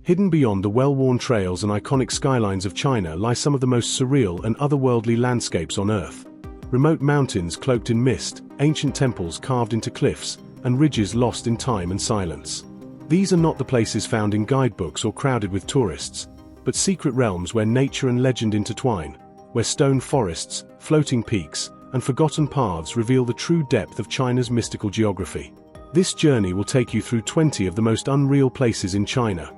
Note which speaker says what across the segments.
Speaker 1: Hidden beyond the well-worn trails and iconic skylines of China lie some of the most surreal and otherworldly landscapes on Earth. Remote mountains cloaked in mist, ancient temples carved into cliffs, and ridges lost in time and silence. These are not the places found in guidebooks or crowded with tourists, but secret realms where nature and legend intertwine, where stone forests, floating peaks, and forgotten paths reveal the true depth of China's mystical geography. This journey will take you through 20 of the most unreal places in China.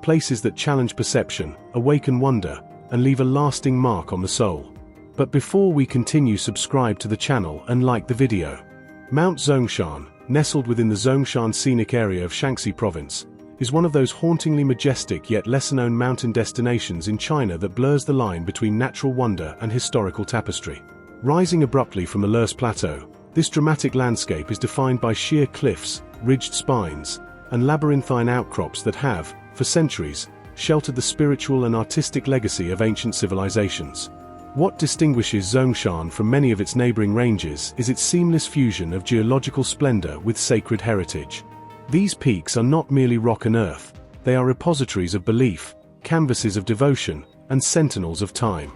Speaker 1: Places that challenge perception, awaken wonder, and leave a lasting mark on the soul. But before we continue, subscribe to the channel and like the video. Mount Zongshan, nestled within the Zongshan scenic area of Shaanxi province, is one of those hauntingly majestic yet lesser-known mountain destinations in China that blurs the line between natural wonder and historical tapestry. Rising abruptly from the Lurs Plateau, this dramatic landscape is defined by sheer cliffs, ridged spines, and labyrinthine outcrops that have, for centuries, sheltered the spiritual and artistic legacy of ancient civilizations. What distinguishes Zongshan from many of its neighboring ranges is its seamless fusion of geological splendor with sacred heritage. These peaks are not merely rock and earth, they are repositories of belief, canvases of devotion, and sentinels of time.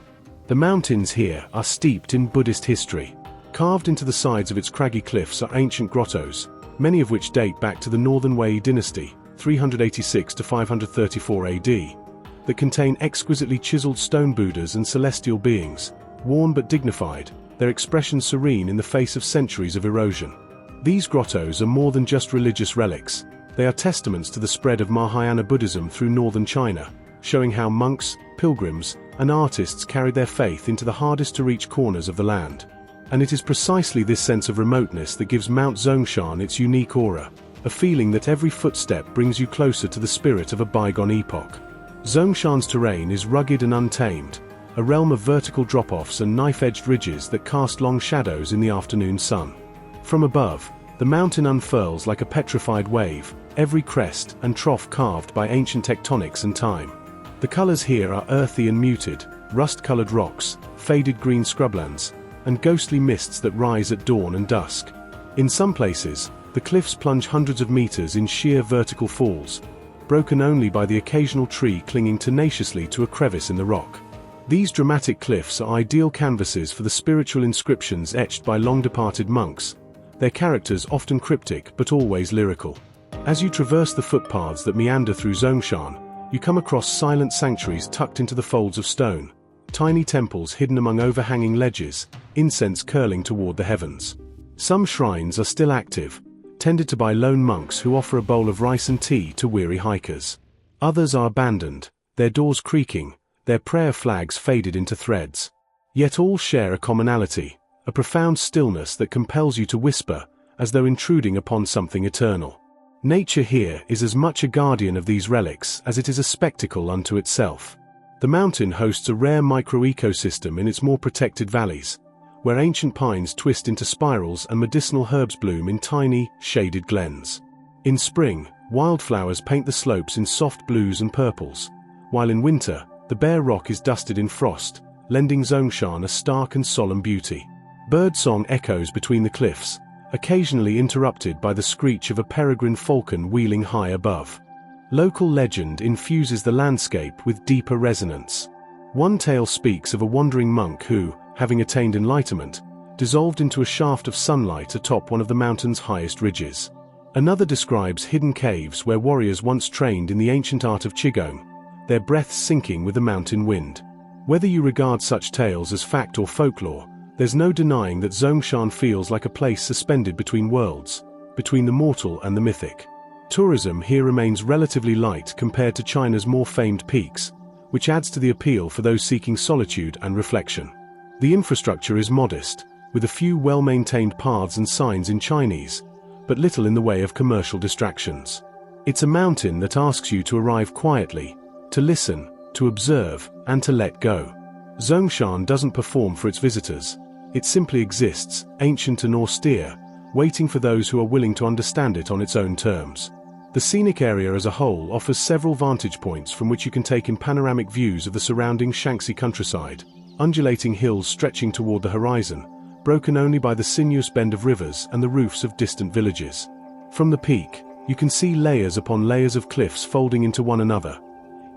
Speaker 1: The mountains here are steeped in Buddhist history. Carved into the sides of its craggy cliffs are ancient grottos, many of which date back to the Northern Wei dynasty, 386 to 534 AD, that contain exquisitely chiseled stone Buddhas and celestial beings, worn but dignified, their expression serene in the face of centuries of erosion. These grottos are more than just religious relics, they are testaments to the spread of Mahayana Buddhism through northern China, showing how monks, pilgrims, and artists carried their faith into the hardest-to-reach corners of the land. And it is precisely this sense of remoteness that gives Mount Zongshan its unique aura, a feeling that every footstep brings you closer to the spirit of a bygone epoch. Zongshan's terrain is rugged and untamed, a realm of vertical drop-offs and knife-edged ridges that cast long shadows in the afternoon sun. From above, the mountain unfurls like a petrified wave, every crest and trough carved by ancient tectonics and time. The colors here are earthy and muted, rust-colored rocks, faded green scrublands, and ghostly mists that rise at dawn and dusk. In some places, the cliffs plunge hundreds of meters in sheer vertical falls, broken only by the occasional tree clinging tenaciously to a crevice in the rock. These dramatic cliffs are ideal canvases for the spiritual inscriptions etched by long-departed monks, their characters often cryptic but always lyrical. As you traverse the footpaths that meander through Zongshan, you come across silent sanctuaries tucked into the folds of stone, tiny temples hidden among overhanging ledges, incense curling toward the heavens. Some shrines are still active, tended to by lone monks who offer a bowl of rice and tea to weary hikers. Others are abandoned, their doors creaking, their prayer flags faded into threads. Yet all share a commonality, a profound stillness that compels you to whisper, as though intruding upon something eternal. Nature here is as much a guardian of these relics as it is a spectacle unto itself. The mountain hosts a rare micro-ecosystem in its more protected valleys, where ancient pines twist into spirals and medicinal herbs bloom in tiny, shaded glens. In spring, wildflowers paint the slopes in soft blues and purples, while in winter, the bare rock is dusted in frost, lending Zongshan a stark and solemn beauty. Birdsong echoes between the cliffs, occasionally interrupted by the screech of a peregrine falcon wheeling high above. Local legend infuses the landscape with deeper resonance. One tale speaks of a wandering monk who, having attained enlightenment, dissolved into a shaft of sunlight atop one of the mountain's highest ridges. Another describes hidden caves where warriors once trained in the ancient art of qigong, their breaths syncing with the mountain wind. Whether you regard such tales as fact or folklore, there's no denying that Zongshan feels like a place suspended between worlds, between the mortal and the mythic. Tourism here remains relatively light compared to China's more famed peaks, which adds to the appeal for those seeking solitude and reflection. The infrastructure is modest, with a few well-maintained paths and signs in Chinese, but little in the way of commercial distractions. It's a mountain that asks you to arrive quietly, to listen, to observe, and to let go. Zongshan doesn't perform for its visitors. It simply exists, ancient and austere, waiting for those who are willing to understand it on its own terms. The scenic area as a whole offers several vantage points from which you can take in panoramic views of the surrounding Shaanxi countryside, undulating hills stretching toward the horizon, broken only by the sinuous bend of rivers and the roofs of distant villages. From the peak, you can see layers upon layers of cliffs folding into one another,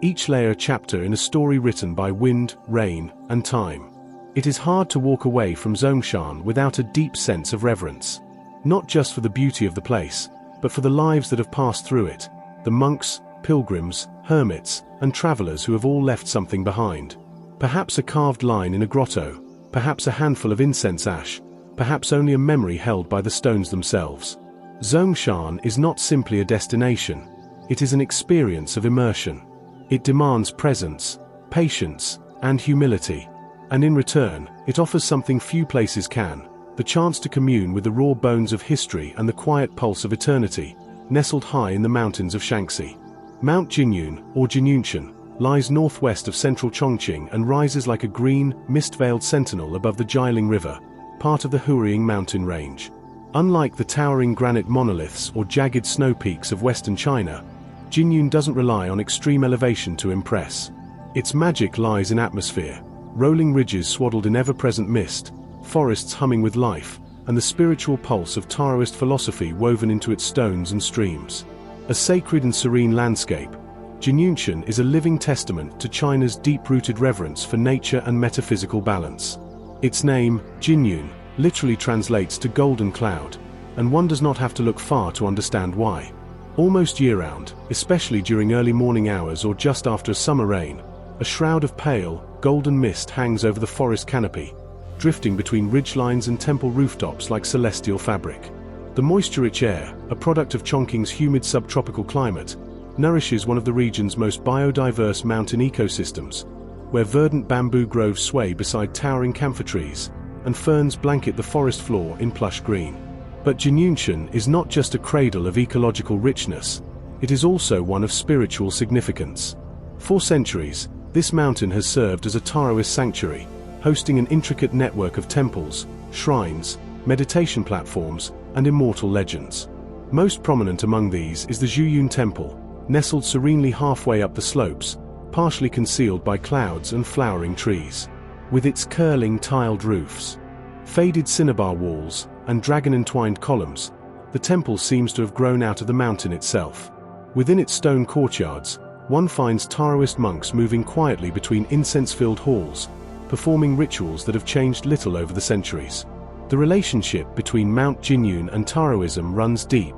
Speaker 1: each layer a chapter in a story written by wind, rain, and time. It is hard to walk away from Zongshan without a deep sense of reverence. Not just for the beauty of the place, but for the lives that have passed through it, the monks, pilgrims, hermits, and travelers who have all left something behind. Perhaps a carved line in a grotto, perhaps a handful of incense ash, perhaps only a memory held by the stones themselves. Zongshan is not simply a destination, it is an experience of immersion. It demands presence, patience, and humility. And in return, it offers something few places can, the chance to commune with the raw bones of history and the quiet pulse of eternity, nestled high in the mountains of Shaanxi. Mount Jinyun, or Jinyunshan, lies northwest of central Chongqing and rises like a green, mist-veiled sentinel above the Jialing River, part of the Huiying mountain range. Unlike the towering granite monoliths or jagged snow peaks of western China, Jinyun doesn't rely on extreme elevation to impress. Its magic lies in atmosphere, rolling ridges swaddled in ever-present mist, forests humming with life, and the spiritual pulse of Taoist philosophy woven into its stones and streams. A sacred and serene landscape, Jinyunshan is a living testament to China's deep-rooted reverence for nature and metaphysical balance. Its name, Jinyun, literally translates to golden cloud, and one does not have to look far to understand why. Almost year-round, especially during early morning hours or just after a summer rain, a shroud of pale, golden mist hangs over the forest canopy, drifting between ridgelines and temple rooftops like celestial fabric. The moisture-rich air, a product of Chongqing's humid subtropical climate, nourishes one of the region's most biodiverse mountain ecosystems, where verdant bamboo groves sway beside towering camphor trees, and ferns blanket the forest floor in plush green. But Jinyunshan is not just a cradle of ecological richness, it is also one of spiritual significance. For centuries, this mountain has served as a Taoist sanctuary, hosting an intricate network of temples, shrines, meditation platforms, and immortal legends. Most prominent among these is the Zhuyun Temple, nestled serenely halfway up the slopes, partially concealed by clouds and flowering trees. With its curling tiled roofs, faded cinnabar walls, and dragon-entwined columns, the temple seems to have grown out of the mountain itself. Within its stone courtyards, one finds Taoist monks moving quietly between incense-filled halls, performing rituals that have changed little over the centuries. The relationship between Mount Jinyun and Taoism runs deep.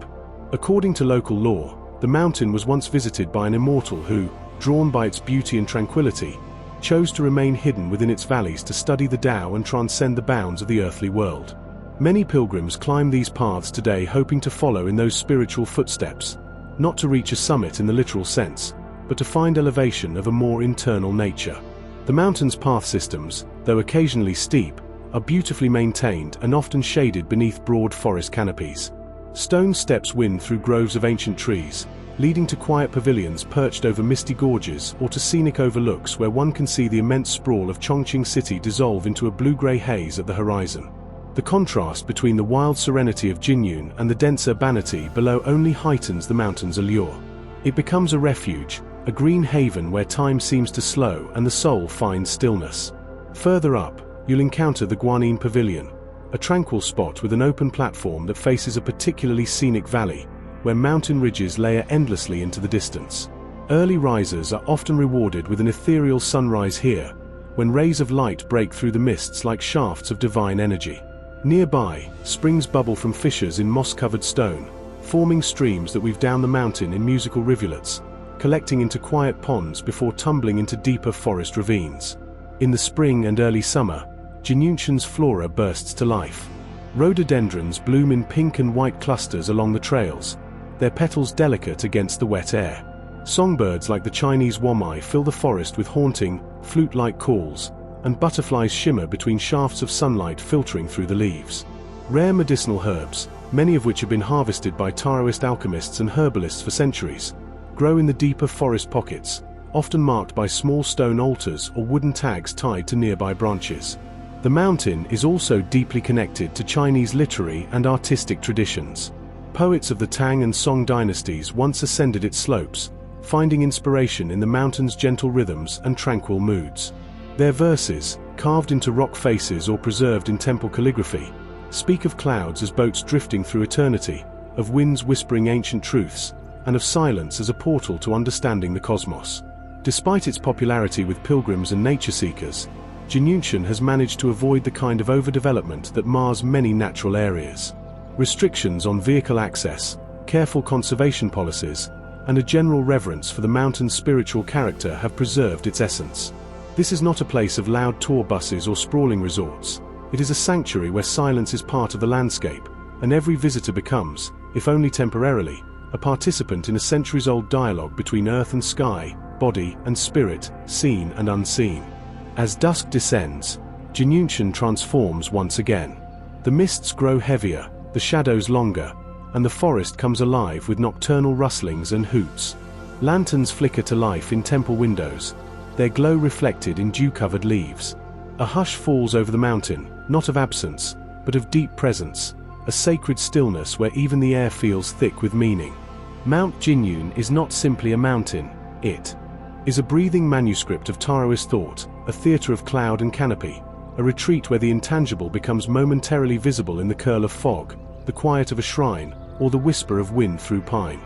Speaker 1: According to local lore, the mountain was once visited by an immortal who, drawn by its beauty and tranquility, chose to remain hidden within its valleys to study the Tao and transcend the bounds of the earthly world. Many pilgrims climb these paths today hoping to follow in those spiritual footsteps, not to reach a summit in the literal sense, but to find elevation of a more internal nature. The mountain's path systems, though occasionally steep, are beautifully maintained and often shaded beneath broad forest canopies. Stone steps wind through groves of ancient trees, leading to quiet pavilions perched over misty gorges or to scenic overlooks where one can see the immense sprawl of Chongqing city dissolve into a blue-grey haze at the horizon. The contrast between the wild serenity of Jinyun and the dense urbanity below only heightens the mountain's allure. It becomes a refuge, a green haven where time seems to slow and the soul finds stillness. Further up, you'll encounter the Guanyin Pavilion, a tranquil spot with an open platform that faces a particularly scenic valley, where mountain ridges layer endlessly into the distance. Early risers are often rewarded with an ethereal sunrise here, when rays of light break through the mists like shafts of divine energy. Nearby, springs bubble from fissures in moss-covered stone, forming streams that weave down the mountain in musical rivulets, collecting into quiet ponds before tumbling into deeper forest ravines. In the spring and early summer, Jinyunshan's flora bursts to life. Rhododendrons bloom in pink and white clusters along the trails, their petals delicate against the wet air. Songbirds like the Chinese womai fill the forest with haunting, flute-like calls, and butterflies shimmer between shafts of sunlight filtering through the leaves. Rare medicinal herbs, many of which have been harvested by Taoist alchemists and herbalists for centuries, grow in the deeper forest pockets, often marked by small stone altars or wooden tags tied to nearby branches. The mountain is also deeply connected to Chinese literary and artistic traditions. Poets of the Tang and Song dynasties once ascended its slopes, finding inspiration in the mountain's gentle rhythms and tranquil moods. Their verses, carved into rock faces or preserved in temple calligraphy, speak of clouds as boats drifting through eternity, of winds whispering ancient truths, and of silence as a portal to understanding the cosmos. Despite its popularity with pilgrims and nature seekers, Jinyunshan has managed to avoid the kind of overdevelopment that mars many natural areas. Restrictions on vehicle access, careful conservation policies, and a general reverence for the mountain's spiritual character have preserved its essence. This is not a place of loud tour buses or sprawling resorts. It is a sanctuary where silence is part of the landscape, and every visitor becomes, if only temporarily, a participant in a centuries-old dialogue between earth and sky, body and spirit, seen and unseen. As dusk descends, Jinyunshan transforms once again. The mists grow heavier, the shadows longer, and the forest comes alive with nocturnal rustlings and hoots. Lanterns flicker to life in temple windows, their glow reflected in dew-covered leaves. A hush falls over the mountain, not of absence, but of deep presence, a sacred stillness where even the air feels thick with meaning. Mount Jinyun is not simply a mountain, it is a breathing manuscript of Taoist thought, a theatre of cloud and canopy, a retreat where the intangible becomes momentarily visible in the curl of fog, the quiet of a shrine, or the whisper of wind through pine.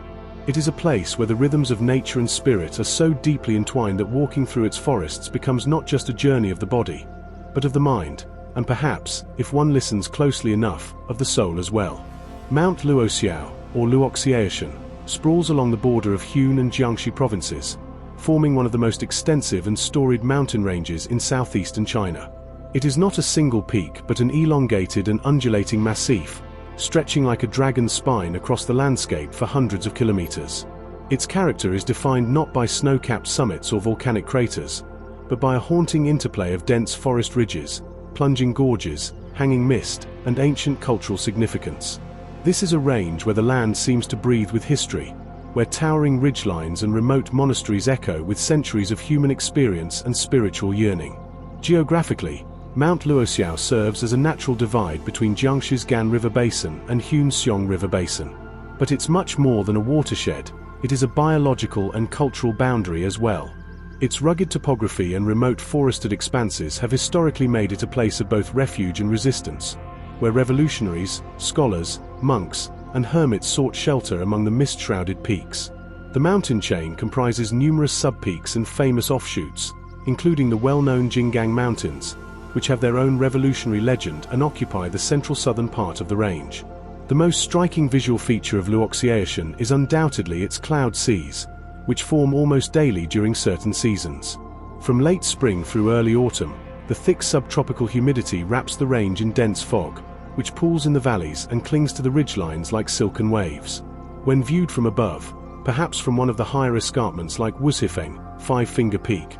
Speaker 1: It is a place where the rhythms of nature and spirit are so deeply entwined that walking through its forests becomes not just a journey of the body, but of the mind, and perhaps, if one listens closely enough, of the soul as well. Mount Luoxiao, or Luoxiaoshan, sprawls along the border of Yun and Jiangxi provinces, forming one of the most extensive and storied mountain ranges in southeastern China. It is not a single peak but an elongated and undulating massif, stretching like a dragon's spine across the landscape for hundreds of kilometers. Its character is defined not by snow-capped summits or volcanic craters, but by a haunting interplay of dense forest ridges, plunging gorges, hanging mist, and ancient cultural significance. This is a range where the land seems to breathe with history, where towering ridgelines and remote monasteries echo with centuries of human experience and spiritual yearning. Geographically, Mount Luoxiao serves as a natural divide between Jiangxi's Gan River Basin and Hun's Xiong River Basin. But it's much more than a watershed, it is a biological and cultural boundary as well. Its rugged topography and remote forested expanses have historically made it a place of both refuge and resistance, where revolutionaries, scholars, monks, and hermits sought shelter among the mist-shrouded peaks. The mountain chain comprises numerous sub-peaks and famous offshoots, including the well-known Jinggang Mountains, which have their own revolutionary legend and occupy the central southern part of the range. The most striking visual feature of Luoxiaoshan is undoubtedly its cloud seas, which form almost daily during certain seasons. From late spring through early autumn, the thick subtropical humidity wraps the range in dense fog, which pools in the valleys and clings to the ridgelines like silken waves. When viewed from above, perhaps from one of the higher escarpments like Wushifeng, Five-Finger Peak,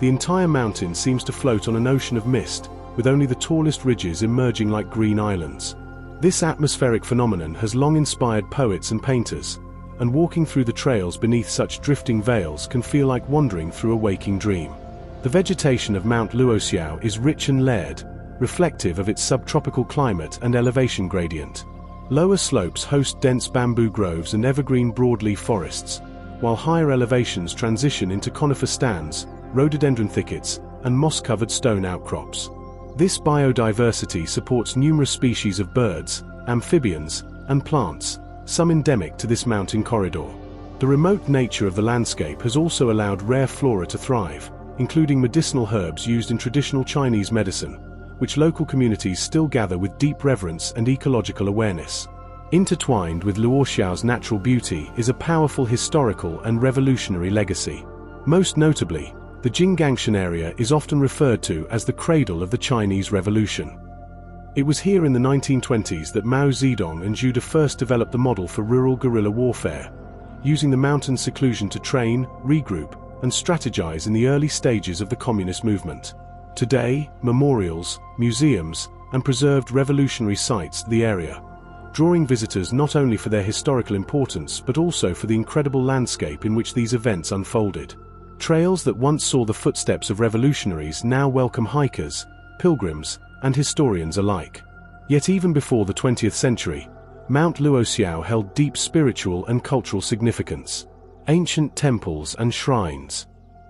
Speaker 1: the entire mountain seems to float on an ocean of mist, with only the tallest ridges emerging like green islands. This atmospheric phenomenon has long inspired poets and painters, and walking through the trails beneath such drifting veils can feel like wandering through a waking dream. The vegetation of Mount Luoxiao is rich and layered, reflective of its subtropical climate and elevation gradient. Lower slopes host dense bamboo groves and evergreen broadleaf forests, while higher elevations transition into conifer stands, rhododendron thickets, and moss-covered stone outcrops. This biodiversity supports numerous species of birds, amphibians, and plants, some endemic to this mountain corridor. The remote nature of the landscape has also allowed rare flora to thrive, including medicinal herbs used in traditional Chinese medicine, which local communities still gather with deep reverence and ecological awareness. Intertwined with Luoxiao's natural beauty is a powerful historical and revolutionary legacy. Most notably, the Jinggangshan area is often referred to as the cradle of the Chinese Revolution. It was here in the 1920s that Mao Zedong and Zhu De first developed the model for rural guerrilla warfare, using the mountain seclusion to train, regroup, and strategize in the early stages of the communist movement. Today, memorials, museums, and preserved revolutionary sites the area, drawing visitors not only for their historical importance but also for the incredible landscape in which these events unfolded. Trails that once saw the footsteps of revolutionaries now welcome hikers, pilgrims, and historians alike. Yet even before the 20th century, Mount Luoxiao held deep spiritual and cultural significance. Ancient temples and shrines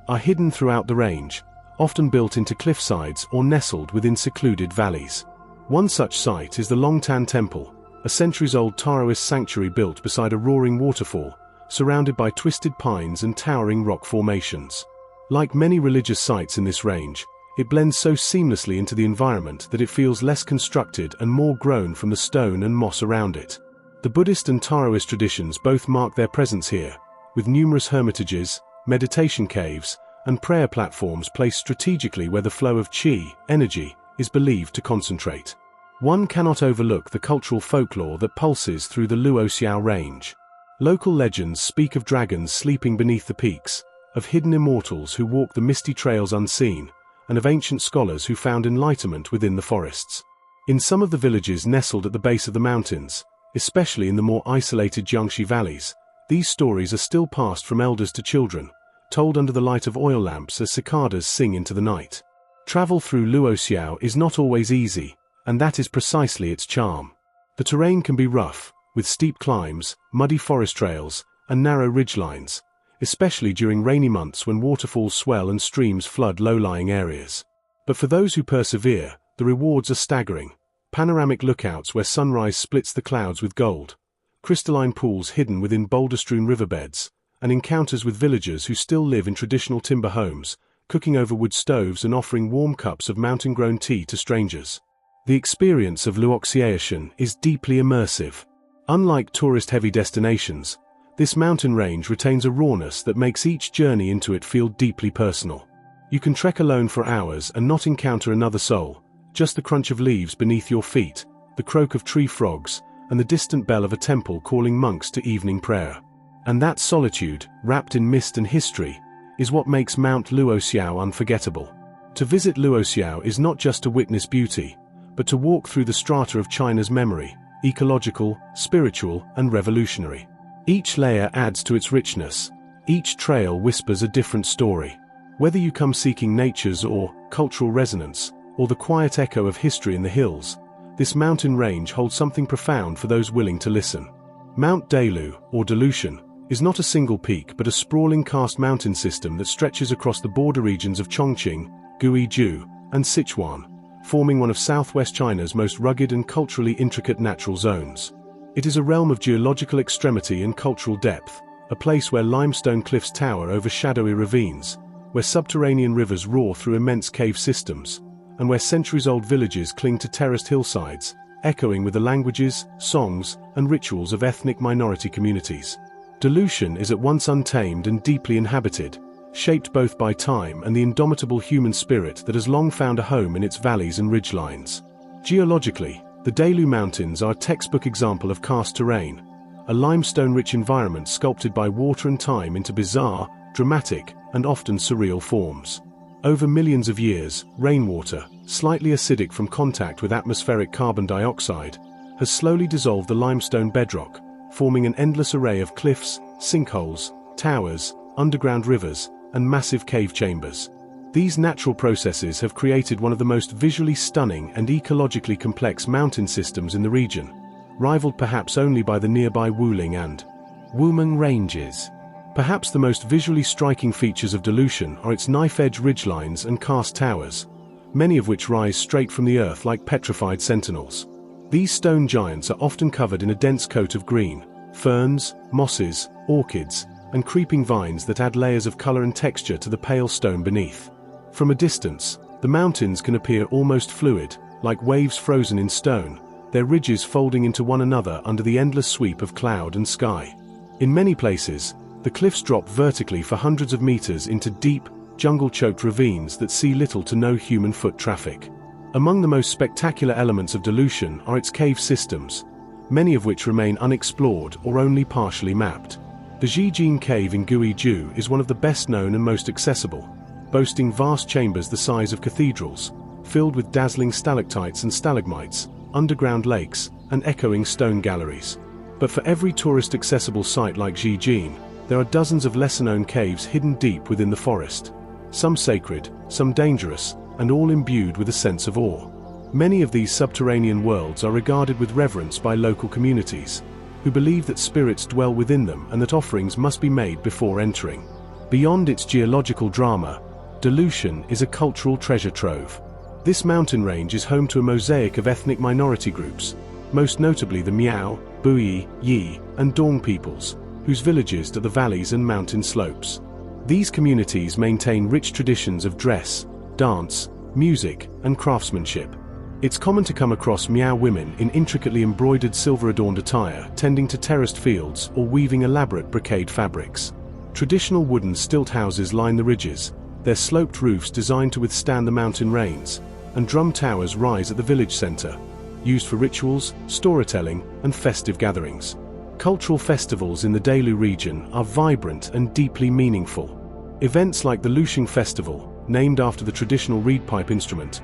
Speaker 1: are hidden throughout the range, often built into cliffsides or nestled within secluded valleys. One such site is the Longtan Temple, a centuries-old Taoist sanctuary built beside a roaring waterfall, surrounded by twisted pines and towering rock formations. Like many religious sites in this range, it blends so seamlessly into the environment that it feels less constructed and more grown from the stone and moss around it. The Buddhist and Taoist traditions both mark their presence here, with numerous hermitages, meditation caves, and prayer platforms placed strategically where the flow of qi, energy, is believed to concentrate. One cannot overlook the cultural folklore that pulses through the Luoxiao range. Local legends speak of dragons sleeping beneath the peaks, of hidden immortals who walk the misty trails unseen, and of ancient scholars who found enlightenment within the forests. In some of the villages nestled at the base of the mountains, especially in the more isolated Jiangxi valleys, these stories are still passed from elders to children, told under the light of oil lamps as cicadas sing into the night. Travel through Luoxiao is not always easy, and that is precisely its charm. The terrain can be rough, with steep climbs, muddy forest trails, and narrow ridgelines, especially during rainy months when waterfalls swell and streams flood low-lying areas. But for those who persevere, the rewards are staggering. Panoramic lookouts where sunrise splits the clouds with gold, crystalline pools hidden within boulder-strewn riverbeds, and encounters with villagers who still live in traditional timber homes, cooking over wood stoves and offering warm cups of mountain-grown tea to strangers. The experience of Luoxiao is deeply immersive. Unlike tourist-heavy destinations, this mountain range retains a rawness that makes each journey into it feel deeply personal. You can trek alone for hours and not encounter another soul, just the crunch of leaves beneath your feet, the croak of tree frogs, and the distant bell of a temple calling monks to evening prayer. And that solitude, wrapped in mist and history, is what makes Mount Luoxiao unforgettable. To visit Luoxiao is not just to witness beauty, but to walk through the strata of China's memory, ecological, spiritual, and revolutionary. Each layer adds to its richness. Each trail whispers a different story. Whether you come seeking nature's or cultural resonance, or the quiet echo of history in the hills, this mountain range holds something profound for those willing to listen. Mount Dalu, or Dalushan, is not a single peak but a sprawling karst mountain system that stretches across the border regions of Chongqing, Guizhou, and Sichuan, forming one of southwest China's most rugged and culturally intricate natural zones. It is a realm of geological extremity and cultural depth, a place where limestone cliffs tower over shadowy ravines, where subterranean rivers roar through immense cave systems, and where centuries-old villages cling to terraced hillsides, echoing with the languages, songs, and rituals of ethnic minority communities. Dalushan is at once untamed and deeply inhabited, shaped both by time and the indomitable human spirit that has long found a home in its valleys and ridgelines. Geologically, the Dalu Mountains are a textbook example of karst terrain, a limestone-rich environment sculpted by water and time into bizarre, dramatic, and often surreal forms. Over millions of years, rainwater, slightly acidic from contact with atmospheric carbon dioxide, has slowly dissolved the limestone bedrock, forming an endless array of cliffs, sinkholes, towers, underground rivers, and massive cave chambers. These natural processes have created one of the most visually stunning and ecologically complex mountain systems in the region, rivaled perhaps only by the nearby Wuling and Wumeng ranges. Perhaps the most visually striking features of Dalushan are its knife-edge ridgelines and karst towers, many of which rise straight from the earth like petrified sentinels. These stone giants are often covered in a dense coat of green, ferns, mosses, orchids, and creeping vines that add layers of color and texture to the pale stone beneath. From a distance, the mountains can appear almost fluid, like waves frozen in stone, their ridges folding into one another under the endless sweep of cloud and sky. In many places, the cliffs drop vertically for hundreds of meters into deep, jungle-choked ravines that see little to no human foot traffic. Among the most spectacular elements of Dalushan are its cave systems, many of which remain unexplored or only partially mapped. The Zhijin Cave in Guizhou is one of the best known and most accessible, boasting vast chambers the size of cathedrals, filled with dazzling stalactites and stalagmites, underground lakes, and echoing stone galleries. But for every tourist-accessible site like Zhijin, there are dozens of lesser-known caves hidden deep within the forest, some sacred, some dangerous, and all imbued with a sense of awe. Many of these subterranean worlds are regarded with reverence by local communities, who believe that spirits dwell within them and that offerings must be made before entering. Beyond its geological drama, Dalushan is a cultural treasure trove. This mountain range is home to a mosaic of ethnic minority groups, most notably the Miao, Bui, Yi, and Dong peoples, whose villages dot the valleys and mountain slopes. These communities maintain rich traditions of dress, dance, music, and craftsmanship. It's common to come across Miao women in intricately embroidered silver-adorned attire, tending to terraced fields or weaving elaborate brocade fabrics. Traditional wooden stilt houses line the ridges, their sloped roofs designed to withstand the mountain rains, and drum towers rise at the village center, used for rituals, storytelling, and festive gatherings. Cultural festivals in the Delu region are vibrant and deeply meaningful. Events like the Lushing Festival, named after the traditional reed pipe instrument,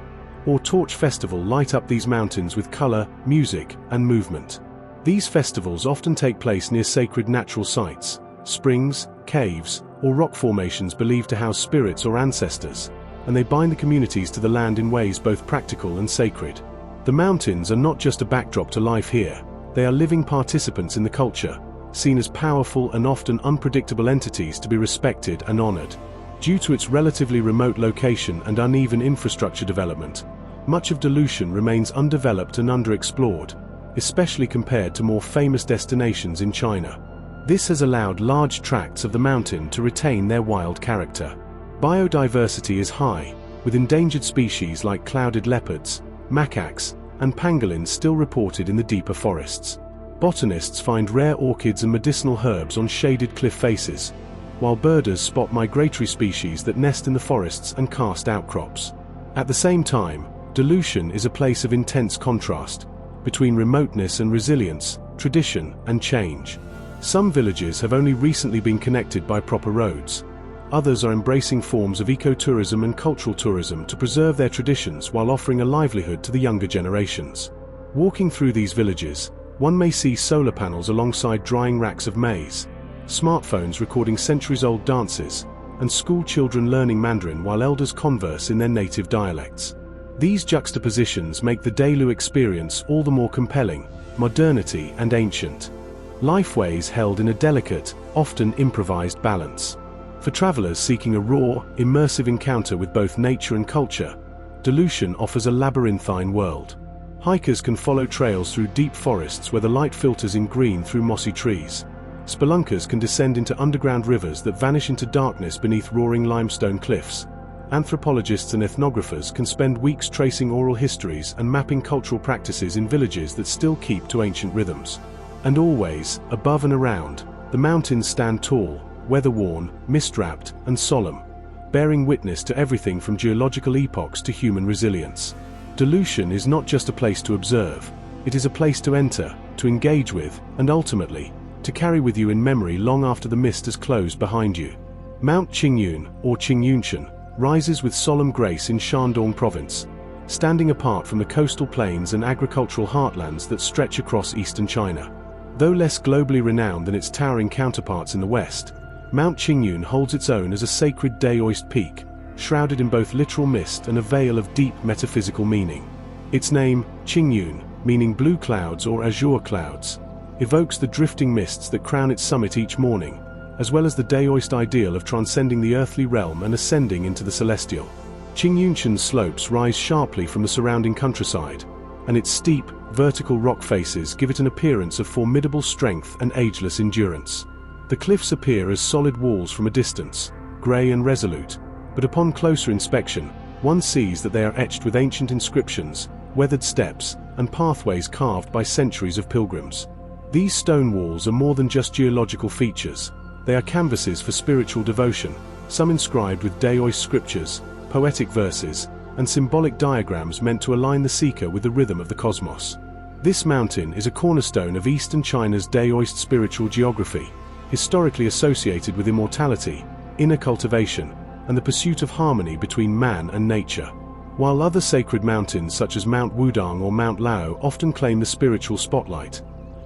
Speaker 1: or Torch Festival light up these mountains with color, music, and movement. These festivals often take place near sacred natural sites, springs, caves, or rock formations believed to house spirits or ancestors, and they bind the communities to the land in ways both practical and sacred. The mountains are not just a backdrop to life here, they are living participants in the culture, seen as powerful and often unpredictable entities to be respected and honored. Due to its relatively remote location and uneven infrastructure development, much of Delushan remains undeveloped and underexplored, especially compared to more famous destinations in China. This has allowed large tracts of the mountain to retain their wild character. Biodiversity is high, with endangered species like clouded leopards, macaques, and pangolins still reported in the deeper forests. Botanists find rare orchids and medicinal herbs on shaded cliff faces, while birders spot migratory species that nest in the forests and karst outcrops. At the same time, Delushan is a place of intense contrast, between remoteness and resilience, tradition and change. Some villages have only recently been connected by proper roads. Others are embracing forms of ecotourism and cultural tourism to preserve their traditions while offering a livelihood to the younger generations. Walking through these villages, one may see solar panels alongside drying racks of maize, smartphones recording centuries-old dances, and school children learning Mandarin while elders converse in their native dialects. These juxtapositions make the Delu experience all the more compelling: modernity and ancient. Lifeways held in a delicate, often improvised balance. For travelers seeking a raw, immersive encounter with both nature and culture, Delushan offers a labyrinthine world. Hikers can follow trails through deep forests where the light filters in green through mossy trees. Spelunkers can descend into underground rivers that vanish into darkness beneath roaring limestone cliffs. Anthropologists and ethnographers can spend weeks tracing oral histories and mapping cultural practices in villages that still keep to ancient rhythms. And always, above and around, the mountains stand tall, weather-worn, mist-wrapped, and solemn, bearing witness to everything from geological epochs to human resilience. Delushan is not just a place to observe, it is a place to enter, to engage with, and ultimately, to carry with you in memory long after the mist has closed behind you. Mount Qingyun, or Qingyunshan, rises with solemn grace in Shandong province, standing apart from the coastal plains and agricultural heartlands that stretch across eastern China. Though less globally renowned than its towering counterparts in the west, Mount Qingyun holds its own as a sacred Daoist peak, shrouded in both literal mist and a veil of deep metaphysical meaning. Its name, Qingyun, meaning blue clouds or azure clouds, evokes the drifting mists that crown its summit each morning, as well as the Daoist ideal of transcending the earthly realm and ascending into the celestial. Qingyunshan's slopes rise sharply from the surrounding countryside, and its steep, vertical rock faces give it an appearance of formidable strength and ageless endurance. The cliffs appear as solid walls from a distance, grey and resolute, but upon closer inspection, one sees that they are etched with ancient inscriptions, weathered steps, and pathways carved by centuries of pilgrims. These stone walls are more than just geological features. They are canvases for spiritual devotion, some inscribed with Daoist scriptures, poetic verses, and symbolic diagrams meant to align the seeker with the rhythm of the cosmos. This mountain is a cornerstone of eastern China's Daoist spiritual geography, historically associated with immortality, inner cultivation, and the pursuit of harmony between man and nature. While other sacred mountains such as Mount Wudang or Mount Lao often claim the spiritual spotlight,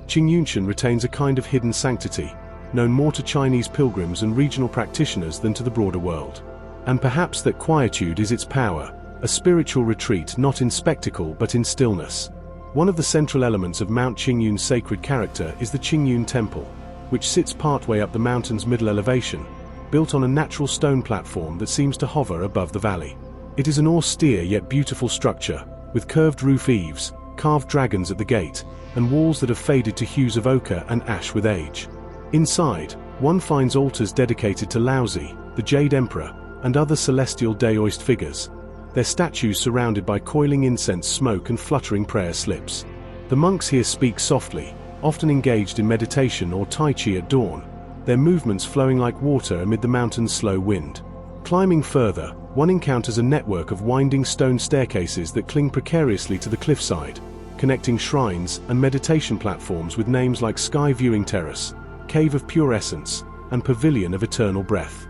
Speaker 1: Qingyunshan retains a kind of hidden sanctity, known more to Chinese pilgrims and regional practitioners than to the broader world. And perhaps that quietude is its power, a spiritual retreat not in spectacle but in stillness. One of the central elements of Mount Qingyun's sacred character is the Qingyun Temple, which sits partway up the mountain's middle elevation, built on a natural stone platform that seems to hover above the valley. It is an austere yet beautiful structure, with curved roof eaves, carved dragons at the gate, and walls that have faded to hues of ochre and ash with age. Inside, one finds altars dedicated to Laozi, the the Jade Emperor, and other celestial Daoist figures, their statues surrounded by coiling incense smoke and fluttering prayer slips. The monks here speak softly, often engaged in meditation or Tai Chi at dawn, their movements flowing like water amid the mountain's slow wind. Climbing further, one encounters a network of winding stone staircases that cling precariously to the cliffside, connecting shrines and meditation platforms with names like Sky Viewing Terrace, Cave of Pure Essence, and Pavilion of Eternal Breath.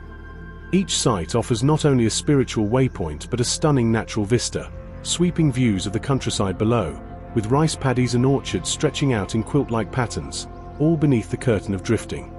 Speaker 1: Each site offers not only a spiritual waypoint but a stunning natural vista, sweeping views of the countryside below, with rice paddies and orchards stretching out in quilt-like patterns, all beneath the curtain of drifting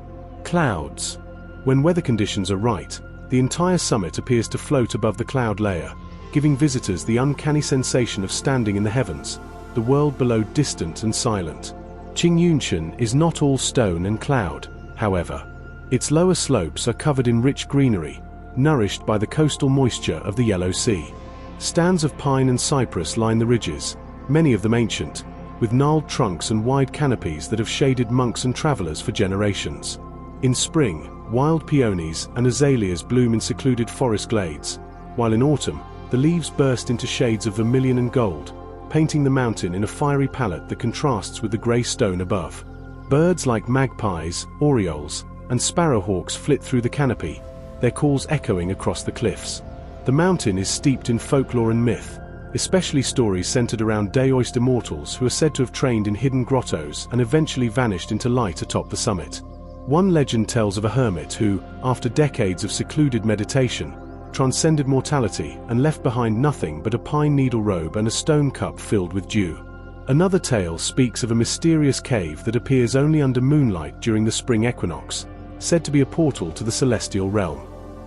Speaker 1: clouds. When weather conditions are right, the entire summit appears to float above the cloud layer, giving visitors the uncanny sensation of standing in the heavens, the world below distant and silent. Qingyunshan is not all stone and cloud, however. Its lower slopes are covered in rich greenery, nourished by the coastal moisture of the Yellow Sea. Stands of pine and cypress line the ridges, many of them ancient, with gnarled trunks and wide canopies that have shaded monks and travelers for generations. In spring, wild peonies and azaleas bloom in secluded forest glades, while in autumn, the leaves burst into shades of vermilion and gold, painting the mountain in a fiery palette that contrasts with the grey stone above. Birds like magpies, orioles, and sparrowhawks flit through the canopy, their calls echoing across the cliffs. The mountain is steeped in folklore and myth, especially stories centered around Daoist immortals who are said to have trained in hidden grottos and eventually vanished into light atop the summit. One legend tells of a hermit who, after decades of secluded meditation, transcended mortality and left behind nothing but a pine needle robe and a stone cup filled with dew. Another tale speaks of a mysterious cave that appears only under moonlight during the spring equinox, said to be a portal to the celestial realm.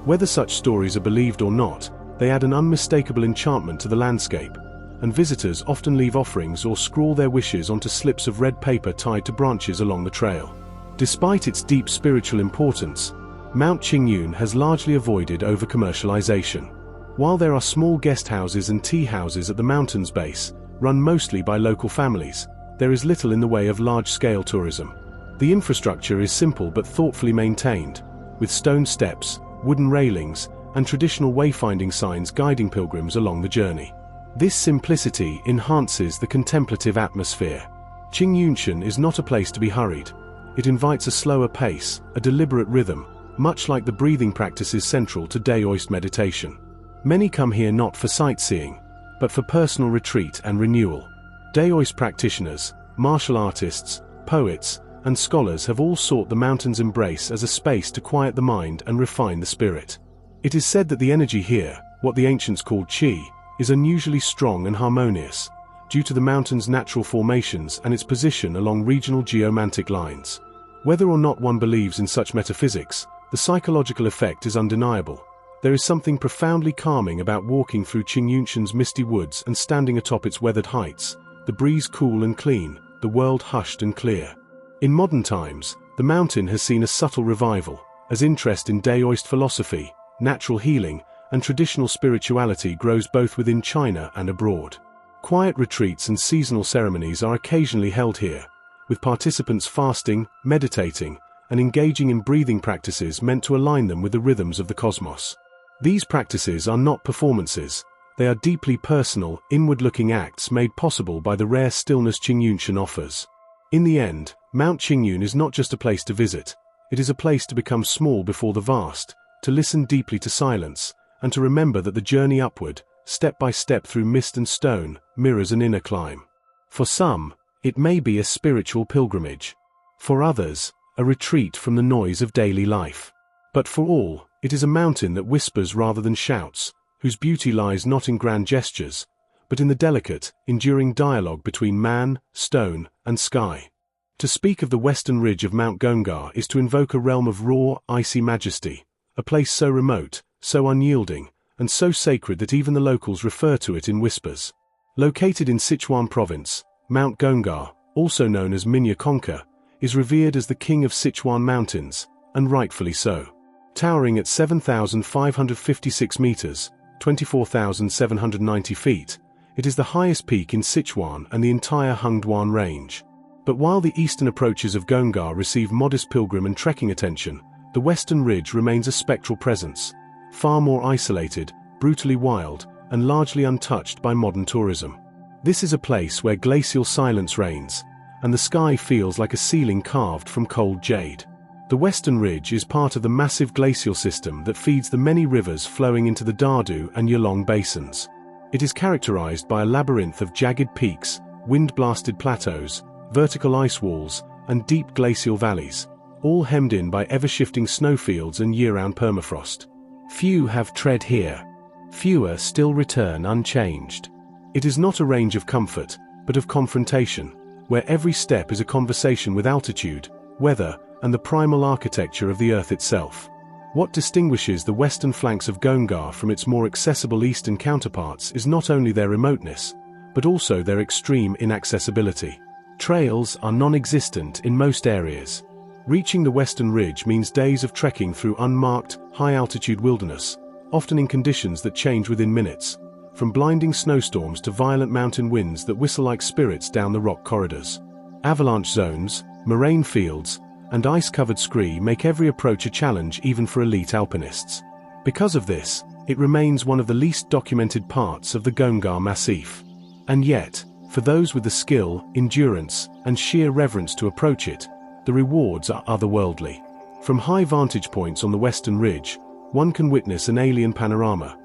Speaker 1: Whether such stories are believed or not, they add an unmistakable enchantment to the landscape, and visitors often leave offerings or scrawl their wishes onto slips of red paper tied to branches along the trail. Despite its deep spiritual importance, Mount Qingyun has largely avoided over-commercialization. While there are small guest houses and tea houses at the mountain's base, run mostly by local families, there is little in the way of large-scale tourism. The infrastructure is simple but thoughtfully maintained, with stone steps, wooden railings, and traditional wayfinding signs guiding pilgrims along the journey. This simplicity enhances the contemplative atmosphere. Qingyunshan is not a place to be hurried. It invites a slower pace, a deliberate rhythm, much like the breathing practices central to Daoist meditation. Many come here not for sightseeing, but for personal retreat and renewal. Daoist practitioners, martial artists, poets, and scholars have all sought the mountain's embrace as a space to quiet the mind and refine the spirit. It is said that the energy here, what the ancients called qi, is unusually strong and harmonious, due to the mountain's natural formations and its position along regional geomantic lines. Whether or not one believes in such metaphysics, the psychological effect is undeniable. There is something profoundly calming about walking through Qingyunshan's misty woods and standing atop its weathered heights, the breeze cool and clean, the world hushed and clear. In modern times, the mountain has seen a subtle revival, as interest in Daoist philosophy, natural healing, and traditional spirituality grows both within China and abroad. Quiet retreats and seasonal ceremonies are occasionally held here, with participants fasting, meditating, and engaging in breathing practices meant to align them with the rhythms of the cosmos. These practices are not performances, they are deeply personal, inward-looking acts made possible by the rare stillness Qingyunshan offers. In the end, Mount Qingyun is not just a place to visit, it is a place to become small before the vast, to listen deeply to silence, and to remember that the journey upward, step by step through mist and stone, mirrors an inner climb. For some, it may be a spiritual pilgrimage. For others, a retreat from the noise of daily life. But for all, it is a mountain that whispers rather than shouts, whose beauty lies not in grand gestures, but in the delicate, enduring dialogue between man, stone, and sky. To speak of the western ridge of Mount Gongar is to invoke a realm of raw, icy majesty, a place so remote, so unyielding, and so sacred that even the locals refer to it in whispers. Located in Sichuan province, Mount Gongar, also known as Minya Konka, is revered as the king of Sichuan mountains, and rightfully so. Towering at 7,556 meters, 24,790 feet, it is the highest peak in Sichuan and the entire Hengduan range. But while the eastern approaches of Gongar receive modest pilgrim and trekking attention, The Western Ridge remains a spectral presence, far more isolated, brutally wild, and largely untouched by modern tourism. This is a place where glacial silence reigns, and the sky feels like a ceiling carved from cold jade. The Western Ridge is part of the massive glacial system that feeds the many rivers flowing into the Dardu and Yalong basins. It is characterized by a labyrinth of jagged peaks, wind-blasted plateaus, vertical ice walls, and deep glacial valleys, all hemmed in by ever-shifting snowfields and year-round permafrost. Few have tread here. Fewer still return unchanged. It is not a range of comfort, but of confrontation, where every step is a conversation with altitude, weather, and the primal architecture of the Earth itself. What distinguishes the western flanks of Göngar from its more accessible eastern counterparts is not only their remoteness, but also their extreme inaccessibility. Trails are non-existent in most areas. Reaching the Western Ridge means days of trekking through unmarked, high-altitude wilderness, often in conditions that change within minutes, from blinding snowstorms to violent mountain winds that whistle like spirits down the rock corridors. Avalanche zones, moraine fields, and ice-covered scree make every approach a challenge even for elite alpinists. Because of this, it remains one of the least documented parts of the Göngar Massif. And yet, for those with the skill, endurance, and sheer reverence to approach it, the rewards are otherworldly. From high vantage points on the Western Ridge, one can witness an alien panorama.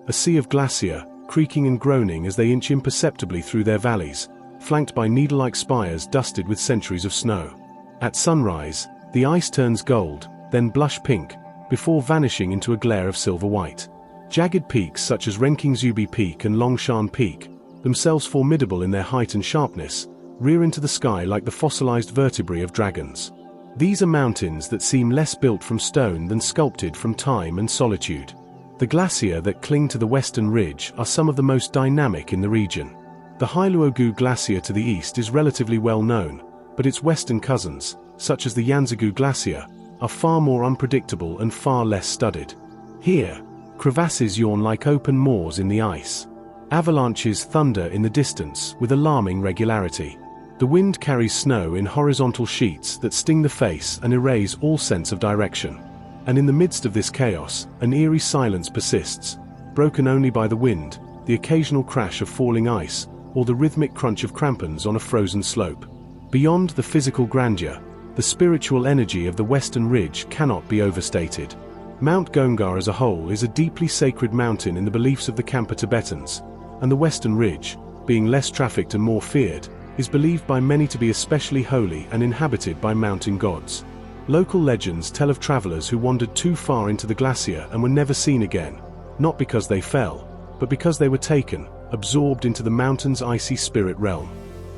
Speaker 1: A sea of glacier, creaking and groaning as they inch imperceptibly through their valleys, flanked by needle-like spires dusted with centuries of snow. At sunrise, the ice turns gold, then blush pink, before vanishing into a glare of silver-white. Jagged peaks such as Renkingzubi Peak and Longshan Peak, themselves formidable in their height and sharpness, rear into the sky like the fossilized vertebrae of dragons. These are mountains that seem less built from stone than sculpted from time and solitude. The glacier that cling to the Western Ridge are some of the most dynamic in the region. The Hailuogu Glacier to the east is relatively well known, but its western cousins, such as the Yanzigu Glacier, are far more unpredictable and far less studied. Here, crevasses yawn like open maws in the ice. Avalanches thunder in the distance with alarming regularity. The wind carries snow in horizontal sheets that sting the face and erase all sense of direction. And in the midst of this chaos, an eerie silence persists, broken only by the wind, the occasional crash of falling ice, or the rhythmic crunch of crampons on a frozen slope. Beyond the physical grandeur, the spiritual energy of the Western Ridge cannot be overstated. Mount Göngar as a whole is a deeply sacred mountain in the beliefs of the Khampa Tibetans, and the Western Ridge, being less trafficked and more feared, is believed by many to be especially holy and inhabited by mountain gods. Local legends tell of travelers who wandered too far into the glacier and were never seen again, not because they fell, but because they were taken, absorbed into the mountain's icy spirit realm.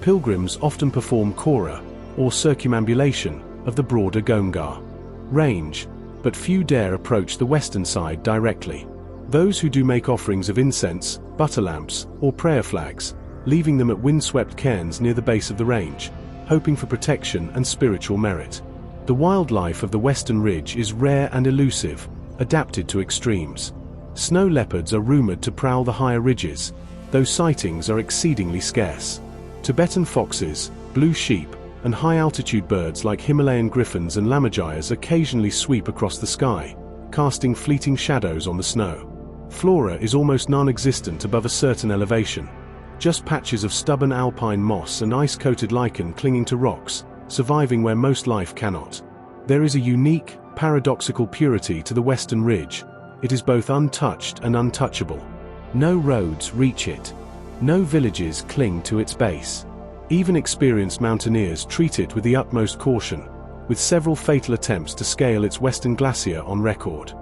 Speaker 1: Pilgrims often perform kora, or circumambulation, of the broader Göngar range, but few dare approach the western side directly. Those who do make offerings of incense, butter lamps, or prayer flags, leaving them at windswept cairns near the base of the range, hoping for protection and spiritual merit. The wildlife of the Western Ridge is rare and elusive, adapted to extremes. Snow leopards are rumored to prowl the higher ridges, though sightings are exceedingly scarce. Tibetan foxes, blue sheep, and high-altitude birds like Himalayan griffons and lammergeiers occasionally sweep across the sky, casting fleeting shadows on the snow. Flora is almost non-existent above a certain elevation, just patches of stubborn alpine moss and ice-coated lichen clinging to rocks, surviving where most life cannot. There is a unique, paradoxical purity to the Western Ridge. It is both untouched and untouchable. No roads reach it. No villages cling to its base. Even experienced mountaineers treat it with the utmost caution, with several fatal attempts to scale its western glacier on record.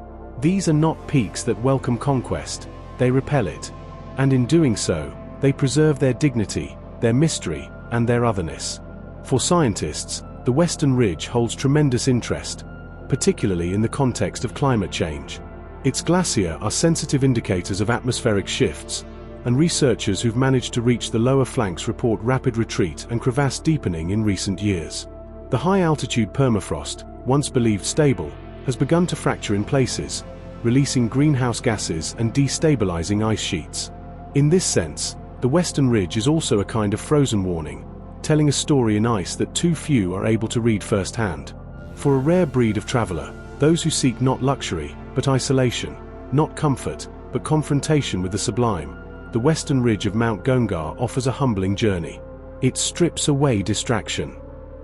Speaker 1: These are not peaks that welcome conquest, they repel it. And in doing so, they preserve their dignity, their mystery, and their otherness. For scientists, the Western Ridge holds tremendous interest, particularly in the context of climate change. Its glacier are sensitive indicators of atmospheric shifts, and researchers who've managed to reach the lower flanks report rapid retreat and crevasse deepening in recent years. The high-altitude permafrost, once believed stable, has begun to fracture in places, releasing greenhouse gases and destabilizing ice sheets. In this sense, the Western Ridge is also a kind of frozen warning, telling a story in ice that too few are able to read firsthand. For a rare breed of traveler, those who seek not luxury, but isolation, not comfort, but confrontation with the sublime. The western ridge of Mount Gongar offers a humbling journey. It strips away distraction.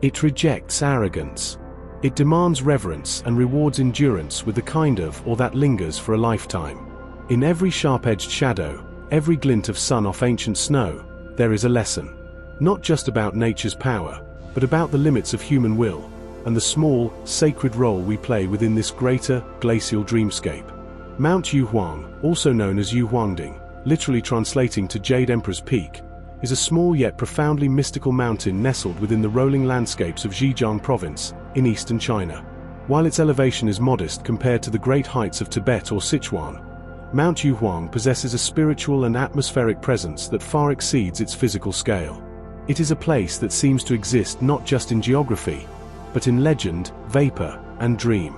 Speaker 1: It rejects arrogance. It demands reverence and rewards endurance with the kind of awe that lingers for a lifetime. In every sharp-edged shadow, every glint of sun off ancient snow, there is a lesson. Not just about nature's power, but about the limits of human will, and the small, sacred role we play within this greater, glacial dreamscape. Mount Yuhuang, also known as Yuhuangding, literally translating to Jade Emperor's Peak, is a small yet profoundly mystical mountain nestled within the rolling landscapes of Zhejiang Province, in eastern China. While its elevation is modest compared to the great heights of Tibet or Sichuan, Mount Yuhuang possesses a spiritual and atmospheric presence that far exceeds its physical scale. It is a place that seems to exist not just in geography, but in legend, vapor, and dream.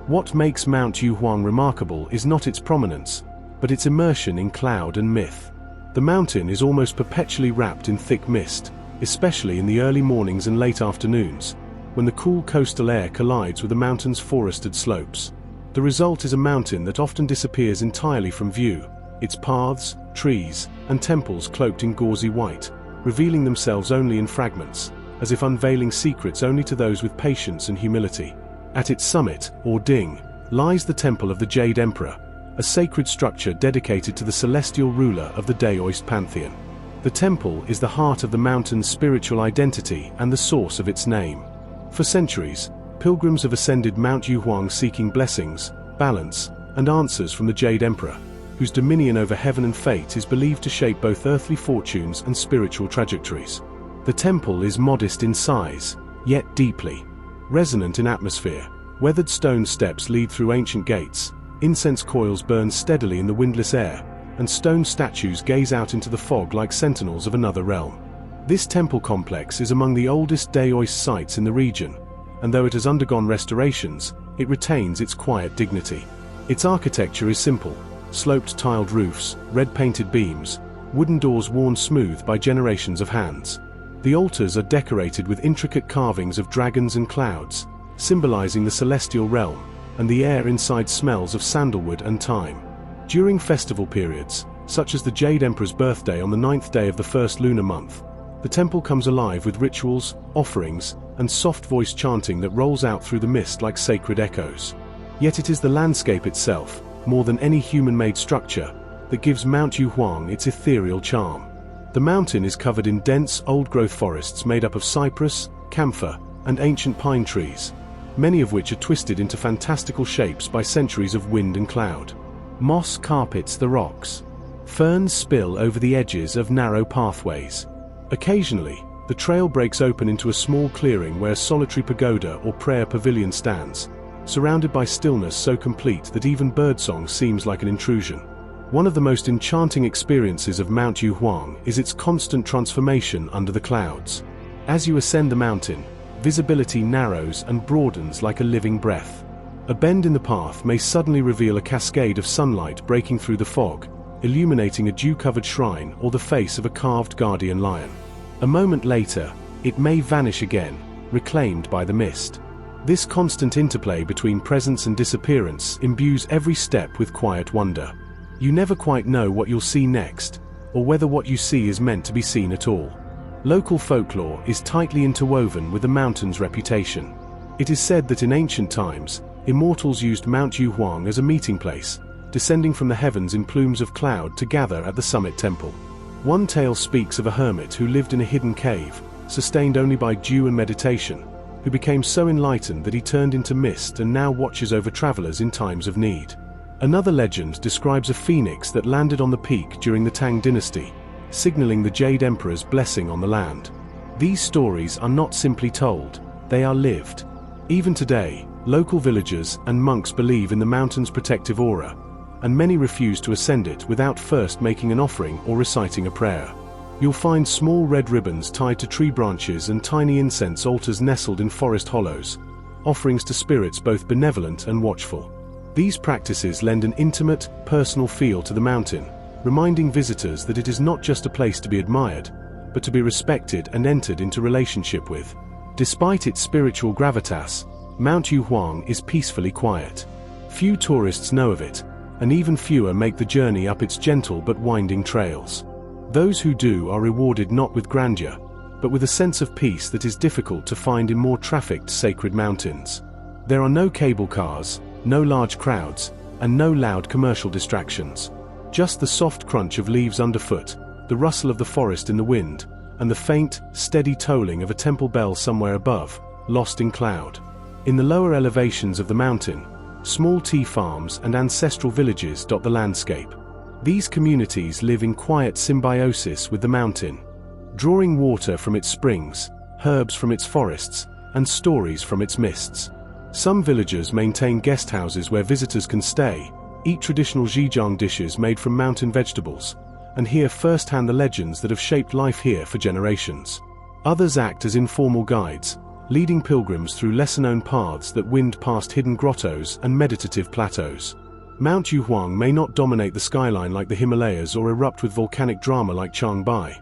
Speaker 1: What makes Mount Yuhuang remarkable is not its prominence, but its immersion in cloud and myth. The mountain is almost perpetually wrapped in thick mist, especially in the early mornings and late afternoons, when the cool coastal air collides with the mountain's forested slopes. The result is a mountain that often disappears entirely from view, its paths, trees, and temples cloaked in gauzy white, revealing themselves only in fragments, as if unveiling secrets only to those with patience and humility. At its summit, or Ding, lies the Temple of the Jade Emperor, a sacred structure dedicated to the celestial ruler of the Daoist pantheon. The temple is the heart of the mountain's spiritual identity and the source of its name. For centuries, pilgrims have ascended Mount Yuhuang seeking blessings, balance, and answers from the Jade Emperor, whose dominion over heaven and fate is believed to shape both earthly fortunes and spiritual trajectories. The temple is modest in size, yet deeply resonant in atmosphere. Weathered stone steps lead through ancient gates, incense coils burn steadily in the windless air, and stone statues gaze out into the fog like sentinels of another realm. This temple complex is among the oldest Daoist sites in the region, and though it has undergone restorations, it retains its quiet dignity. Its architecture is simple: sloped tiled roofs, red-painted beams, wooden doors worn smooth by generations of hands. The altars are decorated with intricate carvings of dragons and clouds, symbolizing the celestial realm, and the air inside smells of sandalwood and thyme. During festival periods, such as the Jade Emperor's birthday on the 9th day of the first lunar month, the temple comes alive with rituals, offerings, and soft-voiced chanting that rolls out through the mist like sacred echoes. Yet it is the landscape itself, more than any human-made structure, that gives Mount Yuhuang its ethereal charm. The mountain is covered in dense, old-growth forests made up of cypress, camphor, and ancient pine trees, many of which are twisted into fantastical shapes by centuries of wind and cloud. Moss carpets the rocks. Ferns spill over the edges of narrow pathways. Occasionally, the trail breaks open into a small clearing where a solitary pagoda or prayer pavilion stands, surrounded by stillness so complete that even birdsong seems like an intrusion. One of the most enchanting experiences of Mount Yuhuang is its constant transformation under the clouds. As you ascend the mountain, visibility narrows and broadens like a living breath. A bend in the path may suddenly reveal a cascade of sunlight breaking through the fog, illuminating a dew-covered shrine or the face of a carved guardian lion. A moment later, it may vanish again, reclaimed by the mist. This constant interplay between presence and disappearance imbues every step with quiet wonder. You never quite know what you'll see next, or whether what you see is meant to be seen at all. Local folklore is tightly interwoven with the mountain's reputation. It is said that in ancient times, immortals used Mount Yuhuang as a meeting place, descending from the heavens in plumes of cloud to gather at the summit temple. One tale speaks of a hermit who lived in a hidden cave, sustained only by dew and meditation, who became so enlightened that he turned into mist and now watches over travelers in times of need. Another legend describes a phoenix that landed on the peak during the Tang dynasty, signaling the Jade Emperor's blessing on the land. These stories are not simply told, they are lived. Even today, local villagers and monks believe in the mountain's protective aura, and many refuse to ascend it without first making an offering or reciting a prayer. You'll find small red ribbons tied to tree branches and tiny incense altars nestled in forest hollows, offerings to spirits both benevolent and watchful. These practices lend an intimate, personal feel to the mountain, reminding visitors that it is not just a place to be admired, but to be respected and entered into relationship with. Despite its spiritual gravitas, Mount Yuhuang is peacefully quiet. Few tourists know of it, and even fewer make the journey up its gentle but winding trails. Those who do are rewarded not with grandeur, but with a sense of peace that is difficult to find in more trafficked sacred mountains. There are no cable cars, no large crowds, and no loud commercial distractions. Just the soft crunch of leaves underfoot, the rustle of the forest in the wind, and the faint, steady tolling of a temple bell somewhere above, lost in cloud. In the lower elevations of the mountain, small tea farms and ancestral villages dot the landscape. These communities live in quiet symbiosis with the mountain, drawing water from its springs, herbs from its forests, and stories from its mists. Some villagers maintain guest houses where visitors can stay, eat traditional Zhejiang dishes made from mountain vegetables, and hear firsthand the legends that have shaped life here for generations. Others act as informal guides, leading pilgrims through lesser-known paths that wind past hidden grottos and meditative plateaus. Mount Yuhuang may not dominate the skyline like the Himalayas or erupt with volcanic drama like Changbai,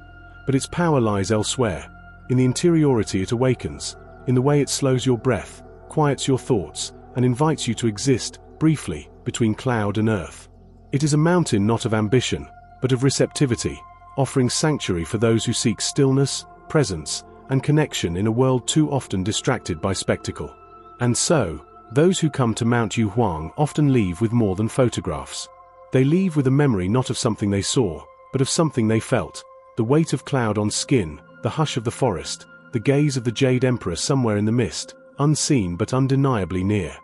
Speaker 1: but its power lies elsewhere, in the interiority it awakens, in the way it slows your breath, quiets your thoughts, and invites you to exist, briefly, between cloud and earth. It is a mountain not of ambition, but of receptivity, offering sanctuary for those who seek stillness, presence, and connection in a world too often distracted by spectacle. And so, those who come to Mount Yuhuang often leave with more than photographs. They leave with a memory not of something they saw, but of something they felt. The weight of cloud on skin, the hush of the forest, the gaze of the Jade Emperor somewhere in the mist, unseen but undeniably near.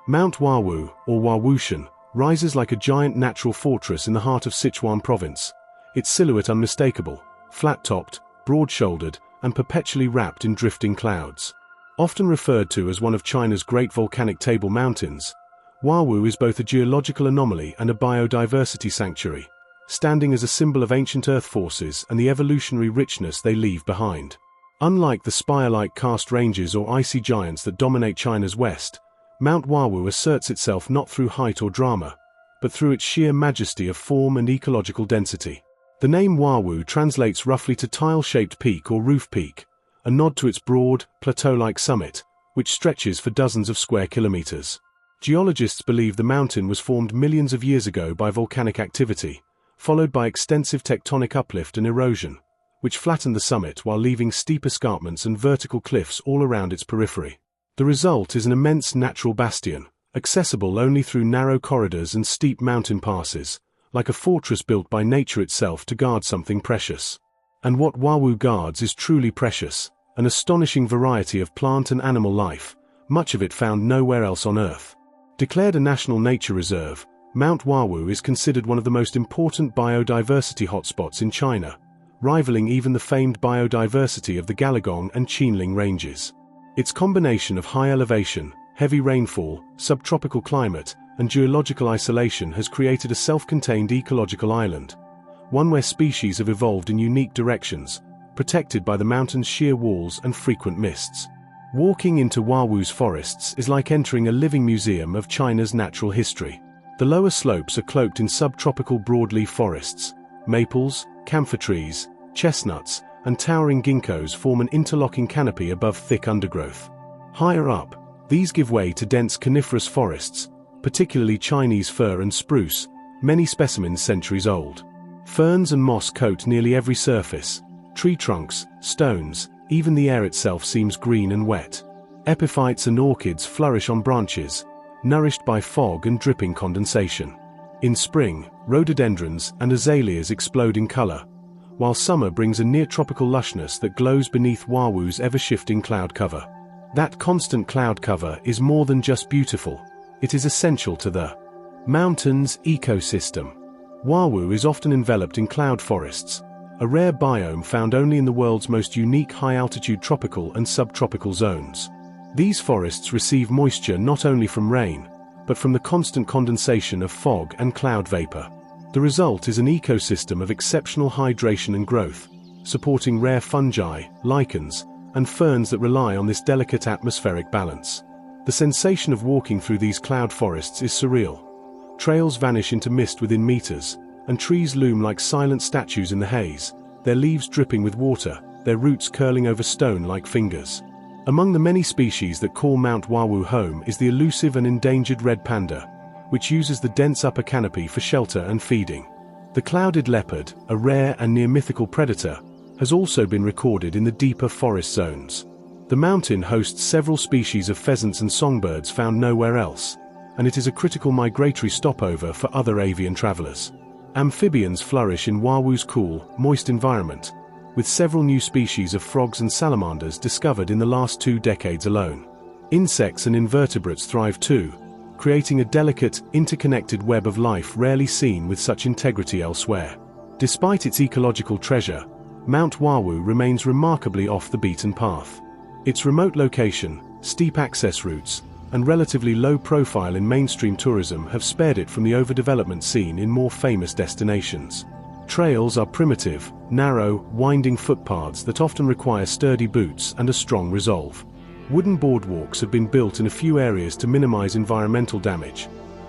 Speaker 1: Mount Huawu, or Huawushan, rises like a giant natural fortress in the heart of Sichuan province, its silhouette unmistakable, flat-topped, broad-shouldered, and perpetually wrapped in drifting clouds. Often referred to as one of China's great volcanic table mountains, Huawu is both a geological anomaly and a biodiversity sanctuary, standing as a symbol of ancient earth forces and the evolutionary richness they leave behind. Unlike the spire-like karst ranges or icy giants that dominate China's west, Mount Huawu asserts itself not through height or drama, but through its sheer majesty of form and ecological density. The name Huawu translates roughly to tile-shaped peak or roof peak, a nod to its broad, plateau-like summit, which stretches for dozens of square kilometers. Geologists believe the mountain was formed millions of years ago by volcanic activity, followed by extensive tectonic uplift and erosion, which flattened the summit while leaving steep escarpments and vertical cliffs all around its periphery. The result is an immense natural bastion, accessible only through narrow corridors and steep mountain passes, like a fortress built by nature itself to guard something precious. And what Huawu guards is truly precious, an astonishing variety of plant and animal life, much of it found nowhere else on Earth. Declared a national nature reserve, Mount Huawu is considered one of the most important biodiversity hotspots in China, rivaling even the famed biodiversity of the Galagong and Qinling ranges. Its combination of high elevation, heavy rainfall, subtropical climate, and geological isolation has created a self-contained ecological island, one where species have evolved in unique directions, protected by the mountain's sheer walls and frequent mists. Walking into Huawu's forests is like entering a living museum of China's natural history. The lower slopes are cloaked in subtropical broadleaf forests. Maples, camphor trees, chestnuts, and towering ginkgos form an interlocking canopy above thick undergrowth. Higher up, these give way to dense coniferous forests, particularly Chinese fir and spruce, many specimens centuries old. Ferns and moss coat nearly every surface. Tree trunks, stones, even the air itself seems green and wet. Epiphytes and orchids flourish on branches, nourished by fog and dripping condensation. In spring, rhododendrons and azaleas explode in color, while summer brings a near-tropical lushness that glows beneath Huawu's ever-shifting cloud cover. That constant cloud cover is more than just beautiful, it is essential to the mountain's ecosystem. Huawu is often enveloped in cloud forests, a rare biome found only in the world's most unique high-altitude tropical and subtropical zones. These forests receive moisture not only from rain, but from the constant condensation of fog and cloud vapor. The result is an ecosystem of exceptional hydration and growth, supporting rare fungi, lichens, and ferns that rely on this delicate atmospheric balance. The sensation of walking through these cloud forests is surreal. Trails vanish into mist within meters, and trees loom like silent statues in the haze, their leaves dripping with water, their roots curling over stone like fingers. Among the many species that call Mount Wawu home is the elusive and endangered red panda, which uses the dense upper canopy for shelter and feeding. The clouded leopard, a rare and near-mythical predator, has also been recorded in the deeper forest zones. The mountain hosts several species of pheasants and songbirds found nowhere else, and it is a critical migratory stopover for other avian travelers. Amphibians flourish in Wawu's cool, moist environment, with several new species of frogs and salamanders discovered in the last 2 decades alone. Insects and invertebrates thrive too, creating a delicate, interconnected web of life rarely seen with such integrity elsewhere. Despite its ecological treasure, Mount Wawu remains remarkably off the beaten path. Its remote location, steep access routes, and relatively low profile in mainstream tourism have spared it from the overdevelopment seen in more famous destinations. Trails are primitive, narrow, winding footpaths that often require sturdy boots and a strong resolve. Wooden boardwalks have been built in a few areas to minimize environmental damage,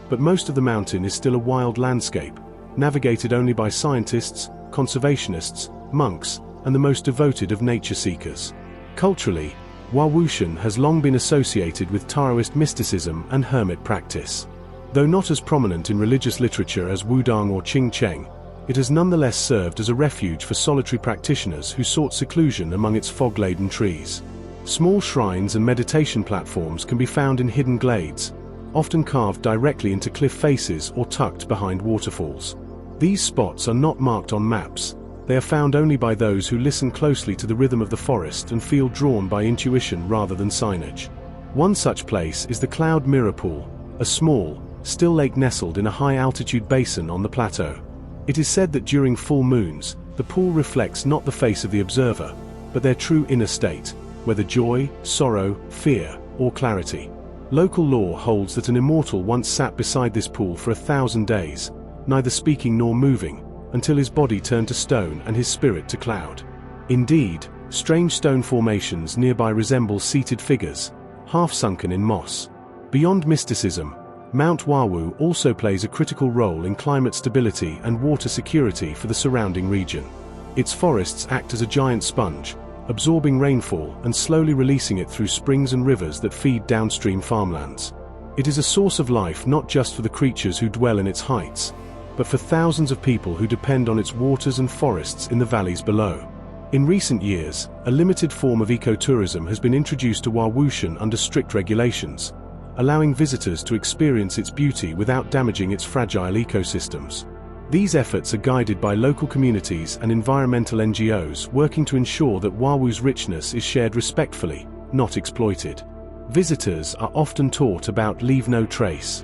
Speaker 1: but most of the mountain is still a wild landscape, navigated only by scientists, conservationists, monks, and the most devoted of nature seekers. Culturally, Wawushan has long been associated with Taoist mysticism and hermit practice. Though not as prominent in religious literature as Wudang or Qingcheng, it has nonetheless served as a refuge for solitary practitioners who sought seclusion among its fog-laden trees. Small shrines and meditation platforms can be found in hidden glades, often carved directly into cliff faces or tucked behind waterfalls. These spots are not marked on maps. They are found only by those who listen closely to the rhythm of the forest and feel drawn by intuition rather than signage. One such place is the Cloud Mirror Pool, a small, still lake nestled in a high-altitude basin on the plateau. It is said that during full moons, the pool reflects not the face of the observer, but their true inner state, whether joy, sorrow, fear, or clarity. Local lore holds that an immortal once sat beside this pool for 1,000 days, neither speaking nor moving, until his body turned to stone and his spirit to cloud. Indeed, strange stone formations nearby resemble seated figures, half sunken in moss. Beyond mysticism, Mount Wawu also plays a critical role in climate stability and water security for the surrounding region. Its forests act as a giant sponge, absorbing rainfall and slowly releasing it through springs and rivers that feed downstream farmlands. It is a source of life not just for the creatures who dwell in its heights, but for thousands of people who depend on its waters and forests in the valleys below. In recent years, a limited form of ecotourism has been introduced to Wawushan under strict regulations, allowing visitors to experience its beauty without damaging its fragile ecosystems. These efforts are guided by local communities and environmental NGOs working to ensure that Wawu's richness is shared respectfully, not exploited. Visitors are often taught about leave no trace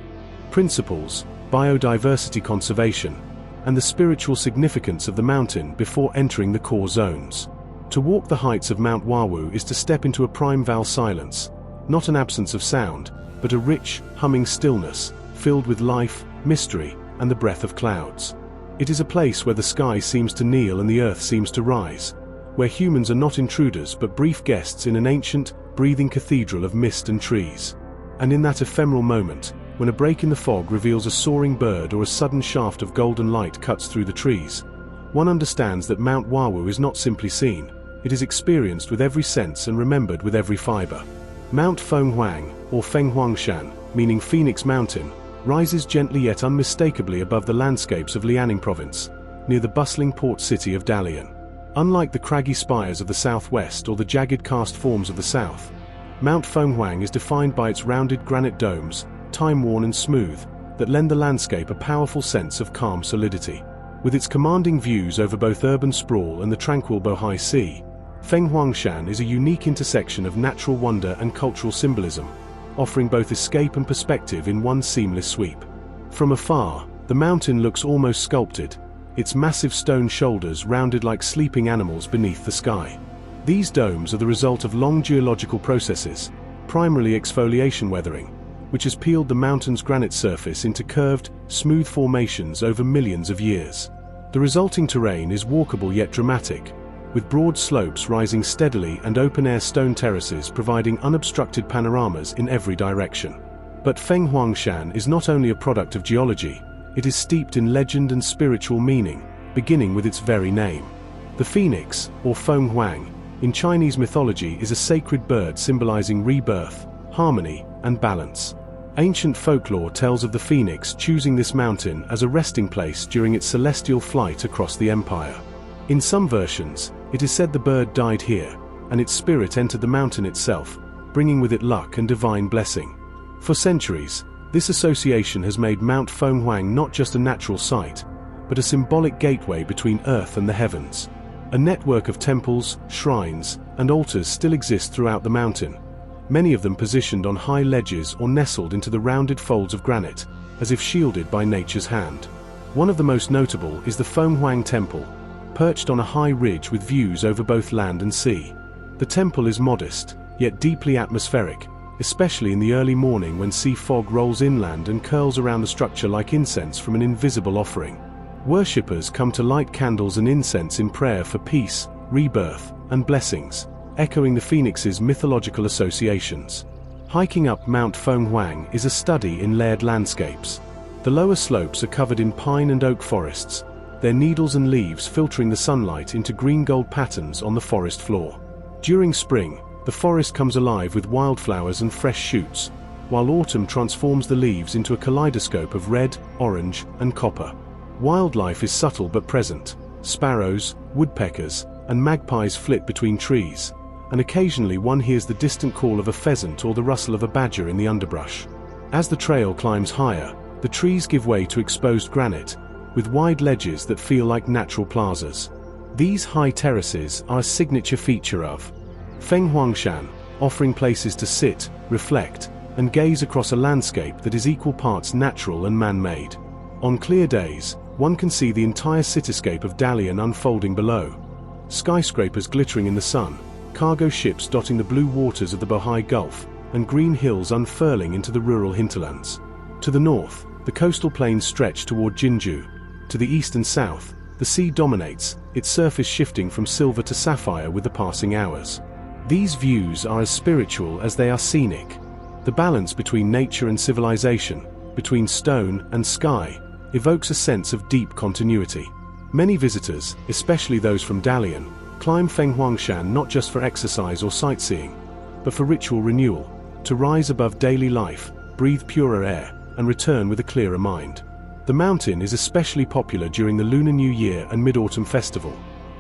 Speaker 1: principles, biodiversity conservation, and the spiritual significance of the mountain before entering the core zones. To walk the heights of Mount Wawu is to step into a primeval silence, not an absence of sound, but a rich, humming stillness, filled with life, mystery, and the breath of clouds. It is a place where the sky seems to kneel and the earth seems to rise, where humans are not intruders but brief guests in an ancient, breathing cathedral of mist and trees. And in that ephemeral moment, when a break in the fog reveals a soaring bird or a sudden shaft of golden light cuts through the trees, one understands that Mount Wawu is not simply seen, it is experienced with every sense and remembered with every fiber. Mount Fenghuang, or Fenghuangshan, meaning Phoenix Mountain, rises gently yet unmistakably above the landscapes of Lianing Province, near the bustling port city of Dalian. Unlike the craggy spires of the southwest or the jagged karst forms of the south, Mount Fenghuang is defined by its rounded granite domes, time-worn and smooth, that lend the landscape a powerful sense of calm solidity. With its commanding views over both urban sprawl and the tranquil Bohai Sea, Fenghuangshan is a unique intersection of natural wonder and cultural symbolism, offering both escape and perspective in one seamless sweep. From afar, the mountain looks almost sculpted, its massive stone shoulders rounded like sleeping animals beneath the sky. These domes are the result of long geological processes, primarily exfoliation weathering, which has peeled the mountain's granite surface into curved, smooth formations over millions of years. The resulting terrain is walkable yet dramatic, with broad slopes rising steadily and open-air stone terraces providing unobstructed panoramas in every direction. But Fenghuangshan is not only a product of geology, it is steeped in legend and spiritual meaning, beginning with its very name. The phoenix, or Fenghuang, in Chinese mythology, is a sacred bird symbolizing rebirth, harmony, and balance. Ancient folklore tells of the phoenix choosing this mountain as a resting place during its celestial flight across the empire. In some versions, it is said the bird died here, and its spirit entered the mountain itself, bringing with it luck and divine blessing. For centuries, this association has made Mount Fenghuang not just a natural site, but a symbolic gateway between earth and the heavens. A network of temples, shrines, and altars still exists throughout the mountain, many of them positioned on high ledges or nestled into the rounded folds of granite, as if shielded by nature's hand. One of the most notable is the Fenghuang Temple, perched on a high ridge with views over both land and sea. The temple is modest, yet deeply atmospheric, especially in the early morning when sea fog rolls inland and curls around the structure like incense from an invisible offering. Worshippers come to light candles and incense in prayer for peace, rebirth, and blessings, echoing the phoenix's mythological associations. Hiking up Mount Fenghuang is a study in layered landscapes. The lower slopes are covered in pine and oak forests, their needles and leaves filtering the sunlight into green-gold patterns on the forest floor. During spring, the forest comes alive with wildflowers and fresh shoots, while autumn transforms the leaves into a kaleidoscope of red, orange, and copper. Wildlife is subtle but present. Sparrows, woodpeckers, and magpies flit between trees, and occasionally one hears the distant call of a pheasant or the rustle of a badger in the underbrush. As the trail climbs higher, the trees give way to exposed granite, with wide ledges that feel like natural plazas. These high terraces are a signature feature of Fenghuangshan, offering places to sit, reflect, and gaze across a landscape that is equal parts natural and man-made. On clear days, one can see the entire cityscape of Dalian unfolding below. Skyscrapers glittering in the sun, cargo ships dotting the blue waters of the Bohai Gulf, and green hills unfurling into the rural hinterlands. To the north, the coastal plains stretch toward Jinju. To the east and south, the sea dominates, its surface shifting from silver to sapphire with the passing hours. These views are as spiritual as they are scenic. The balance between nature and civilization, between stone and sky, evokes a sense of deep continuity. Many visitors, especially those from Dalian, climb Fenghuangshan not just for exercise or sightseeing, but for ritual renewal, to rise above daily life, breathe purer air, and return with a clearer mind. The mountain is especially popular during the Lunar New Year and Mid-Autumn Festival,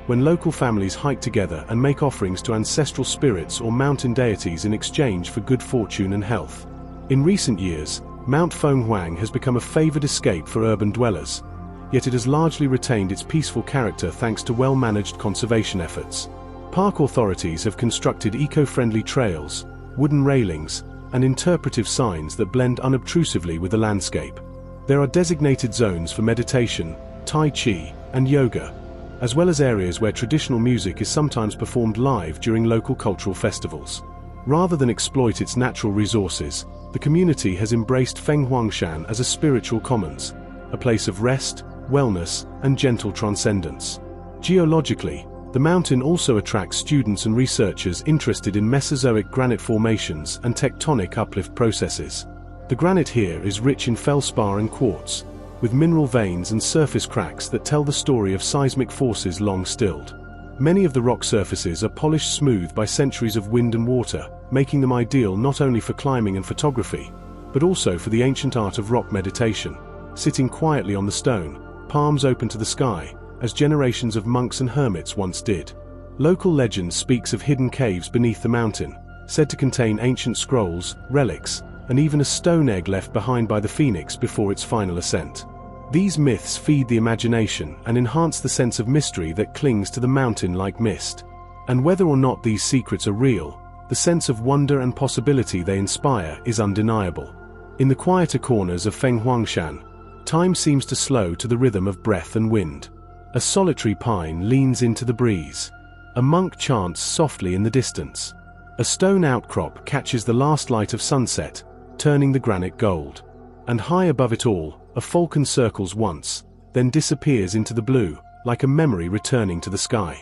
Speaker 1: when local families hike together and make offerings to ancestral spirits or mountain deities in exchange for good fortune and health. In recent years, Mount Fenghuang has become a favored escape for urban dwellers, yet it has largely retained its peaceful character thanks to well-managed conservation efforts. Park authorities have constructed eco-friendly trails, wooden railings, and interpretive signs that blend unobtrusively with the landscape. There are designated zones for meditation, Tai Chi, and yoga, as well as areas where traditional music is sometimes performed live during local cultural festivals. Rather than exploit its natural resources, the community has embraced Fenghuangshan as a spiritual commons, a place of rest, wellness, and gentle transcendence. Geologically, the mountain also attracts students and researchers interested in Mesozoic granite formations and tectonic uplift processes. The granite here is rich in feldspar and quartz, with mineral veins and surface cracks that tell the story of seismic forces long stilled. Many of the rock surfaces are polished smooth by centuries of wind and water, making them ideal not only for climbing and photography, but also for the ancient art of rock meditation, sitting quietly on the stone, palms open to the sky, as generations of monks and hermits once did. Local legend speaks of hidden caves beneath the mountain, said to contain ancient scrolls, relics, and even a stone egg left behind by the phoenix before its final ascent. These myths feed the imagination and enhance the sense of mystery that clings to the mountain like mist. And whether or not these secrets are real, the sense of wonder and possibility they inspire is undeniable. In the quieter corners of Fenghuangshan, time seems to slow to the rhythm of breath and wind. A solitary pine leans into the breeze. A monk chants softly in the distance. A stone outcrop catches the last light of sunset, turning the granite gold. And high above it all, a falcon circles once, then disappears into the blue, like a memory returning to the sky.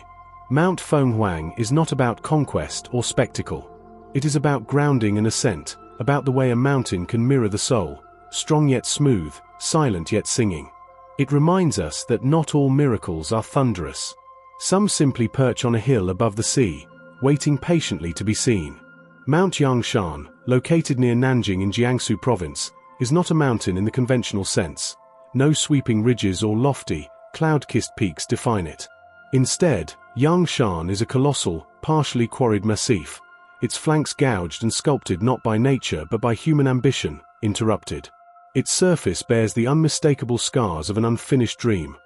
Speaker 1: Mount Fenghuang is not about conquest or spectacle. It is about grounding and ascent, about the way a mountain can mirror the soul, strong yet smooth, silent yet singing. It reminds us that not all miracles are thunderous. Some simply perch on a hill above the sea, waiting patiently to be seen. Mount Zongshan, located near Nanjing in Jiangsu province, is not a mountain in the conventional sense. No sweeping ridges or lofty, cloud-kissed peaks define it. Instead, Zongshan is a colossal, partially quarried massif, its flanks gouged and sculpted not by nature but by human ambition, interrupted. Its surface bears the unmistakable scars of an unfinished dream.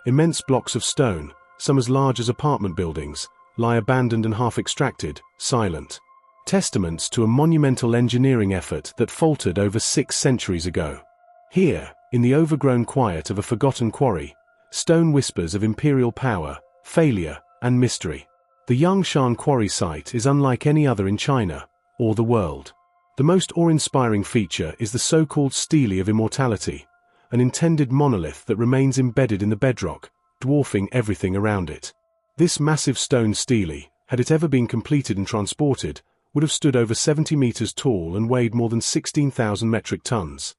Speaker 1: Immense blocks of stone, some as large as apartment buildings, lie abandoned and half-extracted, silent. Testaments to a monumental engineering effort that faltered over 6 centuries ago. Here, in the overgrown quiet of a forgotten quarry, stone whispers of imperial power, failure, and mystery. The Zongshan quarry site is unlike any other in China, or the world. The most awe-inspiring feature is the so-called stele of immortality, an intended monolith that remains embedded in the bedrock, dwarfing everything around it. This massive stone stele, had it ever been completed and transported, would have stood over 70 meters tall and weighed more than 16,000 metric tons.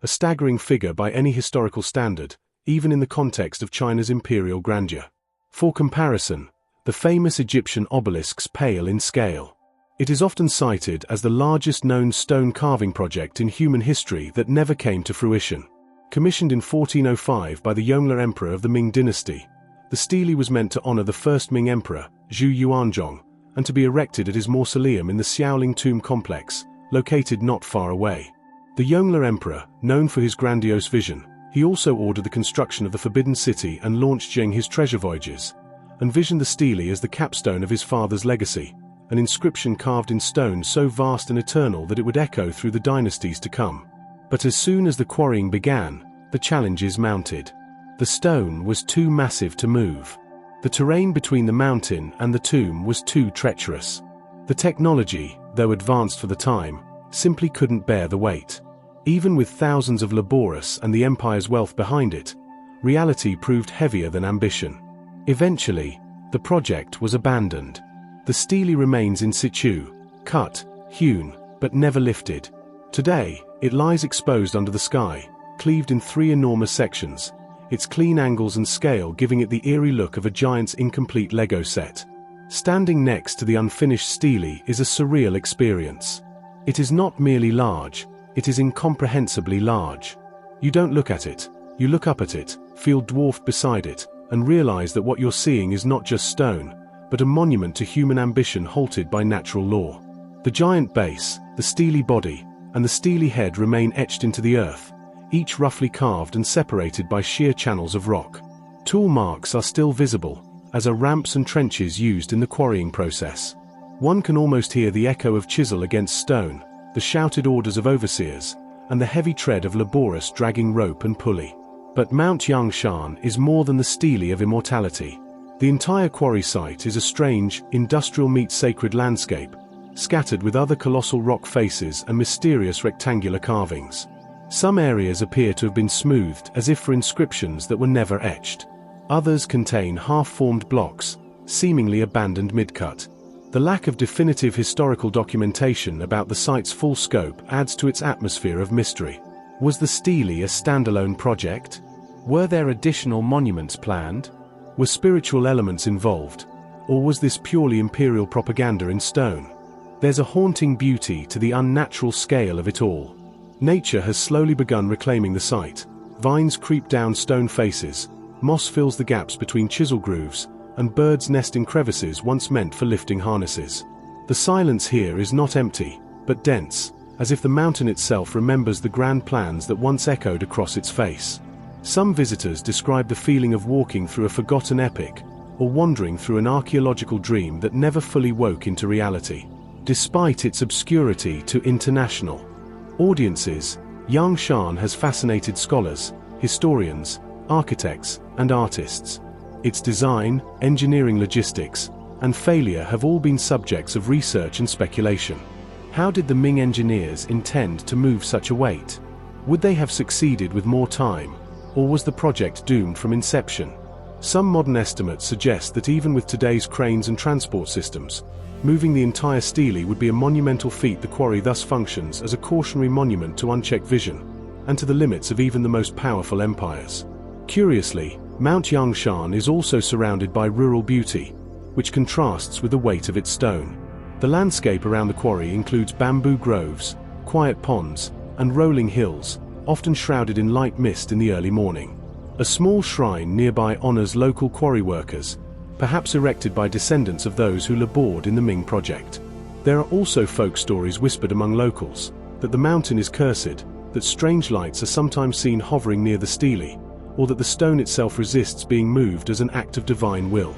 Speaker 1: A staggering figure by any historical standard, even in the context of China's imperial grandeur. For comparison, the famous Egyptian obelisks pale in scale. It is often cited as the largest known stone carving project in human history that never came to fruition. Commissioned in 1405 by the Yongle Emperor of the Ming dynasty, the stele was meant to honor the first Ming Emperor, Zhu Yuanzhong, and to be erected at his mausoleum in the Xiaoling Tomb complex, located not far away. The Yongle Emperor, known for his grandiose vision, he also ordered the construction of the Forbidden City and launched Zheng his treasure voyages, envisioned the stele as the capstone of his father's legacy, an inscription carved in stone so vast and eternal that it would echo through the dynasties to come. But as soon as the quarrying began, the challenges mounted. The stone was too massive to move. The terrain between the mountain and the tomb was too treacherous. The technology, though advanced for the time, simply couldn't bear the weight. Even with thousands of laborious and the empire's wealth behind it, reality proved heavier than ambition. Eventually, the project was abandoned. The stele remains in situ, cut, hewn, but never lifted. Today, it lies exposed under the sky, cleaved in 3 enormous sections, its clean angles and scale giving it the eerie look of a giant's incomplete Lego set. Standing next to the unfinished stele is a surreal experience. It is not merely large, it is incomprehensibly large. You don't look at it, you look up at it, feel dwarfed beside it, and realize that what you're seeing is not just stone, but a monument to human ambition halted by natural law. The giant base, the stele body, and the stele head remain etched into the earth, each roughly carved and separated by sheer channels of rock. Tool marks are still visible, as are ramps and trenches used in the quarrying process. One can almost hear the echo of chisel against stone, the shouted orders of overseers, and the heavy tread of laborious dragging rope and pulley. But Mount Zongshan is more than the stele of immortality. The entire quarry site is a strange, industrial-meets-sacred landscape, scattered with other colossal rock faces and mysterious rectangular carvings. Some areas appear to have been smoothed as if for inscriptions that were never etched. Others contain half-formed blocks, seemingly abandoned mid-cut. The lack of definitive historical documentation about the site's full scope adds to its atmosphere of mystery. Was the stele a standalone project? Were there additional monuments planned? Were spiritual elements involved? Or was this purely imperial propaganda in stone? There's a haunting beauty to the unnatural scale of it all. Nature has slowly begun reclaiming the site. Vines creep down stone faces, moss fills the gaps between chisel grooves, and birds nest in crevices once meant for lifting harnesses. The silence here is not empty, but dense, as if the mountain itself remembers the grand plans that once echoed across its face. Some visitors describe the feeling of walking through a forgotten epic, or wandering through an archaeological dream that never fully woke into reality. Despite its obscurity to international audiences, Zongshan has fascinated scholars, historians, architects, and artists. Its design, engineering logistics, and failure have all been subjects of research and speculation. How did the Ming engineers intend to move such a weight? Would they have succeeded with more time, or was the project doomed from inception? Some modern estimates suggest that even with today's cranes and transport systems, moving the entire stele would be a monumental feat. The quarry thus functions as a cautionary monument to unchecked vision, and to the limits of even the most powerful empires. Curiously, Mount Zongshan is also surrounded by rural beauty. which contrasts with the weight of its stone. The landscape around the quarry includes bamboo groves, quiet ponds, and rolling hills, often shrouded in light mist in the early morning. A small shrine nearby honors local quarry workers, perhaps erected by descendants of those who labored in the Ming project. There are also folk stories whispered among locals, that the mountain is cursed, that strange lights are sometimes seen hovering near the stele, or that the stone itself resists being moved as an act of divine will.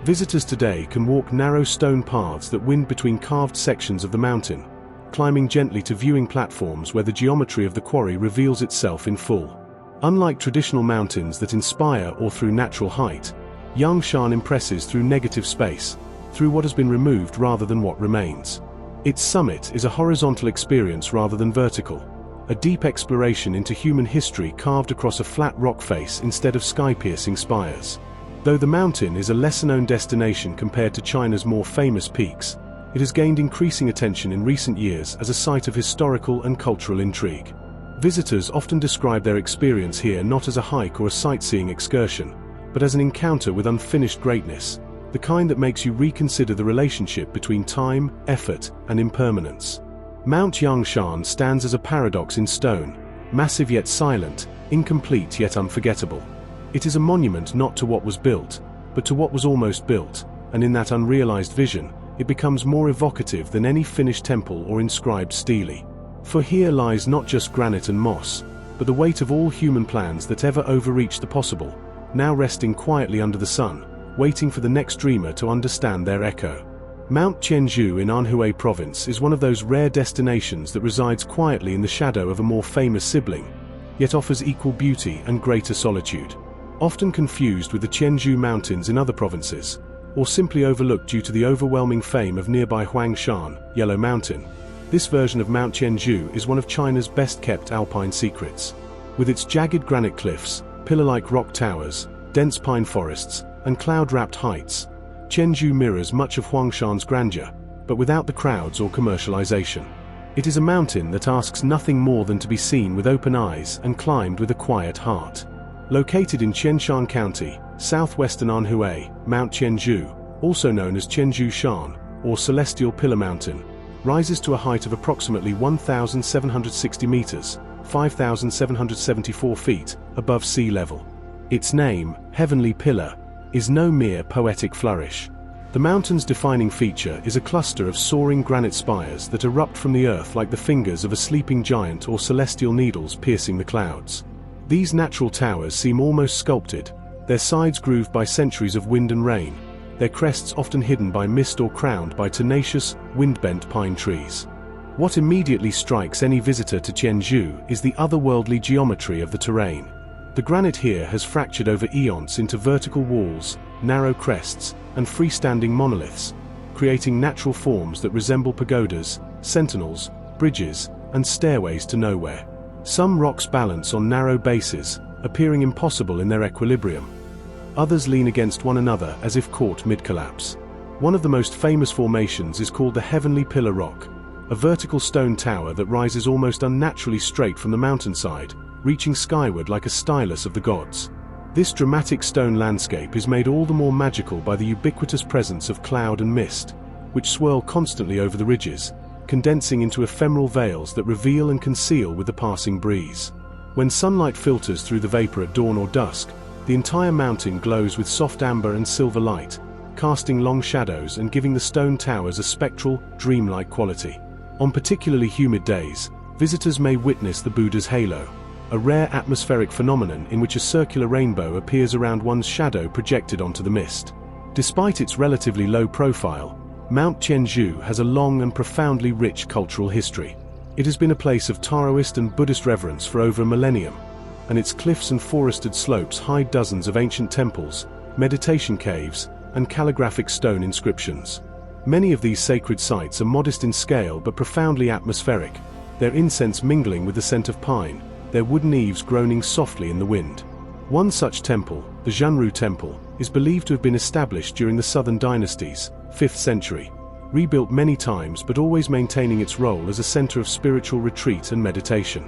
Speaker 1: Visitors today can walk narrow stone paths that wind between carved sections of the mountain, climbing gently to viewing platforms where the geometry of the quarry reveals itself in full. Unlike traditional mountains that inspire or through natural height, Zongshan impresses through negative space, through what has been removed rather than what remains. Its summit is a horizontal experience rather than vertical, a deep exploration into human history carved across a flat rock face instead of sky-piercing spires. Though the mountain is a lesser-known destination compared to China's more famous peaks, it has gained increasing attention in recent years as a site of historical and cultural intrigue. Visitors often describe their experience here not as a hike or a sightseeing excursion, but as an encounter with unfinished greatness, the kind that makes you reconsider the relationship between time, effort, and impermanence. Mount Zongshan stands as a paradox in stone, massive yet silent, incomplete yet unforgettable. It is a monument not to what was built, but to what was almost built, and in that unrealized vision, it becomes more evocative than any finished temple or inscribed stele. For here lies not just granite and moss, but the weight of all human plans that ever overreached the possible, now resting quietly under the sun, waiting for the next dreamer to understand their echo. Mount Tianzhu in Anhui province is one of those rare destinations that resides quietly in the shadow of a more famous sibling, yet offers equal beauty and greater solitude. Often confused with the Tianzhu Mountains in other provinces, or simply overlooked due to the overwhelming fame of nearby Huangshan, Yellow Mountain, this version of Mount Tianzhu is one of China's best-kept alpine secrets. With its jagged granite cliffs, pillar-like rock towers, dense pine forests, and cloud-wrapped heights, Tianzhu mirrors much of Huangshan's grandeur, but without the crowds or commercialization. It is a mountain that asks nothing more than to be seen with open eyes and climbed with a quiet heart. Located in Qianshan County, southwestern Anhui, Mount Tianzhu, also known as Tianzhu Shan, or Celestial Pillar Mountain, rises to a height of approximately 1,760 meters, 5,774 feet, above sea level. Its name, Heavenly Pillar, is no mere poetic flourish. The mountain's defining feature is a cluster of soaring granite spires that erupt from the earth like the fingers of a sleeping giant or celestial needles piercing the clouds. These natural towers seem almost sculpted, their sides grooved by centuries of wind and rain, their crests often hidden by mist or crowned by tenacious, wind-bent pine trees. What immediately strikes any visitor to Tianzhu is the otherworldly geometry of the terrain. The granite here has fractured over eons into vertical walls, narrow crests, and freestanding monoliths, creating natural forms that resemble pagodas, sentinels, bridges, and stairways to nowhere. Some rocks balance on narrow bases, appearing impossible in their equilibrium. Others lean against one another as if caught mid-collapse. One of the most famous formations is called the Heavenly Pillar Rock, a vertical stone tower that rises almost unnaturally straight from the mountainside, reaching skyward like a stylus of the gods. This dramatic stone landscape is made all the more magical by the ubiquitous presence of cloud and mist, which swirl constantly over the ridges, condensing into ephemeral veils that reveal and conceal with the passing breeze. When sunlight filters through the vapor at dawn or dusk, the entire mountain glows with soft amber and silver light, casting long shadows and giving the stone towers a spectral, dreamlike quality. On particularly humid days, visitors may witness the Buddha's halo, a rare atmospheric phenomenon in which a circular rainbow appears around one's shadow projected onto the mist. Despite its relatively low profile, Mount Tianzhu has a long and profoundly rich cultural history. It has been a place of Taoist and Buddhist reverence for over a millennium, and its cliffs and forested slopes hide dozens of ancient temples, meditation caves, and calligraphic stone inscriptions. Many of these sacred sites are modest in scale but profoundly atmospheric, their incense mingling with the scent of pine, their wooden eaves groaning softly in the wind. One such temple, the Zhanru Temple, is believed to have been established during the Southern dynasties, 5th century, rebuilt many times but always maintaining its role as a center of spiritual retreat and meditation.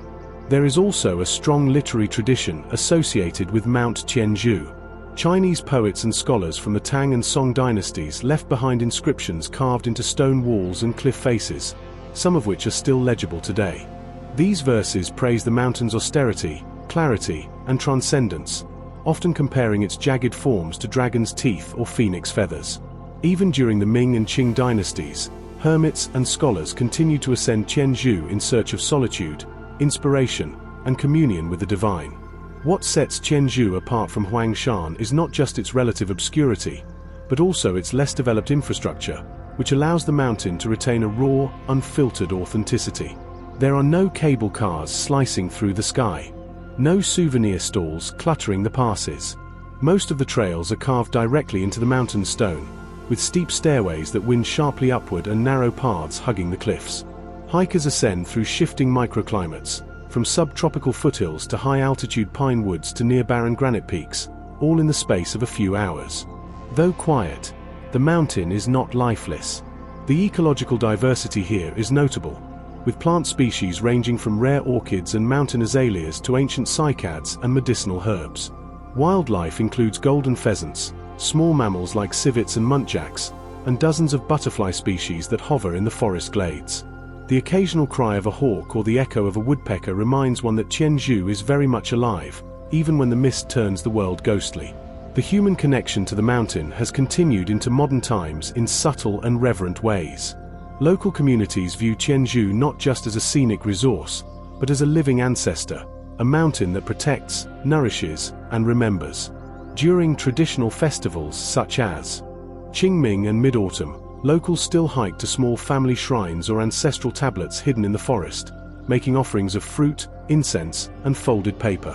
Speaker 1: There is also a strong literary tradition associated with Mount Tianzhu. Chinese poets and scholars from the Tang and Song dynasties left behind inscriptions carved into stone walls and cliff faces, some of which are still legible today. These verses praise the mountain's austerity, clarity, and transcendence, often comparing its jagged forms to dragon's teeth or phoenix feathers. Even during the Ming and Qing dynasties, hermits and scholars continued to ascend Qianzhou in search of solitude, inspiration, and communion with the divine. What sets Qianzhou apart from Huangshan is not just its relative obscurity, but also its less developed infrastructure, which allows the mountain to retain a raw, unfiltered authenticity. There are no cable cars slicing through the sky, no souvenir stalls cluttering the passes. Most of the trails are carved directly into the mountain stone, with steep stairways that wind sharply upward and narrow paths hugging the cliffs. Hikers ascend through shifting microclimates, from subtropical foothills to high-altitude pine woods to near-barren granite peaks, all in the space of a few hours. Though quiet, the mountain is not lifeless. The ecological diversity here is notable, with plant species ranging from rare orchids and mountain azaleas to ancient cycads and medicinal herbs. Wildlife includes golden pheasants, small mammals like civets and muntjacs, and dozens of butterfly species that hover in the forest glades. The occasional cry of a hawk or the echo of a woodpecker reminds one that Qianzhou is very much alive, even when the mist turns the world ghostly. The human connection to the mountain has continued into modern times in subtle and reverent ways. Local communities view Qianzhou not just as a scenic resource, but as a living ancestor, a mountain that protects, nourishes, and remembers. During traditional festivals such as Qingming and Mid-Autumn, locals still hike to small family shrines or ancestral tablets hidden in the forest, making offerings of fruit, incense, and folded paper.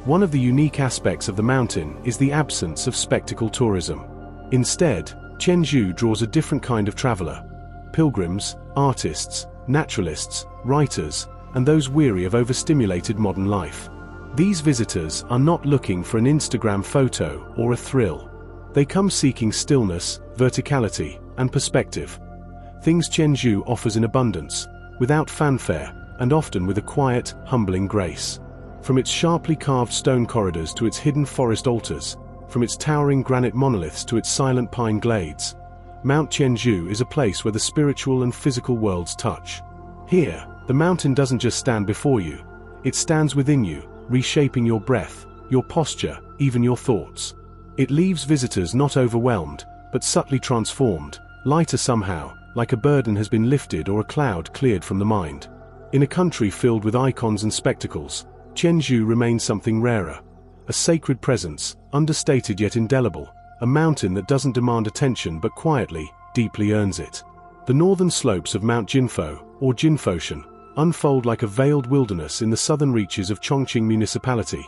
Speaker 1: One of the unique aspects of the mountain is the absence of spectacle tourism. Instead, Qianzhou draws a different kind of traveler: pilgrims, artists, naturalists, writers, and those weary of overstimulated modern life. These visitors are not looking for an Instagram photo or a thrill. They come seeking stillness, verticality, and perspective. Things Qianzhou offers in abundance, without fanfare, and often with a quiet, humbling grace. From its sharply carved stone corridors to its hidden forest altars, from its towering granite monoliths to its silent pine glades, Mount Qianzhou is a place where the spiritual and physical worlds touch. Here, the mountain doesn't just stand before you, it stands within you, reshaping your breath, your posture, even your thoughts. It leaves visitors not overwhelmed, but subtly transformed, lighter somehow, like a burden has been lifted or a cloud cleared from the mind. In a country filled with icons and spectacles, Qianzhou remains something rarer. A sacred presence, understated yet indelible, a mountain that doesn't demand attention but quietly, deeply earns it. The northern slopes of Mount Jinfo, or Jinfoshan, unfold like a veiled wilderness in the southern reaches of Chongqing municipality,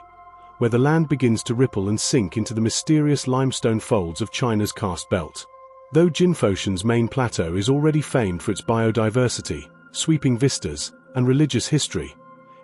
Speaker 1: where the land begins to ripple and sink into the mysterious limestone folds of China's karst belt. Though Jinfoshan's main plateau is already famed for its biodiversity, sweeping vistas, and religious history,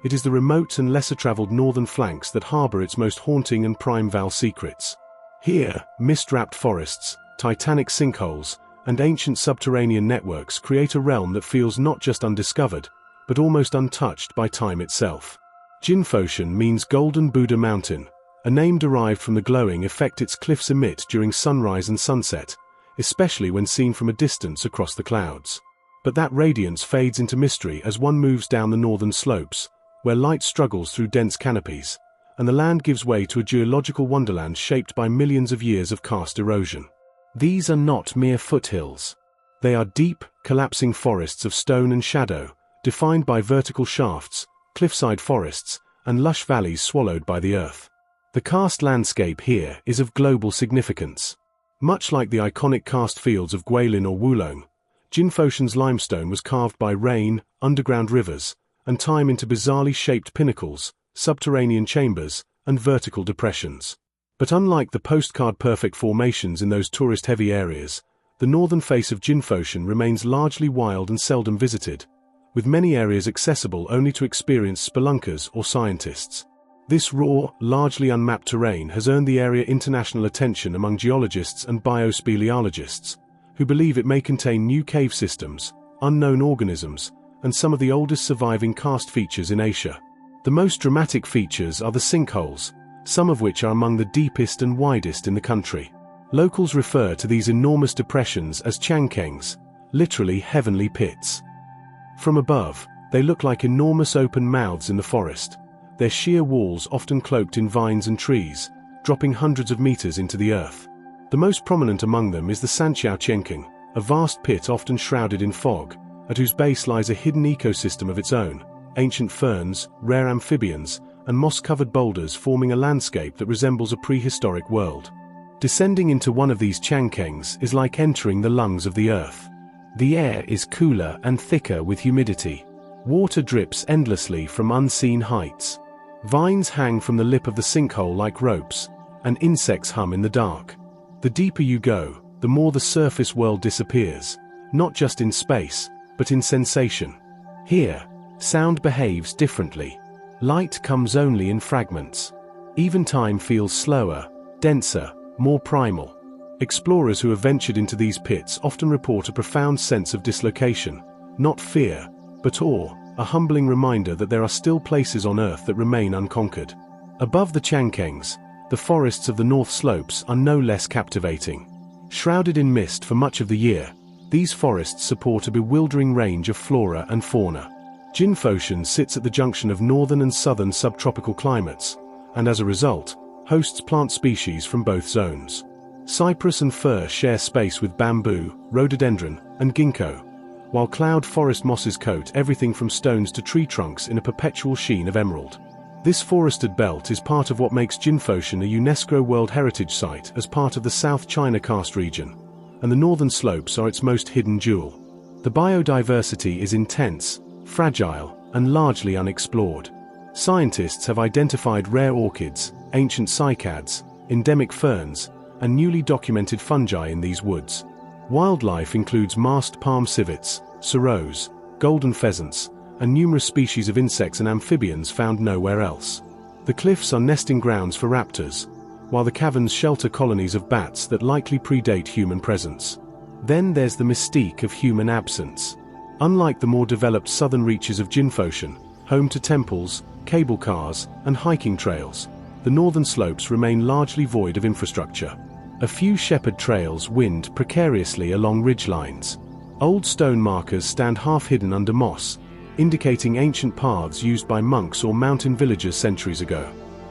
Speaker 1: it is the remote and lesser-traveled northern flanks that harbor its most haunting and primeval secrets. Here, mist-wrapped forests, titanic sinkholes, and ancient subterranean networks create a realm that feels not just undiscovered, but almost untouched by time itself. Jinfoshan means Golden Buddha Mountain, a name derived from the glowing effect its cliffs emit during sunrise and sunset, especially when seen from a distance across the clouds. But that radiance fades into mystery as one moves down the northern slopes, where light struggles through dense canopies, and the land gives way to a geological wonderland shaped by millions of years of karst erosion. These are not mere foothills. They are deep, collapsing forests of stone and shadow, defined by vertical shafts, cliffside forests, and lush valleys swallowed by the earth. The karst landscape here is of global significance. Much like the iconic karst fields of Guilin or Wulong, Jinfoshan's limestone was carved by rain, underground rivers, and time into bizarrely shaped pinnacles, subterranean chambers, and vertical depressions. But unlike the postcard-perfect formations in those tourist-heavy areas, the northern face of Jinfoshan remains largely wild and seldom visited, with many areas accessible only to experienced spelunkers or scientists. This raw, largely unmapped terrain has earned the area international attention among geologists and biospeleologists, who believe it may contain new cave systems, unknown organisms, and some of the oldest surviving karst features in Asia. The most dramatic features are the sinkholes, some of which are among the deepest and widest in the country. Locals refer to these enormous depressions as changkengs, literally heavenly pits. From above, they look like enormous open mouths in the forest, their sheer walls often cloaked in vines and trees, dropping hundreds of meters into the earth. The most prominent among them is the Sanxiao Chengkeng, a vast pit often shrouded in fog, at whose base lies a hidden ecosystem of its own, ancient ferns, rare amphibians, and moss-covered boulders forming a landscape that resembles a prehistoric world. Descending into one of these changkengs is like entering the lungs of the earth. The air is cooler and thicker with humidity. Water drips endlessly from unseen heights. Vines hang from the lip of the sinkhole like ropes, and insects hum in the dark. The deeper you go, the more the surface world disappears, not just in space, but in sensation. Here, sound behaves differently. Light comes only in fragments. Even time feels slower, denser, more primal. Explorers who have ventured into these pits often report a profound sense of dislocation, not fear, but awe, a humbling reminder that there are still places on Earth that remain unconquered. Above the changkengs, the forests of the North Slopes are no less captivating. Shrouded in mist for much of the year, these forests support a bewildering range of flora and fauna. Jinfoshan sits at the junction of northern and southern subtropical climates, and as a result, hosts plant species from both zones. Cypress and fir share space with bamboo, rhododendron, and ginkgo, while cloud forest mosses coat everything from stones to tree trunks in a perpetual sheen of emerald. This forested belt is part of what makes Jinfoshan a UNESCO World Heritage Site as part of the South China Karst region, and the northern slopes are its most hidden jewel. The biodiversity is intense, fragile, and largely unexplored. Scientists have identified rare orchids, ancient cycads, endemic ferns, and newly documented fungi in these woods. Wildlife includes masked palm civets, serows, golden pheasants, and numerous species of insects and amphibians found nowhere else. The cliffs are nesting grounds for raptors, while the caverns shelter colonies of bats that likely predate human presence. Then there's the mystique of human absence. Unlike the more developed southern reaches of Jinfoshan, home to temples, cable cars, and hiking trails, the northern slopes remain largely void of infrastructure. A few shepherd trails wind precariously along ridgelines. Old stone markers stand half-hidden under moss, indicating ancient paths used by monks or mountain villagers centuries ago.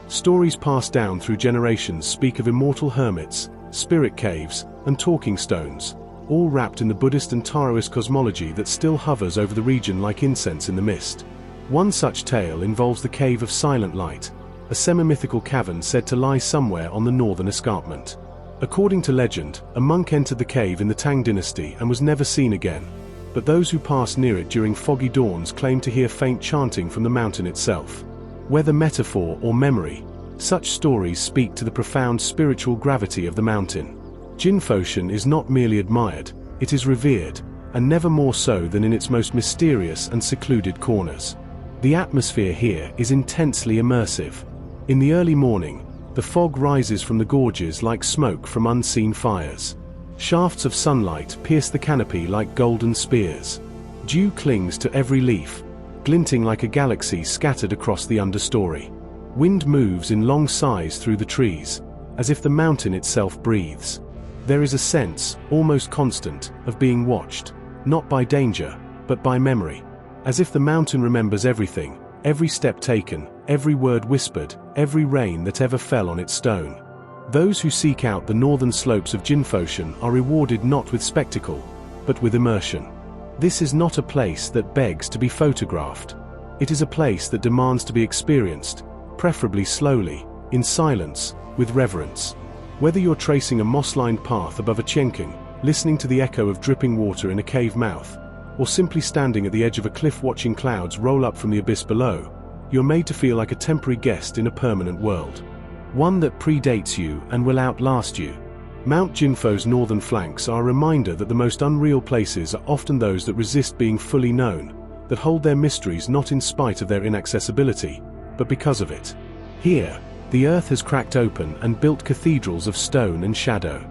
Speaker 1: Stories passed down through generations speak of immortal hermits, spirit caves, and talking stones, all wrapped in the Buddhist and Taoist cosmology that still hovers over the region like incense in the mist. One such tale involves the Cave of Silent Light, a semi-mythical cavern said to lie somewhere on the northern escarpment. According to legend, a monk entered the cave in the Tang dynasty and was never seen again, but those who passed near it during foggy dawns claim to hear faint chanting from the mountain itself. Whether metaphor or memory, such stories speak to the profound spiritual gravity of the mountain. Jinfoshan is not merely admired, it is revered, and never more so than in its most mysterious and secluded corners. The atmosphere here is intensely immersive. In the early morning, the fog rises from the gorges like smoke from unseen fires. Shafts of sunlight pierce the canopy like golden spears. Dew clings to every leaf, glinting like a galaxy scattered across the understory. Wind moves in long sighs through the trees, as if the mountain itself breathes. There is a sense, almost constant, of being watched, not by danger, but by memory. As if the mountain remembers everything, every step taken, every word whispered, every rain that ever fell on its stone. Those who seek out the northern slopes of Jinfoshan are rewarded not with spectacle, but with immersion. This is not a place that begs to be photographed. It is a place that demands to be experienced, preferably slowly, in silence, with reverence. Whether you're tracing a moss-lined path above a chengkeng, listening to the echo of dripping water in a cave mouth, or simply standing at the edge of a cliff watching clouds roll up from the abyss below, you're made to feel like a temporary guest in a permanent world. One that predates you and will outlast you. Mount Jinfo's northern flanks are a reminder that the most unreal places are often those that resist being fully known, that hold their mysteries not in spite of their inaccessibility, but because of it. Here, the earth has cracked open and built cathedrals of stone and shadow.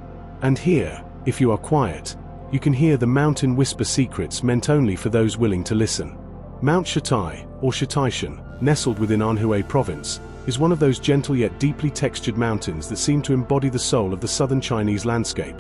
Speaker 1: And here, if you are quiet, you can hear the mountain whisper secrets meant only for those willing to listen. Mount Shatai, or Shataishan, nestled within Anhui province, is one of those gentle yet deeply textured mountains that seem to embody the soul of the southern Chinese landscape.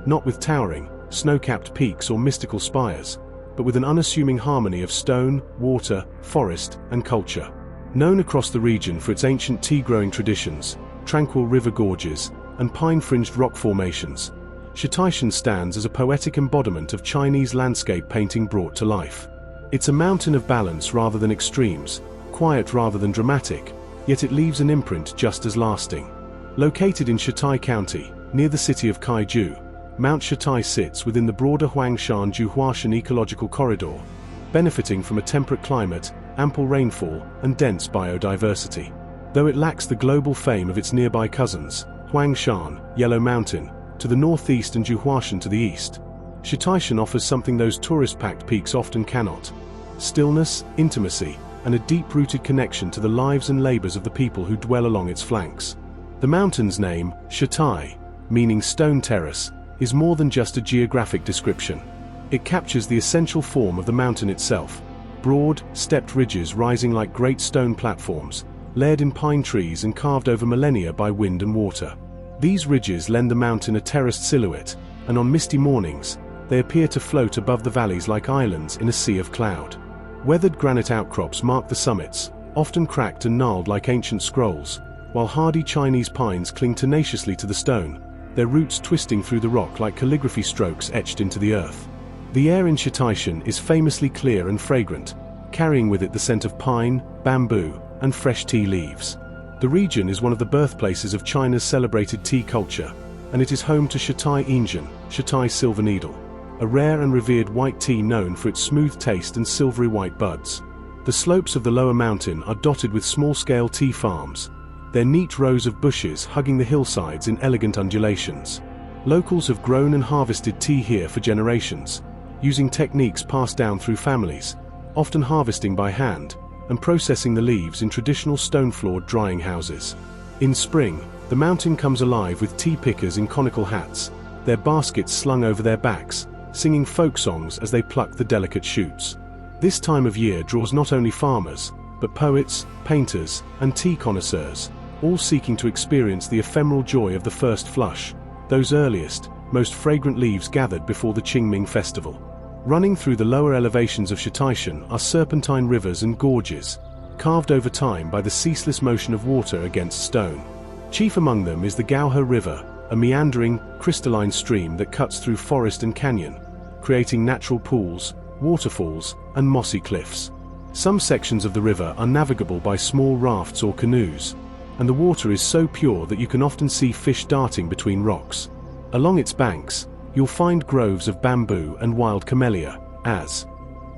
Speaker 1: Not with towering, snow-capped peaks or mystical spires, but with an unassuming harmony of stone, water, forest, and culture. Known across the region for its ancient tea-growing traditions, tranquil river gorges, and pine-fringed rock formations, Shitaishan stands as a poetic embodiment of Chinese landscape painting brought to life. It's a mountain of balance rather than extremes, quiet rather than dramatic, yet it leaves an imprint just as lasting. Located in Shitai County, near the city of Kaiju, Mount Shitai sits within the broader Huangshan-Juhuashan ecological corridor, benefiting from a temperate climate, ample rainfall, and dense biodiversity. Though it lacks the global fame of its nearby cousins, Huangshan, Yellow Mountain, to the northeast and Juhuashan to the east, Shitaishan offers something those tourist-packed peaks often cannot: stillness, intimacy, and a deep-rooted connection to the lives and labors of the people who dwell along its flanks. The mountain's name, Shitai, meaning stone terrace, is more than just a geographic description. It captures the essential form of the mountain itself: broad, stepped ridges rising like great stone platforms, layered in pine trees and carved over millennia by wind and water. These ridges lend the mountain a terraced silhouette, and on misty mornings, they appear to float above the valleys like islands in a sea of cloud. Weathered granite outcrops mark the summits, often cracked and gnarled like ancient scrolls, while hardy Chinese pines cling tenaciously to the stone, their roots twisting through the rock like calligraphy strokes etched into the earth. The air in Shitaishan is famously clear and fragrant, carrying with it the scent of pine, bamboo, and fresh tea leaves. The region is one of the birthplaces of China's celebrated tea culture, and it is home to Shitai Injun, Shitai Silver Needle, a rare and revered white tea known for its smooth taste and silvery white buds. The slopes of the lower mountain are dotted with small-scale tea farms, their neat rows of bushes hugging the hillsides in elegant undulations. Locals have grown and harvested tea here for generations, using techniques passed down through families, often harvesting by hand, and processing the leaves in traditional stone-floored drying houses. In spring, the mountain comes alive with tea pickers in conical hats, their baskets slung over their backs, singing folk songs as they pluck the delicate shoots. This time of year draws not only farmers, but poets, painters, and tea connoisseurs, all seeking to experience the ephemeral joy of the first flush, those earliest, most fragrant leaves gathered before the Qingming festival. Running through the lower elevations of Shitaishan are serpentine rivers and gorges, carved over time by the ceaseless motion of water against stone. Chief among them is the Gaohe River, a meandering, crystalline stream that cuts through forest and canyon, creating natural pools, waterfalls, and mossy cliffs. Some sections of the river are navigable by small rafts or canoes, and the water is so pure that you can often see fish darting between rocks. Along its banks, you'll find groves of bamboo and wild camellia, as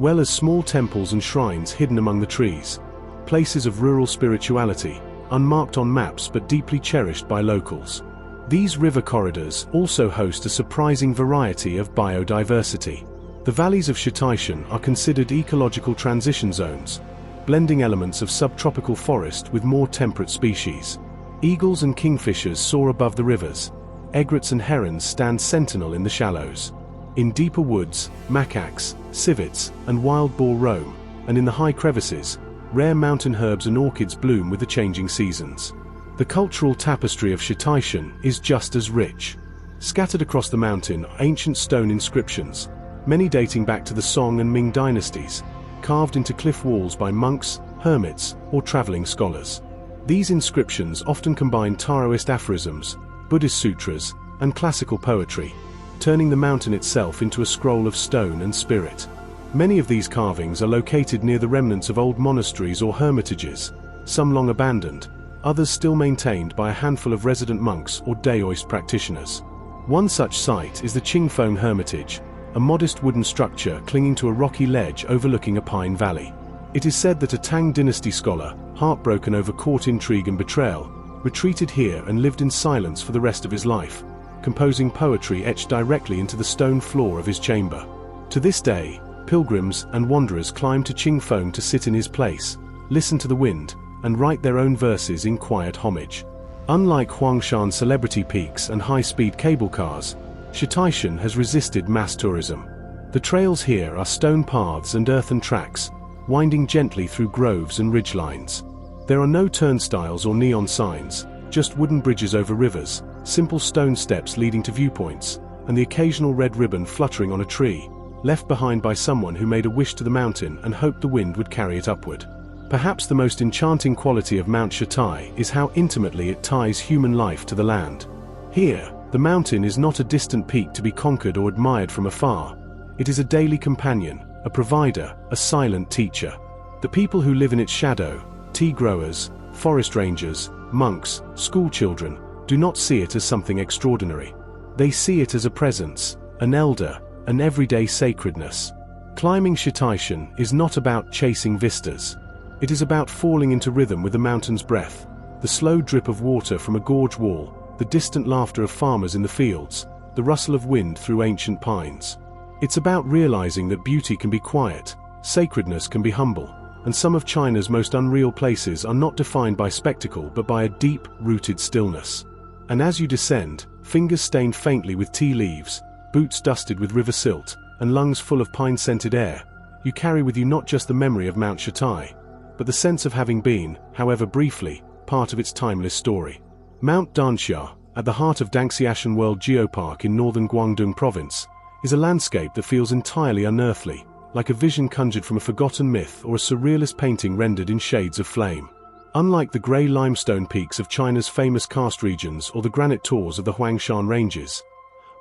Speaker 1: well as small temples and shrines hidden among the trees, places of rural spirituality, unmarked on maps but deeply cherished by locals. These river corridors also host a surprising variety of biodiversity. The valleys of Shitaishan are considered ecological transition zones, blending elements of subtropical forest with more temperate species. Eagles and kingfishers soar above the rivers. Egrets and herons stand sentinel in the shallows. In deeper woods, macaques, civets, and wild boar roam, and in the high crevices, rare mountain herbs and orchids bloom with the changing seasons. The cultural tapestry of Shitaishan is just as rich. Scattered across the mountain are ancient stone inscriptions, many dating back to the Song and Ming dynasties, carved into cliff walls by monks, hermits, or traveling scholars. These inscriptions often combine Taoist aphorisms, Buddhist sutras, and classical poetry, turning the mountain itself into a scroll of stone and spirit. Many of these carvings are located near the remnants of old monasteries or hermitages, some long abandoned, others still maintained by a handful of resident monks or Daoist practitioners. One such site is the Qingfeng Hermitage, a modest wooden structure clinging to a rocky ledge overlooking a pine valley. It is said that a Tang dynasty scholar, heartbroken over court intrigue and betrayal, retreated here and lived in silence for the rest of his life, composing poetry etched directly into the stone floor of his chamber. To this day, pilgrims and wanderers climb to Qingfeng to sit in his place, listen to the wind, and write their own verses in quiet homage. Unlike Huangshan celebrity peaks and high-speed cable cars, Shitaishan has resisted mass tourism. The trails here are stone paths and earthen tracks, winding gently through groves and ridgelines. There are no turnstiles or neon signs, just wooden bridges over rivers, simple stone steps leading to viewpoints, and the occasional red ribbon fluttering on a tree, left behind by someone who made a wish to the mountain and hoped the wind would carry it upward. Perhaps the most enchanting quality of Mount Shatai is how intimately it ties human life to the land. Here, the mountain is not a distant peak to be conquered or admired from afar. It is a daily companion, a provider, a silent teacher. The people who live in its shadow, tea growers, forest rangers, monks, schoolchildren, do not see it as something extraordinary. They see it as a presence, an elder, an everyday sacredness. Climbing Shitaishan is not about chasing vistas. It is about falling into rhythm with the mountain's breath, the slow drip of water from a gorge wall, the distant laughter of farmers in the fields, the rustle of wind through ancient pines. It's about realizing that beauty can be quiet, sacredness can be humble, and some of China's most unreal places are not defined by spectacle but by a deep-rooted stillness. And as you descend, fingers stained faintly with tea leaves, boots dusted with river silt, and lungs full of pine-scented air, you carry with you not just the memory of Mount Shatai, but the sense of having been, however briefly, part of its timeless story. Mount Danxia, at the heart of Danxiashan World Geopark in northern Guangdong province, is a landscape that feels entirely unearthly, like a vision conjured from a forgotten myth or a surrealist painting rendered in shades of flame. Unlike the grey limestone peaks of China's famous karst regions or the granite tors of the Huangshan Ranges,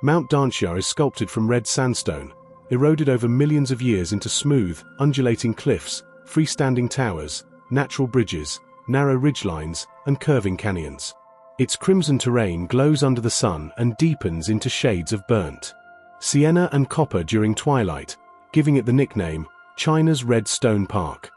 Speaker 1: Mount Danxia is sculpted from red sandstone, eroded over millions of years into smooth, undulating cliffs, freestanding towers, natural bridges, narrow ridgelines, and curving canyons. Its crimson terrain glows under the sun and deepens into shades of burnt sienna and copper during twilight, giving it the nickname, China's Red Stone Park.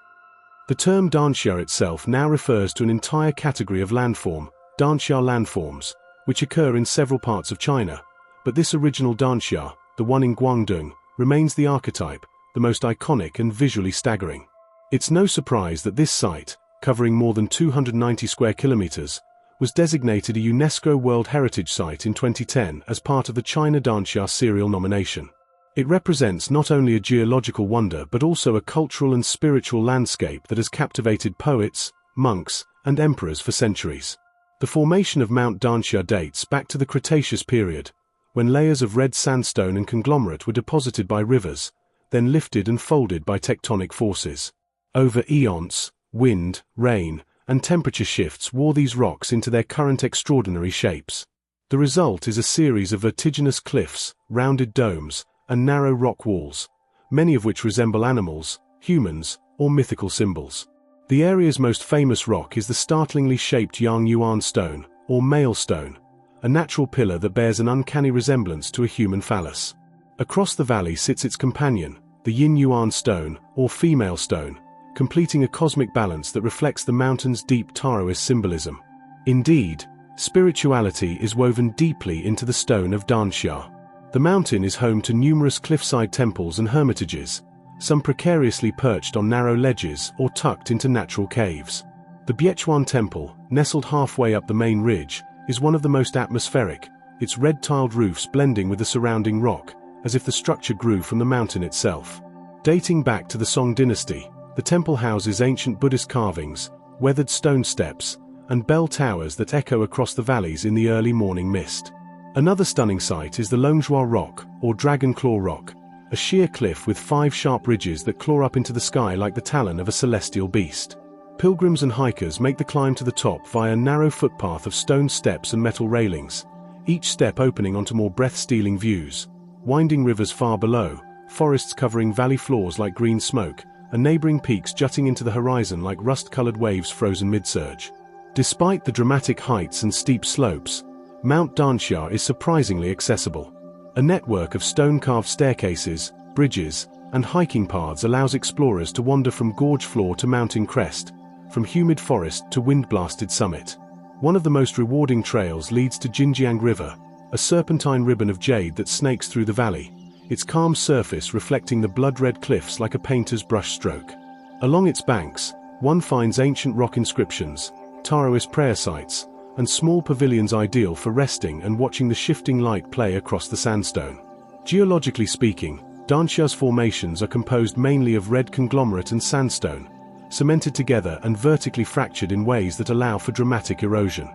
Speaker 1: The term Danxia itself now refers to an entire category of landform, Danxia landforms, which occur in several parts of China, but this original Danxia, the one in Guangdong, remains the archetype, the most iconic and visually staggering. It's no surprise that this site, covering more than 290 square kilometers, was designated a UNESCO World Heritage Site in 2010 as part of the China Danxia serial nomination. It represents not only a geological wonder but also a cultural and spiritual landscape that has captivated poets, monks, and emperors for centuries. The formation of Mount Danxia dates back to the Cretaceous period, when layers of red sandstone and conglomerate were deposited by rivers, then lifted and folded by tectonic forces. Over eons, wind, rain, and temperature shifts wore these rocks into their current extraordinary shapes. The result is a series of vertiginous cliffs, rounded domes, and narrow rock walls, many of which resemble animals, humans, or mythical symbols. The area's most famous rock is the startlingly shaped Yang Yuan stone, or male stone, a natural pillar that bears an uncanny resemblance to a human phallus. Across the valley sits its companion, the Yin Yuan stone, or female stone, completing a cosmic balance that reflects the mountain's deep Taoist symbolism. Indeed, spirituality is woven deeply into the stone of Danxia. The mountain is home to numerous cliffside temples and hermitages, some precariously perched on narrow ledges or tucked into natural caves. The Biechuan Temple, nestled halfway up the main ridge, is one of the most atmospheric, its red-tiled roofs blending with the surrounding rock, as if the structure grew from the mountain itself. Dating back to the Song dynasty, the temple houses ancient Buddhist carvings, weathered stone steps, and bell towers that echo across the valleys in the early morning mist. Another stunning sight is the Longzhua Rock, or Dragon Claw Rock, a sheer cliff with 5 sharp ridges that claw up into the sky like the talon of a celestial beast. Pilgrims and hikers make the climb to the top via a narrow footpath of stone steps and metal railings, each step opening onto more breath-stealing views. Winding rivers far below, forests covering valley floors like green smoke, and neighboring peaks jutting into the horizon like rust-colored waves frozen mid-surge. Despite the dramatic heights and steep slopes, Mount Danxia is surprisingly accessible. A network of stone-carved staircases, bridges, and hiking paths allows explorers to wander from gorge floor to mountain crest, from humid forest to wind-blasted summit. One of the most rewarding trails leads to Jinjiang River, a serpentine ribbon of jade that snakes through the valley, its calm surface reflecting the blood-red cliffs like a painter's brushstroke. Along its banks, one finds ancient rock inscriptions, Taoist prayer sites, and small pavilions ideal for resting and watching the shifting light play across the sandstone. Geologically speaking, Danxia's formations are composed mainly of red conglomerate and sandstone, cemented together and vertically fractured in ways that allow for dramatic erosion.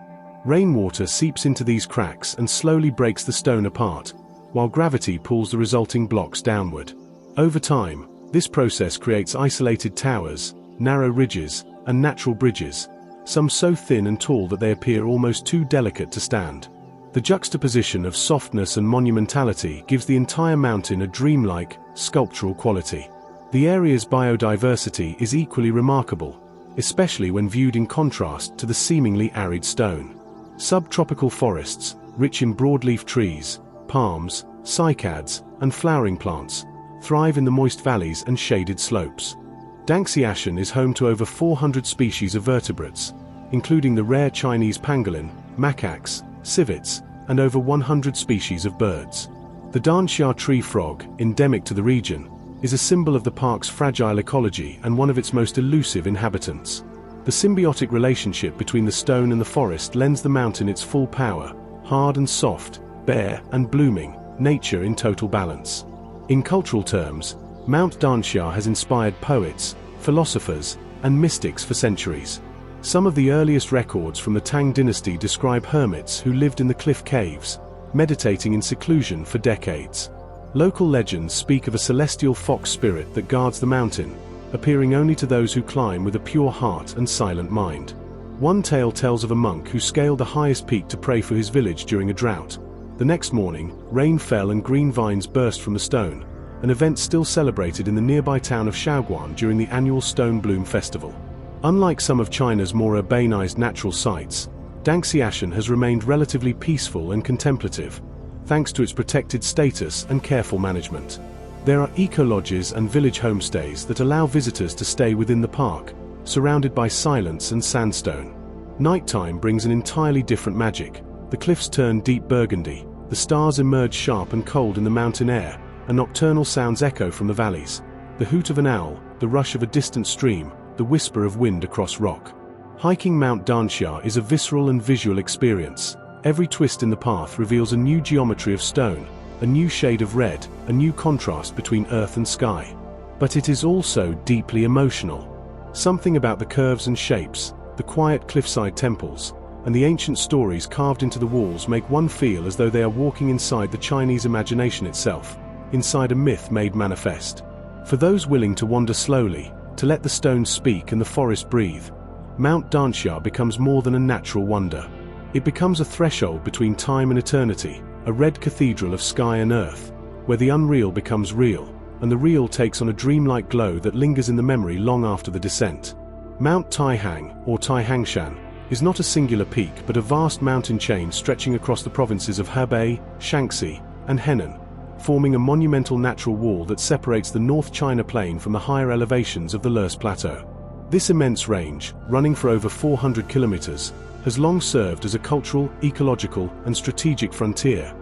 Speaker 1: Rainwater seeps into these cracks and slowly breaks the stone apart, while gravity pulls the resulting blocks downward. Over time, this process creates isolated towers, narrow ridges, and natural bridges, some so thin and tall that they appear almost too delicate to stand. The juxtaposition of softness and monumentality gives the entire mountain a dreamlike, sculptural quality. The area's biodiversity is equally remarkable, especially when viewed in contrast to the seemingly arid stone. Subtropical forests, rich in broadleaf trees, palms, cycads, and flowering plants, thrive in the moist valleys and shaded slopes. Danxia is home to over 400 species of vertebrates, including the rare Chinese pangolin, macaques, civets, and over 100 species of birds. The Danxia tree frog, endemic to the region, is a symbol of the park's fragile ecology and one of its most elusive inhabitants. The symbiotic relationship between the stone and the forest lends the mountain its full power, hard and soft, bare and blooming, nature in total balance. In cultural terms, Mount Danxia has inspired poets, philosophers, and mystics for centuries. Some of the earliest records from the Tang dynasty describe hermits who lived in the cliff caves, meditating in seclusion for decades. Local legends speak of a celestial fox spirit that guards the mountain, appearing only to those who climb with a pure heart and silent mind. One tale tells of a monk who scaled the highest peak to pray for his village during a drought. The next morning, rain fell and green vines burst from the stone, an event still celebrated in the nearby town of Shaoguan during the annual Stone Bloom Festival. Unlike some of China's more urbanized natural sites, Danxia has remained relatively peaceful and contemplative, thanks to its protected status and careful management. There are eco-lodges and village homestays that allow visitors to stay within the park, surrounded by silence and sandstone. Nighttime brings an entirely different magic. The cliffs turn deep burgundy, the stars emerge sharp and cold in the mountain air, and nocturnal sounds echo from the valleys. The hoot of an owl, the rush of a distant stream, the whisper of wind across rock. Hiking Mount Danxia is a visceral and visual experience. Every twist in the path reveals a new geometry of stone, a new shade of red, a new contrast between earth and sky. But it is also deeply emotional. Something about the curves and shapes, the quiet cliffside temples, and the ancient stories carved into the walls make one feel as though they are walking inside the Chinese imagination itself, inside a myth made manifest. For those willing to wander slowly, to let the stones speak and the forest breathe, Mount Danxia becomes more than a natural wonder. It becomes a threshold between time and eternity, a red cathedral of sky and earth, where the unreal becomes real, and the real takes on a dreamlike glow that lingers in the memory long after the descent. Mount Taihang, or Taihangshan, is not a singular peak but a vast mountain chain stretching across the provinces of Hebei, Shaanxi, and Henan, forming a monumental natural wall that separates the North China Plain from the higher elevations of the Lurs Plateau. This immense range, running for over 400 kilometers, has long served as a cultural, ecological, and strategic frontier,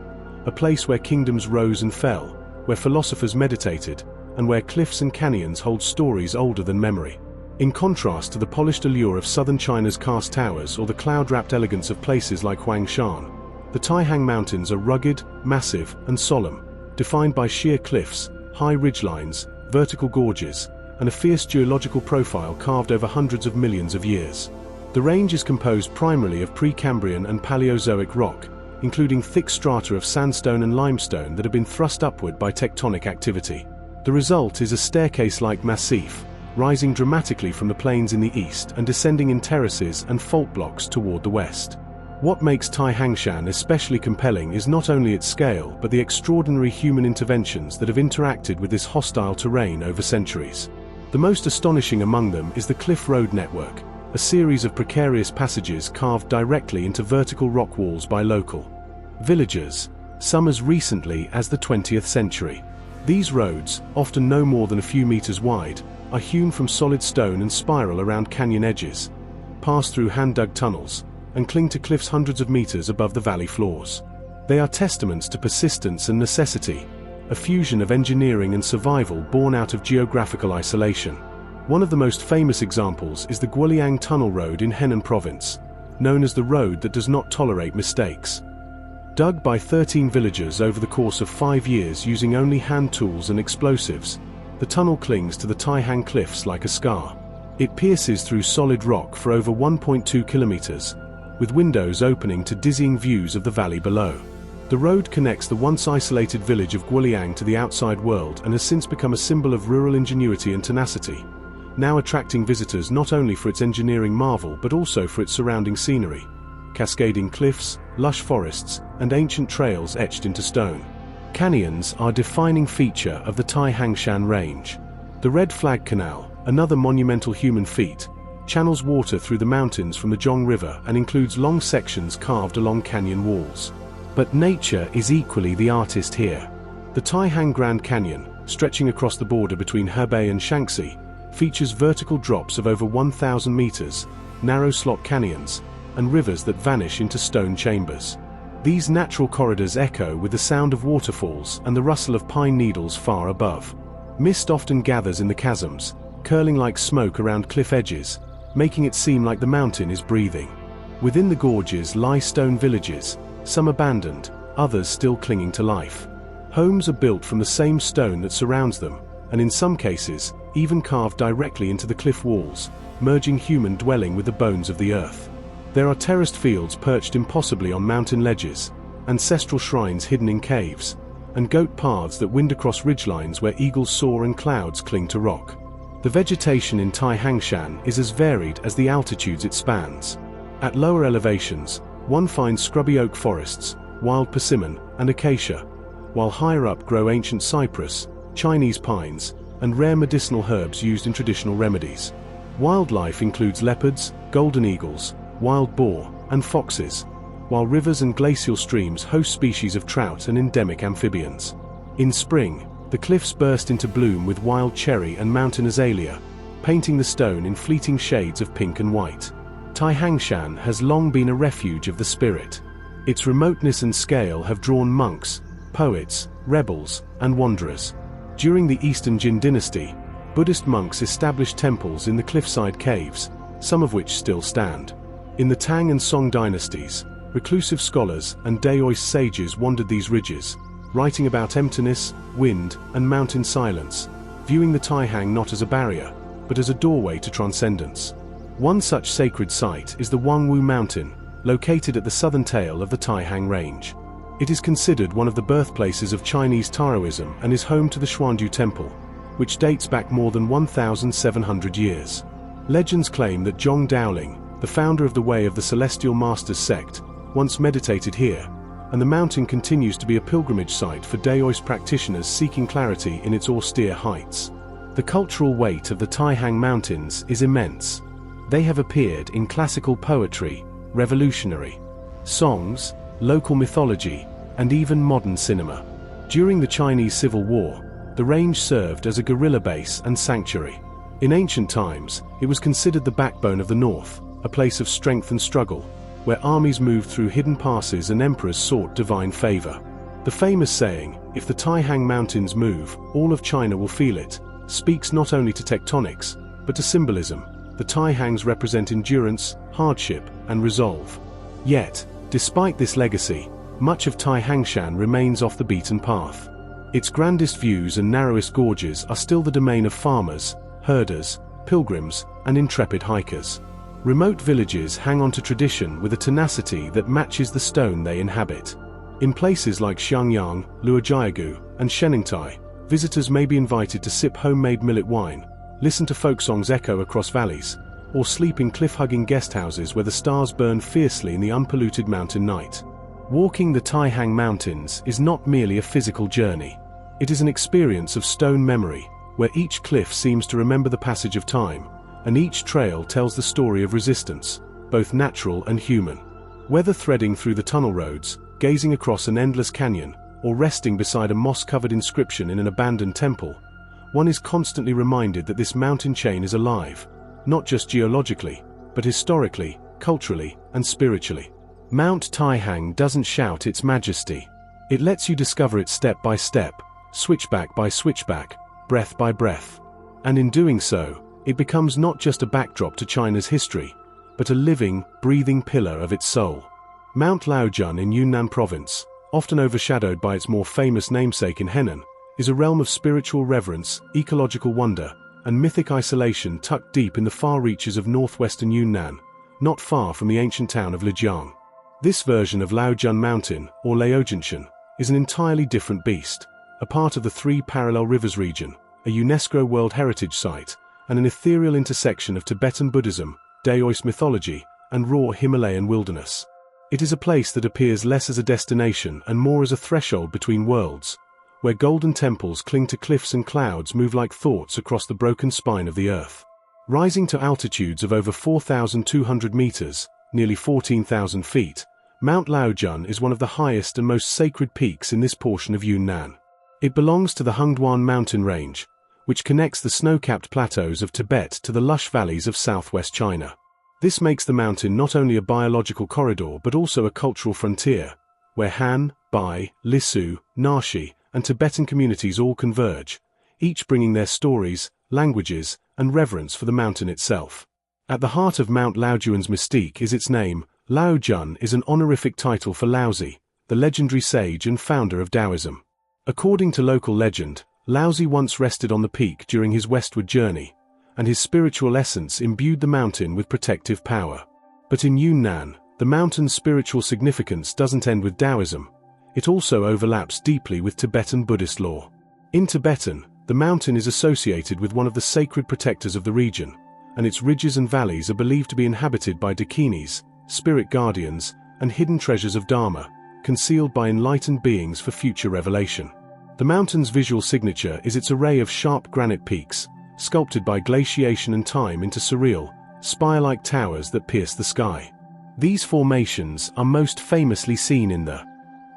Speaker 1: a place where kingdoms rose and fell, where philosophers meditated, and where cliffs and canyons hold stories older than memory. In contrast to the polished allure of southern China's karst towers or the cloud-wrapped elegance of places like Huangshan, the Taihang Mountains are rugged, massive, and solemn, defined by sheer cliffs, high ridgelines, vertical gorges, and a fierce geological profile carved over hundreds of millions of years. The range is composed primarily of Precambrian and Paleozoic rock, including thick strata of sandstone and limestone that have been thrust upward by tectonic activity. The result is a staircase-like massif, rising dramatically from the plains in the east and descending in terraces and fault blocks toward the west. What makes Taihangshan especially compelling is not only its scale but the extraordinary human interventions that have interacted with this hostile terrain over centuries. The most astonishing among them is the cliff road network, a series of precarious passages carved directly into vertical rock walls by local villagers, some as recently as the 20th century. These roads, often no more than a few meters wide, are hewn from solid stone and spiral around canyon edges, pass through hand-dug tunnels, and cling to cliffs hundreds of meters above the valley floors. They are testaments to persistence and necessity, a fusion of engineering and survival born out of geographical isolation. One of the most famous examples is the Guoliang Tunnel Road in Henan Province, known as the road that does not tolerate mistakes. Dug by 13 villagers over the course of 5 years using only hand tools and explosives, the tunnel clings to the Taihang cliffs like a scar. It pierces through solid rock for over 1.2 kilometers, with windows opening to dizzying views of the valley below. The road connects the once isolated village of Guoliang to the outside world and has since become a symbol of rural ingenuity and tenacity, now attracting visitors not only for its engineering marvel but also for its surrounding scenery: cascading cliffs, lush forests, and ancient trails etched into stone. Canyons are a defining feature of the Taihangshan Range. The Red Flag Canal, another monumental human feat, channels water through the mountains from the Zhong River and includes long sections carved along canyon walls. But nature is equally the artist here. The Taihang Grand Canyon, stretching across the border between Hebei and Shaanxi, features vertical drops of over 1,000 meters, narrow slot canyons, and rivers that vanish into stone chambers. These natural corridors echo with the sound of waterfalls and the rustle of pine needles far above. Mist often gathers in the chasms, curling like smoke around cliff edges, making it seem like the mountain is breathing. Within the gorges lie stone villages, some abandoned, others still clinging to life. Homes are built from the same stone that surrounds them, and in some cases, even carved directly into the cliff walls, merging human dwelling with the bones of the earth. There are terraced fields perched impossibly on mountain ledges, ancestral shrines hidden in caves, and goat paths that wind across ridgelines where eagles soar and clouds cling to rock. The vegetation in Taihangshan is as varied as the altitudes it spans. At lower elevations, one finds scrubby oak forests, wild persimmon, and acacia, while higher up grow ancient cypress, Chinese pines, and rare medicinal herbs used in traditional remedies. Wildlife includes leopards, golden eagles, wild boar, and foxes, while rivers and glacial streams host species of trout and endemic amphibians. In spring, the cliffs burst into bloom with wild cherry and mountain azalea, painting the stone in fleeting shades of pink and white. Taihangshan has long been a refuge of the spirit. Its remoteness and scale have drawn monks, poets, rebels, and wanderers. During the Eastern Jin dynasty, Buddhist monks established temples in the cliffside caves, some of which still stand. In the Tang and Song dynasties, reclusive scholars and Daoist sages wandered these ridges, writing about emptiness, wind, and mountain silence, viewing the Taihang not as a barrier, but as a doorway to transcendence. One such sacred site is the Wangwu Mountain, located at the southern tail of the Taihang Range. It is considered one of the birthplaces of Chinese Taoism and is home to the Xuandu Temple, which dates back more than 1,700 years. Legends claim that Zhong Daoling, the founder of the Way of the Celestial Masters sect, once meditated here, and the mountain continues to be a pilgrimage site for Daoist practitioners seeking clarity in its austere heights. The cultural weight of the Taihang Mountains is immense. They have appeared in classical poetry, revolutionary songs, local mythology, and even modern cinema. During the Chinese Civil War, the range served as a guerrilla base and sanctuary. In ancient times, it was considered the backbone of the north, a place of strength and struggle, where armies moved through hidden passes and emperors sought divine favor. The famous saying, "If the Taihang Mountains move, all of China will feel it," speaks not only to tectonics, but to symbolism. The Taihangs represent endurance, hardship, and resolve. Yet, despite this legacy, much of Taihangshan remains off the beaten path. Its grandest views and narrowest gorges are still the domain of farmers, herders, pilgrims, and intrepid hikers. Remote villages hang on to tradition with a tenacity that matches the stone they inhabit. In places like Xiangyang, Luojiagu, and Sheningtai, visitors may be invited to sip homemade millet wine, listen to folk songs echo across valleys, or sleep in cliff-hugging guest houses where the stars burn fiercely in the unpolluted mountain night. Walking the Taihang Mountains is not merely a physical journey. It is an experience of stone memory, where each cliff seems to remember the passage of time, and each trail tells the story of resistance, both natural and human. Whether threading through the tunnel roads, gazing across an endless canyon, or resting beside a moss-covered inscription in an abandoned temple, one is constantly reminded that this mountain chain is alive, not just geologically, but historically, culturally, and spiritually. Mount Taihang doesn't shout its majesty. It lets you discover it step by step, switchback by switchback, breath by breath. And in doing so, it becomes not just a backdrop to China's history, but a living, breathing pillar of its soul. Mount Laojun in Yunnan province, often overshadowed by its more famous namesake in Henan, is a realm of spiritual reverence, ecological wonder, and mythic isolation tucked deep in the far reaches of northwestern Yunnan, not far from the ancient town of Lijiang. This version of Laojun Mountain, or Laojianshan, is an entirely different beast, a part of the Three Parallel Rivers region, a UNESCO World Heritage Site, and an ethereal intersection of Tibetan Buddhism, Daoist mythology, and raw Himalayan wilderness. It is a place that appears less as a destination and more as a threshold between worlds, where golden temples cling to cliffs and clouds move like thoughts across the broken spine of the earth. Rising to altitudes of over 4,200 meters, nearly 14,000 feet, Mount Laojun is one of the highest and most sacred peaks in this portion of Yunnan. It belongs to the Hengduan mountain range, which connects the snow-capped plateaus of Tibet to the lush valleys of southwest China. This makes the mountain not only a biological corridor but also a cultural frontier, where Han, Bai, Lisu, Naxi, and Tibetan communities all converge, each bringing their stories, languages, and reverence for the mountain itself. At the heart of Mount Laojun's mystique is its name. Laojun is an honorific title for Laozi, the legendary sage and founder of Taoism. According to local legend, Laozi once rested on the peak during his westward journey, and his spiritual essence imbued the mountain with protective power. But in Yunnan, the mountain's spiritual significance doesn't end with Taoism. It also overlaps deeply with Tibetan Buddhist lore. In Tibetan, the mountain is associated with one of the sacred protectors of the region, and its ridges and valleys are believed to be inhabited by dakinis, spirit guardians, and hidden treasures of Dharma, concealed by enlightened beings for future revelation. The mountain's visual signature is its array of sharp granite peaks, sculpted by glaciation and time into surreal, spire-like towers that pierce the sky. These formations are most famously seen in the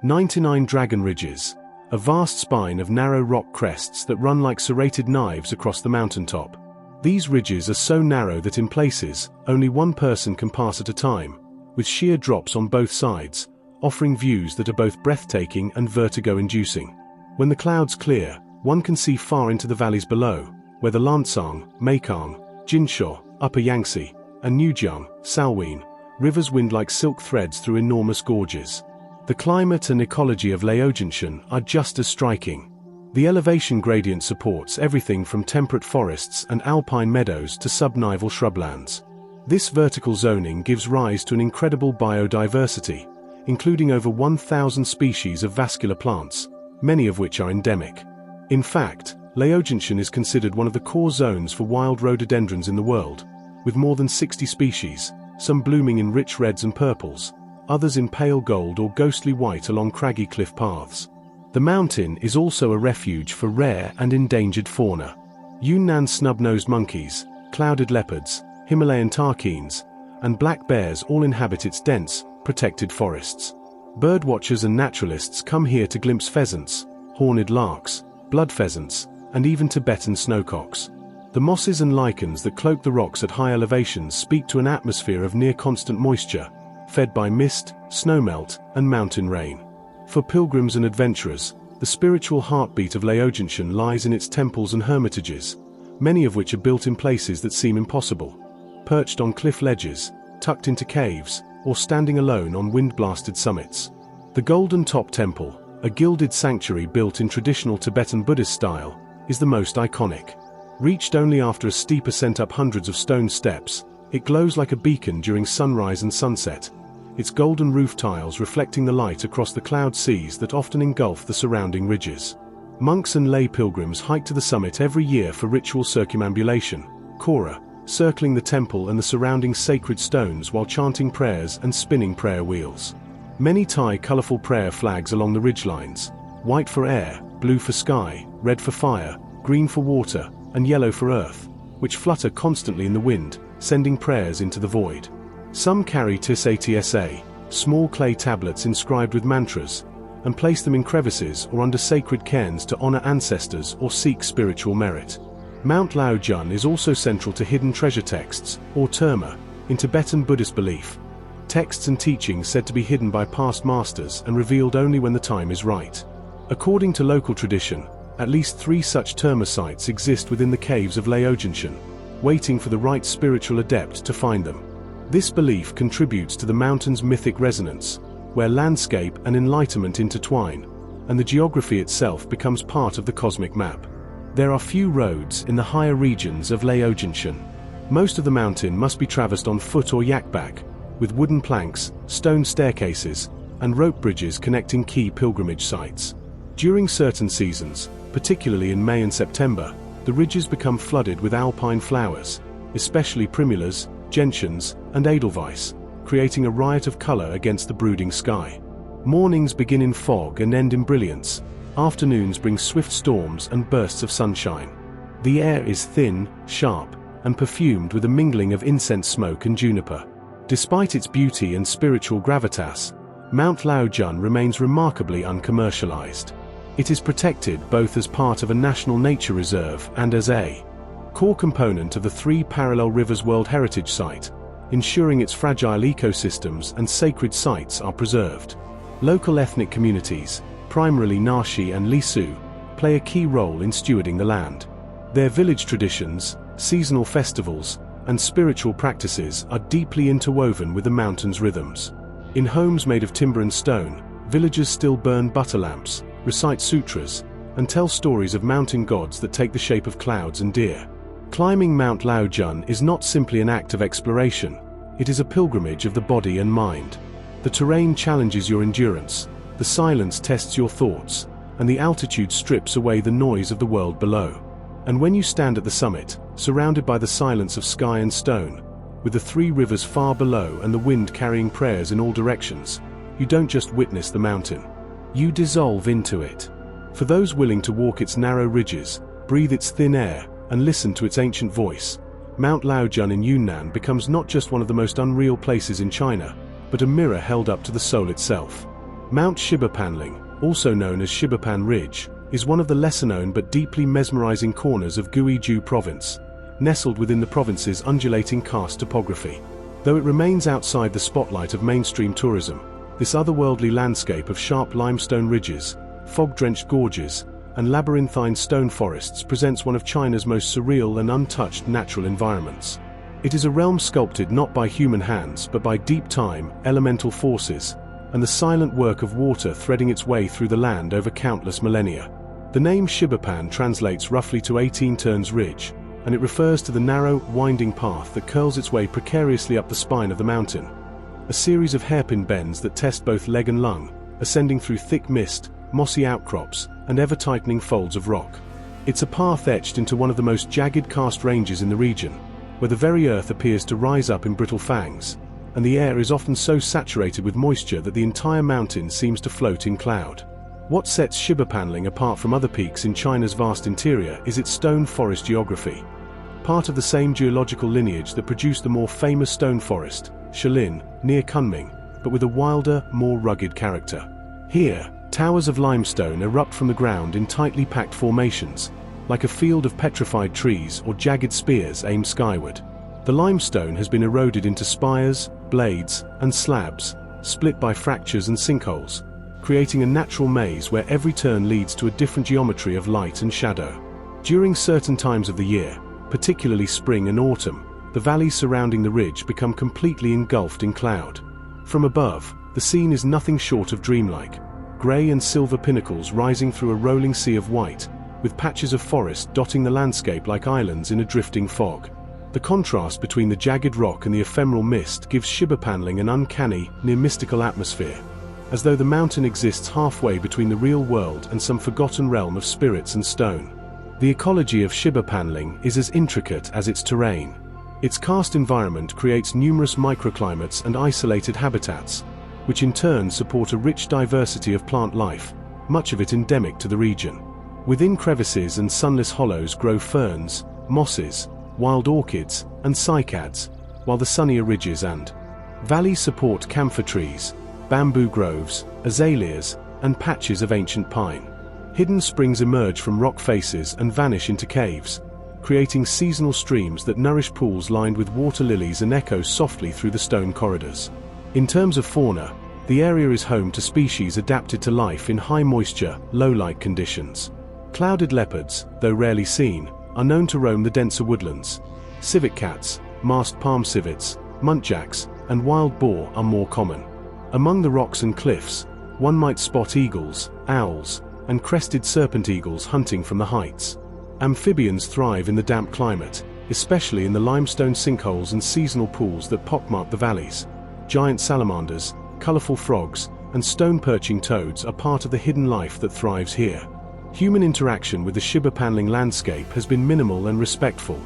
Speaker 1: 99 Dragon Ridges, a vast spine of narrow rock crests that run like serrated knives across the mountaintop. These ridges are so narrow that in places, only one person can pass at a time, with sheer drops on both sides, offering views that are both breathtaking and vertigo-inducing. When the clouds clear, one can see far into the valleys below, where the Lancang, Mekong, Jinsho, Upper Yangtze, and Nujiang, Salween, rivers wind like silk threads through enormous gorges. The climate and ecology of Laojianshan are just as striking. The elevation gradient supports everything from temperate forests and alpine meadows to subnival shrublands. This vertical zoning gives rise to an incredible biodiversity, including over 1,000 species of vascular plants, many of which are endemic. In fact, Laojianshan is considered one of the core zones for wild rhododendrons in the world, with more than 60 species, some blooming in rich reds and purples, others in pale gold or ghostly white along craggy cliff paths. The mountain is also a refuge for rare and endangered fauna. Yunnan snub-nosed monkeys, clouded leopards, Himalayan tarkeens, and black bears all inhabit its dense, protected forests. Birdwatchers and naturalists come here to glimpse pheasants, horned larks, blood pheasants, and even Tibetan snowcocks. The mosses and lichens that cloak the rocks at high elevations speak to an atmosphere of near-constant moisture, fed by mist, snowmelt, and mountain rain. For pilgrims and adventurers, the spiritual heartbeat of Laojianshan lies in its temples and hermitages, many of which are built in places that seem impossible. Perched on cliff ledges, tucked into caves, or standing alone on wind-blasted summits. The Golden Top Temple, a gilded sanctuary built in traditional Tibetan Buddhist style, is the most iconic. Reached only after a steep ascent up hundreds of stone steps, it glows like a beacon during sunrise and sunset, its golden roof tiles reflecting the light across the cloud seas that often engulf the surrounding ridges. Monks and lay pilgrims hike to the summit every year for ritual circumambulation, kora, circling the temple and the surrounding sacred stones while chanting prayers and spinning prayer wheels. Many tie colorful prayer flags along the ridgelines, white for air, blue for sky, red for fire, green for water, and yellow for earth, which flutter constantly in the wind, sending prayers into the void. Some carry tsa, small clay tablets inscribed with mantras, and place them in crevices or under sacred cairns to honor ancestors or seek spiritual merit. Mount Laojun is also central to hidden treasure texts, or terma, in Tibetan Buddhist belief. Texts and teachings said to be hidden by past masters and revealed only when the time is right. According to local tradition, at least 3 such terma sites exist within the caves of Laojianshan, waiting for the right spiritual adept to find them. This belief contributes to the mountain's mythic resonance, where landscape and enlightenment intertwine, and the geography itself becomes part of the cosmic map. There are few roads in the higher regions of Zhongshan. Most of the mountain must be traversed on foot or yak-back, with wooden planks, stone staircases, and rope bridges connecting key pilgrimage sites. During certain seasons, particularly in May and September, the ridges become flooded with alpine flowers, especially primulas, gentians, and edelweiss, creating a riot of color against the brooding sky. Mornings begin in fog and end in brilliance. Afternoons bring swift storms and bursts of sunshine. The air is thin, sharp, and perfumed with a mingling of incense smoke and juniper. Despite its beauty and spiritual gravitas, Mount Zongsan remains remarkably uncommercialized. It is protected both as part of a national nature reserve and as a core component of the Three Parallel Rivers World Heritage Site, ensuring its fragile ecosystems and sacred sites are preserved. Local ethnic communities, primarily Naxi and Lisu, play a key role in stewarding the land. Their village traditions, seasonal festivals, and spiritual practices are deeply interwoven with the mountain's rhythms. In homes made of timber and stone, villagers still burn butter lamps, recite sutras, and tell stories of mountain gods that take the shape of clouds and deer. Climbing Mount Zongsan is not simply an act of exploration, it is a pilgrimage of the body and mind. The terrain challenges your endurance, the silence tests your thoughts, and the altitude strips away the noise of the world below. And when you stand at the summit, surrounded by the silence of sky and stone, with the three rivers far below and the wind carrying prayers in all directions, you don't just witness the mountain. You dissolve into it. For those willing to walk its narrow ridges, breathe its thin air, and listen to its ancient voice, Mount Zongsan in Yunnan becomes not just one of the most unreal places in China, but a mirror held up to the soul itself. Mount Shibapanling, also known as Shibapan Ridge, is one of the lesser-known but deeply mesmerizing corners of Guizhou province, nestled within the province's undulating karst topography. Though it remains outside the spotlight of mainstream tourism, this otherworldly landscape of sharp limestone ridges, fog-drenched gorges, and labyrinthine stone forests presents one of China's most surreal and untouched natural environments. It is a realm sculpted not by human hands but by deep time, elemental forces, and the silent work of water threading its way through the land over countless millennia. The name Shibapan translates roughly to 18 turns ridge, and it refers to the narrow, winding path that curls its way precariously up the spine of the mountain. A series of hairpin bends that test both leg and lung, ascending through thick mist, mossy outcrops, and ever-tightening folds of rock. It's a path etched into one of the most jagged karst ranges in the region, where the very earth appears to rise up in brittle fangs, and the air is often so saturated with moisture that the entire mountain seems to float in cloud. What sets Shibapanling apart from other peaks in China's vast interior is its stone forest geography. Part of the same geological lineage that produced the more famous stone forest, Shilin, near Kunming, but with a wilder, more rugged character. Here, towers of limestone erupt from the ground in tightly packed formations, like a field of petrified trees or jagged spears aimed skyward. The limestone has been eroded into spires, blades, and slabs, split by fractures and sinkholes, creating a natural maze where every turn leads to a different geometry of light and shadow. During certain times of the year, particularly spring and autumn, the valleys surrounding the ridge become completely engulfed in cloud. From above, the scene is nothing short of dreamlike, grey and silver pinnacles rising through a rolling sea of white, with patches of forest dotting the landscape like islands in a drifting fog. The contrast between the jagged rock and the ephemeral mist gives Shibapanling an uncanny, near-mystical atmosphere, as though the mountain exists halfway between the real world and some forgotten realm of spirits and stone. The ecology of Shibapanling is as intricate as its terrain. Its karst environment creates numerous microclimates and isolated habitats, which in turn support a rich diversity of plant life, much of it endemic to the region. Within crevices and sunless hollows grow ferns, mosses, wild orchids, and cycads, while the sunnier ridges and valleys support camphor trees, bamboo groves, azaleas, and patches of ancient pine. Hidden springs emerge from rock faces and vanish into caves, creating seasonal streams that nourish pools lined with water lilies and echo softly through the stone corridors. In terms of fauna, the area is home to species adapted to life in high moisture, low light conditions. Clouded leopards, though rarely seen, are known to roam the denser woodlands. Civet cats, masked palm civets, muntjacs, and wild boar are more common. Among the rocks and cliffs, one might spot eagles, owls, and crested serpent eagles hunting from the heights. Amphibians thrive in the damp climate, especially in the limestone sinkholes and seasonal pools that pockmark the valleys. Giant salamanders, colorful frogs, and stone-perching toads are part of the hidden life that thrives here. Human interaction with the Shiba paneling landscape has been minimal and respectful,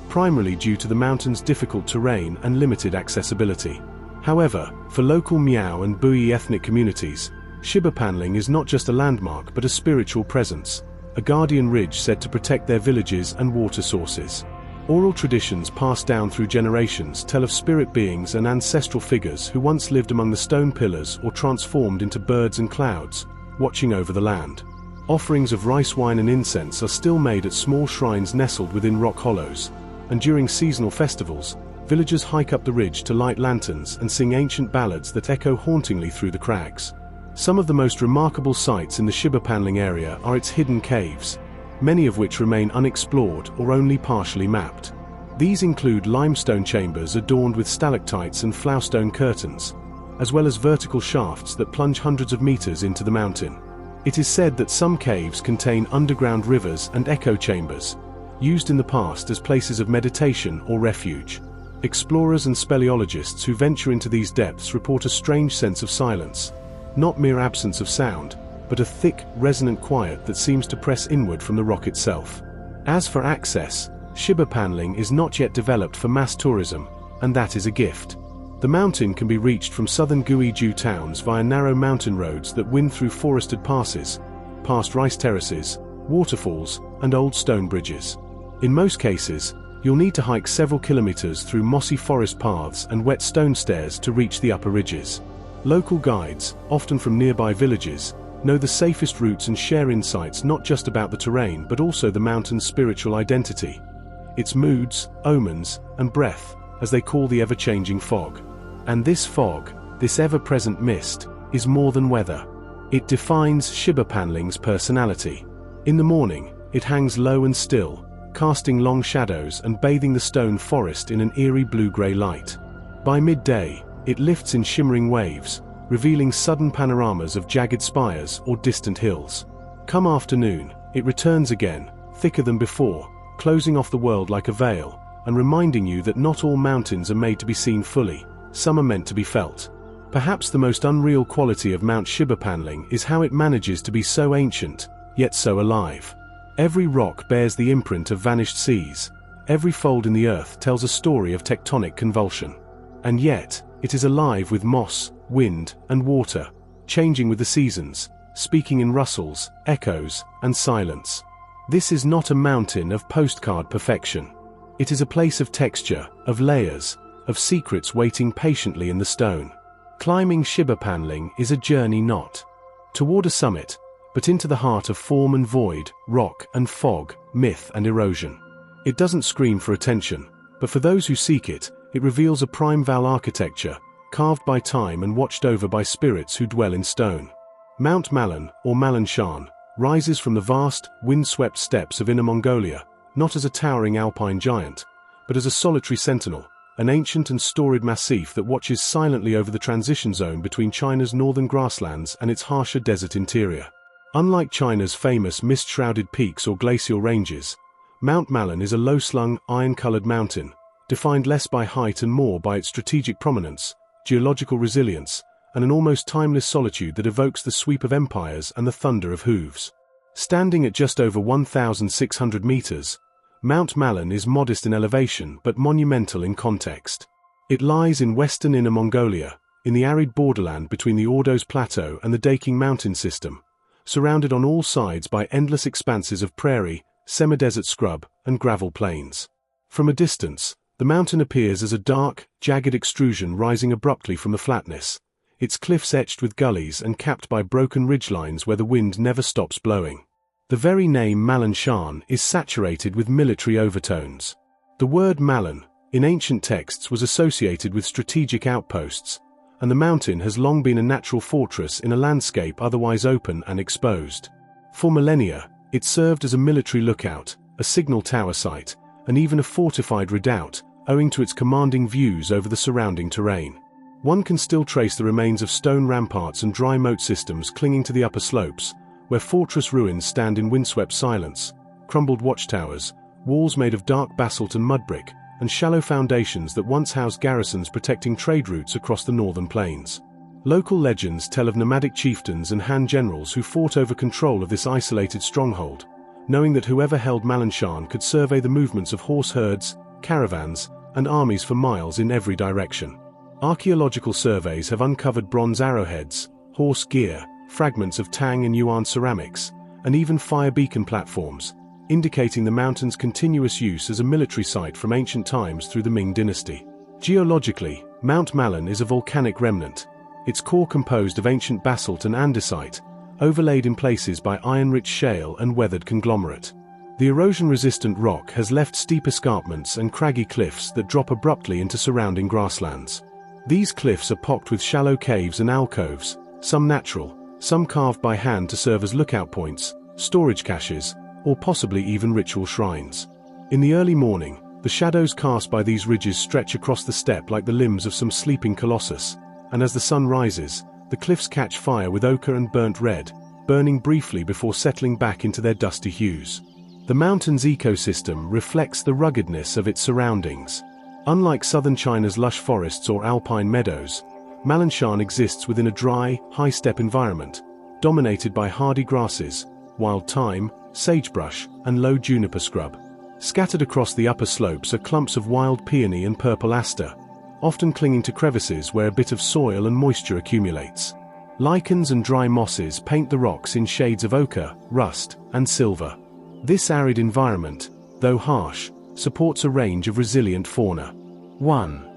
Speaker 1: primarily due to the mountain's difficult terrain and limited accessibility. However, for local Miao and Bui ethnic communities, Shiba paneling is not just a landmark but a spiritual presence, a guardian ridge said to protect their villages and water sources. Oral traditions passed down through generations tell of spirit beings and ancestral figures who once lived among the stone pillars or transformed into birds and clouds, watching over the land. Offerings of rice wine and incense are still made at small shrines nestled within rock hollows, and during seasonal festivals, villagers hike up the ridge to light lanterns and sing ancient ballads that echo hauntingly through the crags. Some of the most remarkable sights in the Shiba paneling area are its hidden caves, many of which remain unexplored or only partially mapped. These include limestone chambers adorned with stalactites and flowstone curtains, as well as vertical shafts that plunge hundreds of meters into the mountain. It is said that some caves contain underground rivers and echo chambers, used in the past as places of meditation or refuge. Explorers and speleologists who venture into these depths report a strange sense of silence, not mere absence of sound, but a thick, resonant quiet that seems to press inward from the rock itself. As for access, Shiba paneling is not yet developed for mass tourism, and that is a gift. The mountain can be reached from southern Guizhou towns via narrow mountain roads that wind through forested passes, past rice terraces, waterfalls, and old stone bridges. In most cases, you'll need to hike several kilometers through mossy forest paths and wet stone stairs to reach the upper ridges. Local guides, often from nearby villages, know the safest routes and share insights not just about the terrain but also the mountain's spiritual identity, its moods, omens, and breath, as they call the ever-changing fog. And this fog, this ever-present mist, is more than weather. It defines Shiba paneling's personality. In the morning, it hangs low and still, casting long shadows and bathing the stone forest in an eerie blue-gray light. By midday, it lifts in shimmering waves, revealing sudden panoramas of jagged spires or distant hills. Come afternoon, it returns again, thicker than before, closing off the world like a veil, and reminding you that not all mountains are made to be seen fully, some are meant to be felt. Perhaps the most unreal quality of Mount Shiba paneling is how it manages to be so ancient, yet so alive. Every rock bears the imprint of vanished seas, every fold in the earth tells a story of tectonic convulsion. And yet, it is alive with moss, wind, and water, changing with the seasons, speaking in rustles, echoes, and silence. This is not a mountain of postcard perfection. It is a place of texture, of layers, of secrets waiting patiently in the stone. Climbing Shiba paneling is a journey not toward a summit, but into the heart of form and void, rock and fog, myth and erosion. It doesn't scream for attention, but for those who seek it, it reveals a primeval architecture, carved by time and watched over by spirits who dwell in stone. Mount Malan, or Malanshan, rises from the vast, wind-swept steppes of Inner Mongolia, not as a towering alpine giant, but as a solitary sentinel, an ancient and storied massif that watches silently over the transition zone between China's northern grasslands and its harsher desert interior. Unlike China's famous mist-shrouded peaks or glacial ranges, Mount Malan is a low-slung, iron-colored mountain, defined less by height and more by its strategic prominence, geological resilience, and an almost timeless solitude that evokes the sweep of empires and the thunder of hooves. Standing at just over 1,600 meters, Mount Malan is modest in elevation but monumental in context. It lies in western Inner Mongolia, in the arid borderland between the Ordos Plateau and the Daking mountain system, surrounded on all sides by endless expanses of prairie, semi-desert scrub, and gravel plains. From a distance, the mountain appears as a dark, jagged extrusion rising abruptly from the flatness, its cliffs etched with gullies and capped by broken ridgelines where the wind never stops blowing. The very name Malanshan is saturated with military overtones. The word Malan, in ancient texts, was associated with strategic outposts, and the mountain has long been a natural fortress in a landscape otherwise open and exposed. For millennia, it served as a military lookout, a signal tower site, and even a fortified redoubt, owing to its commanding views over the surrounding terrain. One can still trace the remains of stone ramparts and dry moat systems clinging to the upper slopes, where fortress ruins stand in windswept silence, crumbled watchtowers, walls made of dark basalt and mud brick, and shallow foundations that once housed garrisons protecting trade routes across the northern plains. Local legends tell of nomadic chieftains and Han generals who fought over control of this isolated stronghold, knowing that whoever held Malinshan could survey the movements of horse herds, caravans, and armies for miles in every direction. Archaeological surveys have uncovered bronze arrowheads, horse gear, fragments of Tang and Yuan ceramics, and even fire beacon platforms, indicating the mountain's continuous use as a military site from ancient times through the Ming dynasty. Geologically, Mount Malin is a volcanic remnant, its core composed of ancient basalt and andesite, overlaid in places by iron-rich shale and weathered conglomerate. The erosion-resistant rock has left steep escarpments and craggy cliffs that drop abruptly into surrounding grasslands. These cliffs are pocked with shallow caves and alcoves, some natural, some carved by hand to serve as lookout points, storage caches, or possibly even ritual shrines. In the early morning, the shadows cast by these ridges stretch across the steppe like the limbs of some sleeping colossus, and as the sun rises, the cliffs catch fire with ochre and burnt red, burning briefly before settling back into their dusty hues. The mountain's ecosystem reflects the ruggedness of its surroundings. Unlike southern China's lush forests or alpine meadows, Malinshan exists within a dry, high-steppe environment, dominated by hardy grasses, wild thyme, sagebrush, and low juniper scrub. Scattered across the upper slopes are clumps of wild peony and purple aster, often clinging to crevices where a bit of soil and moisture accumulates. Lichens and dry mosses paint the rocks in shades of ochre, rust, and silver. This arid environment, though harsh, supports a range of resilient fauna. 1.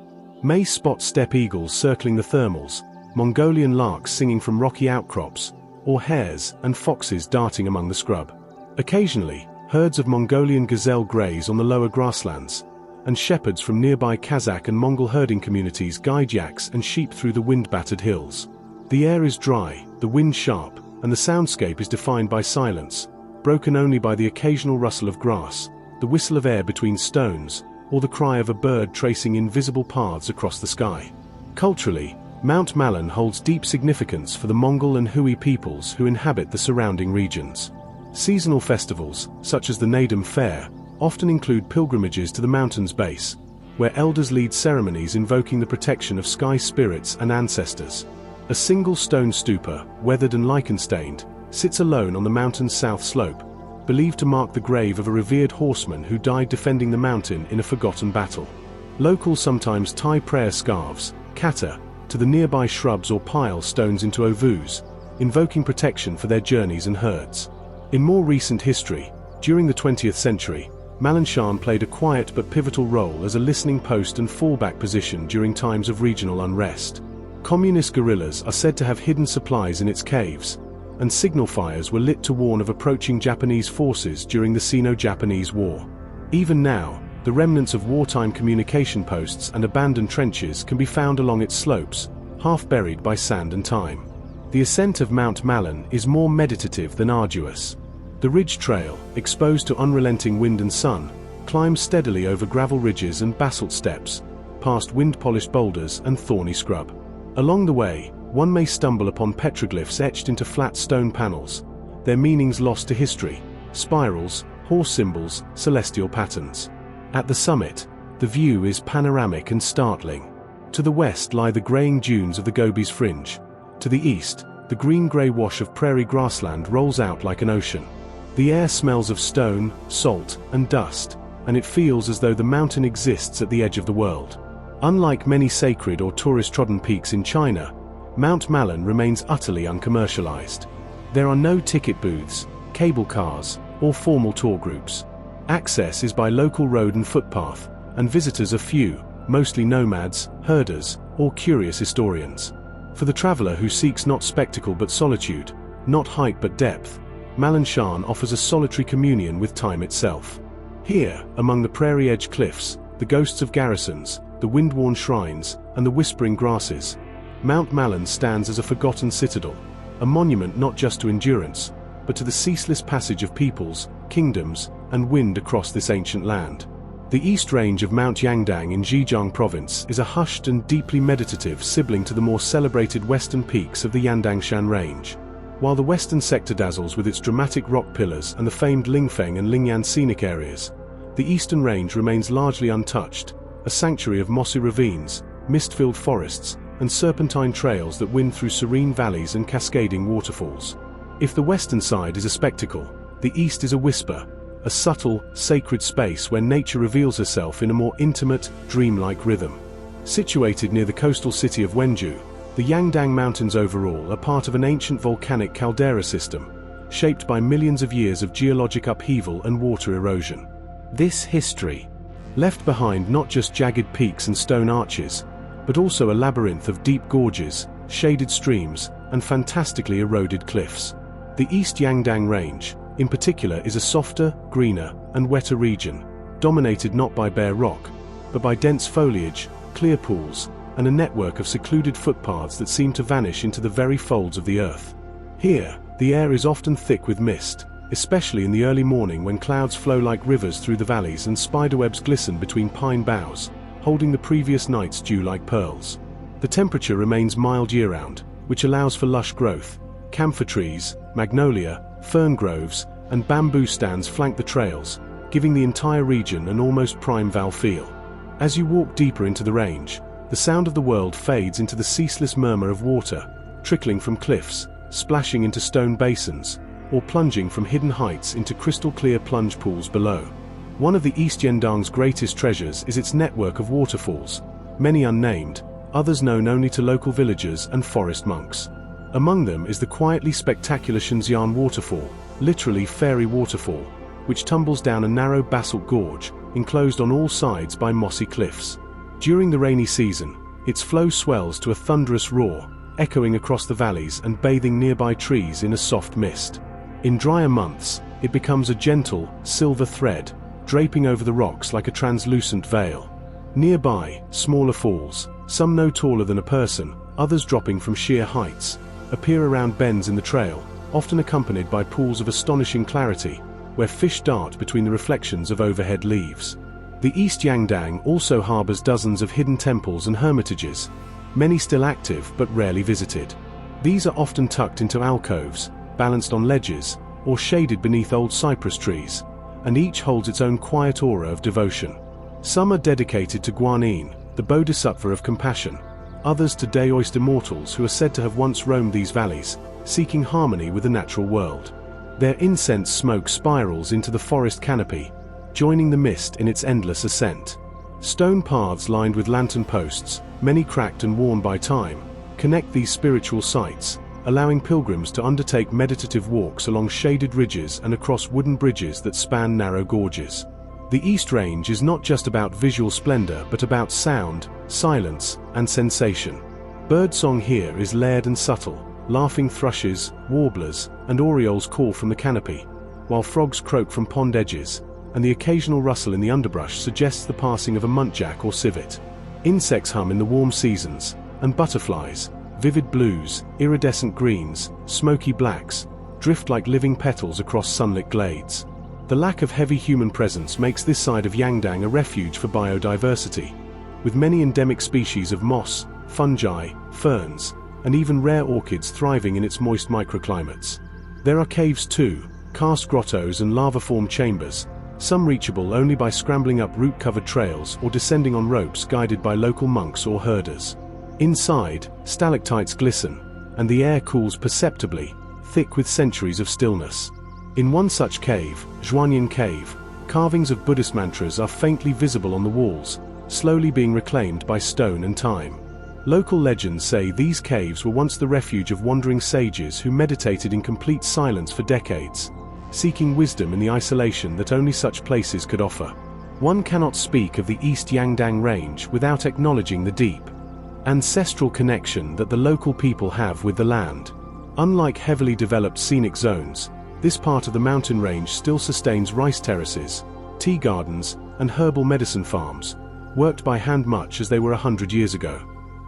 Speaker 1: May spot steppe eagles circling the thermals, Mongolian larks singing from rocky outcrops, or hares and foxes darting among the scrub. Occasionally, herds of Mongolian gazelle graze on the lower grasslands, and shepherds from nearby Kazakh and Mongol herding communities guide yaks and sheep through the wind-battered hills. The air is dry, the wind sharp, and the soundscape is defined by silence, broken only by the occasional rustle of grass, the whistle of air between stones, or the cry of a bird tracing invisible paths across the sky. Culturally, Mount Malin holds deep significance for the Mongol and Hui peoples who inhabit the surrounding regions. Seasonal festivals, such as the Naadam Fair, often include pilgrimages to the mountain's base, where elders lead ceremonies invoking the protection of sky spirits and ancestors. A single stone stupa, weathered and lichen-stained, sits alone on the mountain's south slope, believed to mark the grave of a revered horseman who died defending the mountain in a forgotten battle. Locals sometimes tie prayer scarves, kata, to the nearby shrubs or pile stones into ovus, invoking protection for their journeys and herds. In more recent history, during the 20th century, Malinshan played a quiet but pivotal role as a listening post and fallback position during times of regional unrest. Communist guerrillas are said to have hidden supplies in its caves, and signal fires were lit to warn of approaching Japanese forces during the Sino-Japanese War. Even now, the remnants of wartime communication posts and abandoned trenches can be found along its slopes, half buried by sand and time. The ascent of Mount Malin is more meditative than arduous. The ridge trail, exposed to unrelenting wind and sun, climbs steadily over gravel ridges and basalt steps, past wind-polished boulders and thorny scrub. Along the way, one may stumble upon petroglyphs etched into flat stone panels, their meanings lost to history, spirals, horse symbols, celestial patterns. At the summit, the view is panoramic and startling. To the west lie the graying dunes of the Gobi's fringe. To the east, the green-grey wash of prairie grassland rolls out like an ocean. The air smells of stone, salt, and dust, and it feels as though the mountain exists at the edge of the world. Unlike many sacred or tourist-trodden peaks in China, Mount Malin remains utterly uncommercialized. There are no ticket booths, cable cars, or formal tour groups. Access is by local road and footpath, and visitors are few, mostly nomads, herders, or curious historians. For the traveler who seeks not spectacle but solitude, not height but depth, Malinshan offers a solitary communion with time itself. Here, among the prairie-edge cliffs, the ghosts of garrisons, the wind-worn shrines, and the whispering grasses, Mount Malin stands as a forgotten citadel, a monument not just to endurance, but to the ceaseless passage of peoples, kingdoms, and wind across this ancient land. The east range of Mount Yangdang in Zhejiang province is a hushed and deeply meditative sibling to the more celebrated western peaks of the Yandangshan range. While the western sector dazzles with its dramatic rock pillars and the famed Lingfeng and Lingyan scenic areas, the eastern range remains largely untouched, a sanctuary of mossy ravines, mist-filled forests, and serpentine trails that wind through serene valleys and cascading waterfalls. If the western side is a spectacle, the east is a whisper, a subtle, sacred space where nature reveals herself in a more intimate, dreamlike rhythm. Situated near the coastal city of Wenju, the Yangdang Mountains overall are part of an ancient volcanic caldera system, shaped by millions of years of geologic upheaval and water erosion. This history left behind not just jagged peaks and stone arches, but also a labyrinth of deep gorges, shaded streams, and fantastically eroded cliffs. The East Yangdang Range, in particular, is a softer, greener, and wetter region, dominated not by bare rock, but by dense foliage, clear pools, and a network of secluded footpaths that seem to vanish into the very folds of the earth. Here, the air is often thick with mist, especially in the early morning when clouds flow like rivers through the valleys and spiderwebs glisten between pine boughs, holding the previous night's dew like pearls. The temperature remains mild year-round, which allows for lush growth. Camphor trees, magnolia, fern groves, and bamboo stands flank the trails, giving the entire region an almost Primeval feel. As you walk deeper into the range, the sound of the world fades into the ceaseless murmur of water, trickling from cliffs, splashing into stone basins, or plunging from hidden heights into crystal-clear plunge pools below. One of the East Yangdang's greatest treasures is its network of waterfalls, many unnamed, others known only to local villagers and forest monks. Among them is the quietly spectacular Shenxian waterfall, literally fairy waterfall, which tumbles down a narrow basalt gorge, enclosed on all sides by mossy cliffs. During the rainy season, its flow swells to a thunderous roar, echoing across the valleys and bathing nearby trees in a soft mist. In drier months, it becomes a gentle, silver thread, draping over the rocks like a translucent veil. Nearby, smaller falls, some no taller than a person, others dropping from sheer heights, appear around bends in the trail, often accompanied by pools of astonishing clarity, where fish dart between the reflections of overhead leaves. The East Yangdang also harbors dozens of hidden temples and hermitages, many still active but rarely visited. These are often tucked into alcoves, balanced on ledges, or shaded beneath old cypress trees, and each holds its own quiet aura of devotion. Some are dedicated to Guanyin, the Bodhisattva of compassion, others to Daoist immortals who are said to have once roamed these valleys, seeking harmony with the natural world. Their incense smoke spirals into the forest canopy, joining the mist in its endless ascent. Stone paths lined with lantern posts, many cracked and worn by time, connect these spiritual sites, allowing pilgrims to undertake meditative walks along shaded ridges and across wooden bridges that span narrow gorges. The East Range is not just about visual splendor but about sound, silence, and sensation. Birdsong here is layered and subtle. Laughing thrushes, warblers, and orioles call from the canopy, while frogs croak from pond edges, and the occasional rustle in the underbrush suggests the passing of a muntjac or civet. Insects hum in the warm seasons, and butterflies, vivid blues, iridescent greens, smoky blacks, drift like living petals across sunlit glades. The lack of heavy human presence makes this side of Yangdang a refuge for biodiversity, with many endemic species of moss, fungi, ferns, and even rare orchids thriving in its moist microclimates. There are caves too, karst grottos and lava-formed chambers, some reachable only by scrambling up root-covered trails or descending on ropes guided by local monks or herders. Inside, stalactites glisten, and the air cools perceptibly, thick with centuries of stillness. In one such cave, Zhuanyin Cave, carvings of Buddhist mantras are faintly visible on the walls, slowly being reclaimed by stone and time. Local legends say these caves were once the refuge of wandering sages who meditated in complete silence for decades, seeking wisdom in the isolation that only such places could offer. One cannot speak of the East Yangdang Range without acknowledging the deep, ancestral connection that the local people have with the land. Unlike heavily developed scenic zones, this part of the mountain range still sustains rice terraces, tea gardens, and herbal medicine farms, worked by hand much as they were 100 years ago.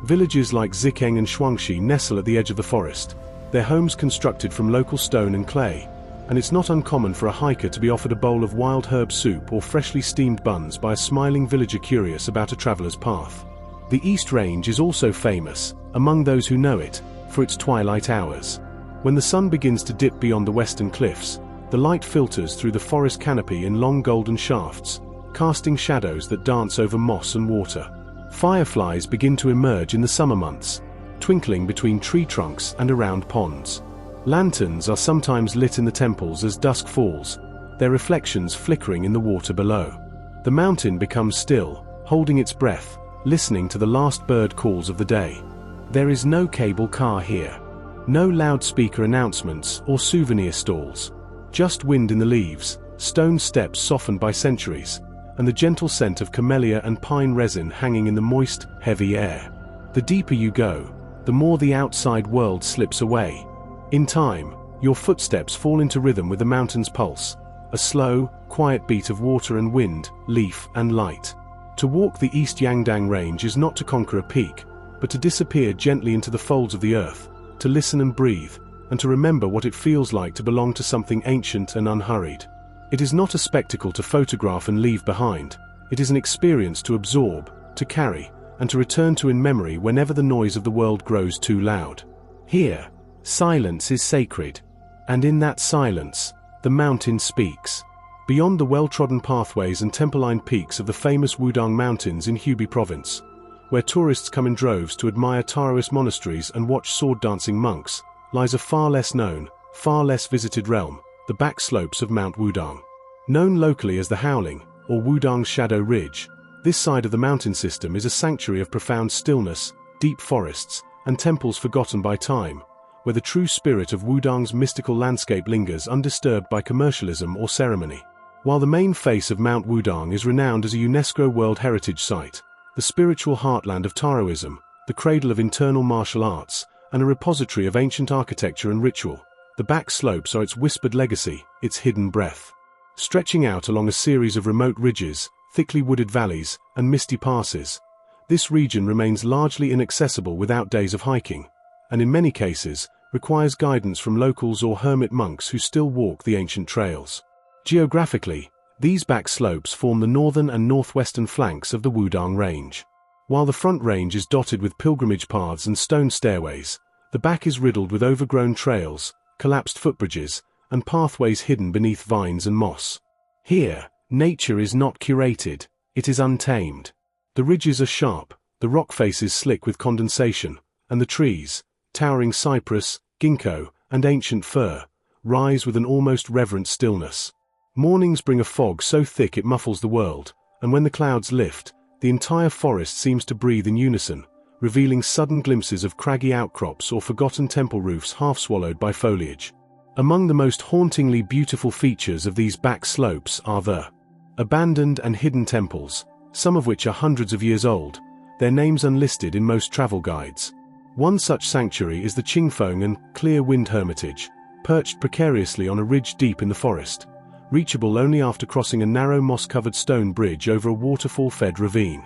Speaker 1: Villages like Zikeng and Shuangxi nestle at the edge of the forest, their homes constructed from local stone and clay, and it's not uncommon for a hiker to be offered a bowl of wild herb soup or freshly steamed buns by a smiling villager curious about a traveler's path. The East Range is also famous, among those who know it, for its twilight hours. When the sun begins to dip beyond the western cliffs, the light filters through the forest canopy in long golden shafts, casting shadows that dance over moss and water. Fireflies begin to emerge in the summer months, twinkling between tree trunks and around ponds. Lanterns are sometimes lit in the temples as dusk falls, their reflections flickering in the water below. The mountain becomes still, holding its breath, listening to the last bird calls of the day. There is no cable car here. No loudspeaker announcements or souvenir stalls. Just wind in the leaves, stone steps softened by centuries, and the gentle scent of camellia and pine resin hanging in the moist, heavy air. The deeper you go, the more the outside world slips away. In time, your footsteps fall into rhythm with the mountain's pulse, a slow, quiet beat of water and wind, leaf and light. To walk the East Yangdang Range is not to conquer a peak, but to disappear gently into the folds of the earth, to listen and breathe, and to remember what it feels like to belong to something ancient and unhurried. It is not a spectacle to photograph and leave behind. It is an experience to absorb, to carry, and to return to in memory whenever the noise of the world grows too loud. Here, silence is sacred, and in that silence, the mountain speaks. Beyond the well-trodden pathways and temple-lined peaks of the famous Wudang Mountains in Hubei province, where tourists come in droves to admire Taoist monasteries and watch sword-dancing monks, lies a far less known, far less visited realm, the back slopes of Mount Wudang. Known locally as the Howling, or Wudang's Shadow Ridge, this side of the mountain system is a sanctuary of profound stillness, deep forests, and temples forgotten by time, where the true spirit of Wudang's mystical landscape lingers undisturbed by commercialism or ceremony. While the main face of Mount Wudang is renowned as a UNESCO World Heritage Site, the spiritual heartland of Taoism, the cradle of internal martial arts, and a repository of ancient architecture and ritual, the back slopes are its whispered legacy, its hidden breath. Stretching out along a series of remote ridges, thickly wooded valleys, and misty passes, this region remains largely inaccessible without days of hiking, and in many cases, requires guidance from locals or hermit monks who still walk the ancient trails. Geographically, these back slopes form the northern and northwestern flanks of the Wudang Range. While the front range is dotted with pilgrimage paths and stone stairways, the back is riddled with overgrown trails, collapsed footbridges, and pathways hidden beneath vines and moss. Here, nature is not curated, it is untamed. The ridges are sharp, the rock faces slick with condensation, and the trees, towering cypress, ginkgo, and ancient fir, rise with an almost reverent stillness. Mornings bring a fog so thick it muffles the world, and when the clouds lift, the entire forest seems to breathe in unison, revealing sudden glimpses of craggy outcrops or forgotten temple roofs half swallowed by foliage. Among the most hauntingly beautiful features of these back slopes are the abandoned and hidden temples, some of which are hundreds of years old, their names unlisted in most travel guides. One such sanctuary is the Qingfeng and Clear Wind Hermitage, perched precariously on a ridge deep in the forest, reachable only after crossing a narrow moss-covered stone bridge over a waterfall-fed ravine.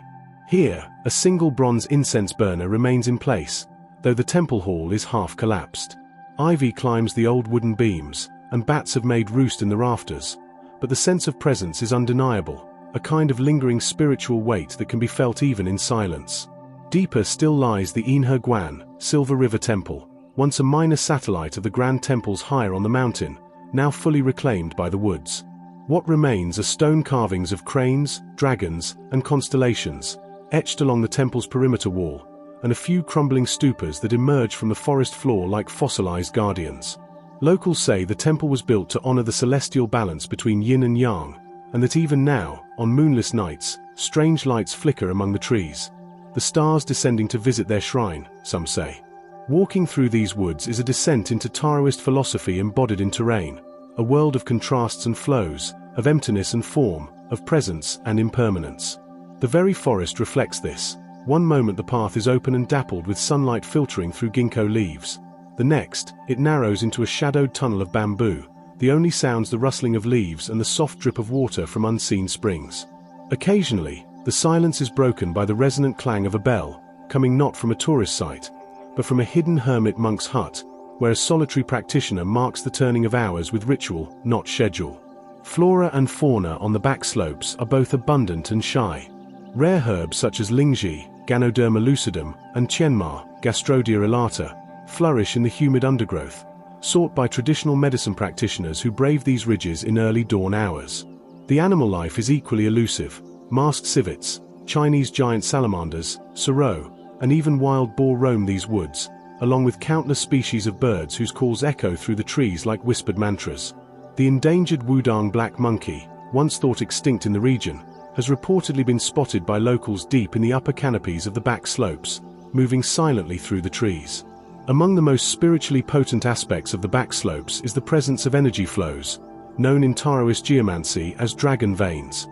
Speaker 1: Here, a single bronze incense burner remains in place, though the temple hall is half collapsed. Ivy climbs the old wooden beams, and bats have made roost in the rafters, but the sense of presence is undeniable, a kind of lingering spiritual weight that can be felt even in silence. Deeper still lies the Yinhe Silver River Temple, once a minor satellite of the grand temples higher on the mountain, now fully reclaimed by the woods. What remains are stone carvings of cranes, dragons, and constellations, etched along the temple's perimeter wall, and a few crumbling stupas that emerge from the forest floor like fossilized guardians. Locals say the temple was built to honor the celestial balance between yin and yang, and that even now, on moonless nights, strange lights flicker among the trees, the stars descending to visit their shrine, some say. Walking through these woods is a descent into Taoist philosophy embodied in terrain, a world of contrasts and flows, of emptiness and form, of presence and impermanence. The very forest reflects this. One moment the path is open and dappled with sunlight filtering through ginkgo leaves. The next, it narrows into a shadowed tunnel of bamboo, the only sounds the rustling of leaves and the soft drip of water from unseen springs. Occasionally, the silence is broken by the resonant clang of a bell, coming not from a tourist site, but from a hidden hermit monk's hut, where a solitary practitioner marks the turning of hours with ritual, not schedule. Flora and fauna on the back slopes are both abundant and shy. Rare herbs such as lingzhi, Ganoderma lucidum, and qianma, Gastrodia elata, flourish in the humid undergrowth, sought by traditional medicine practitioners who brave these ridges in early dawn hours. The animal life is equally elusive. Masked civets, Chinese giant salamanders, surreal, and even wild boar roam these woods, along with countless species of birds whose calls echo through the trees like whispered mantras. The endangered Wudang black monkey, once thought extinct in the region, has reportedly been spotted by locals deep in the upper canopies of the back slopes, moving silently through the trees. Among the most spiritually potent aspects of the back slopes is the presence of energy flows, known in Taoist geomancy as dragon veins.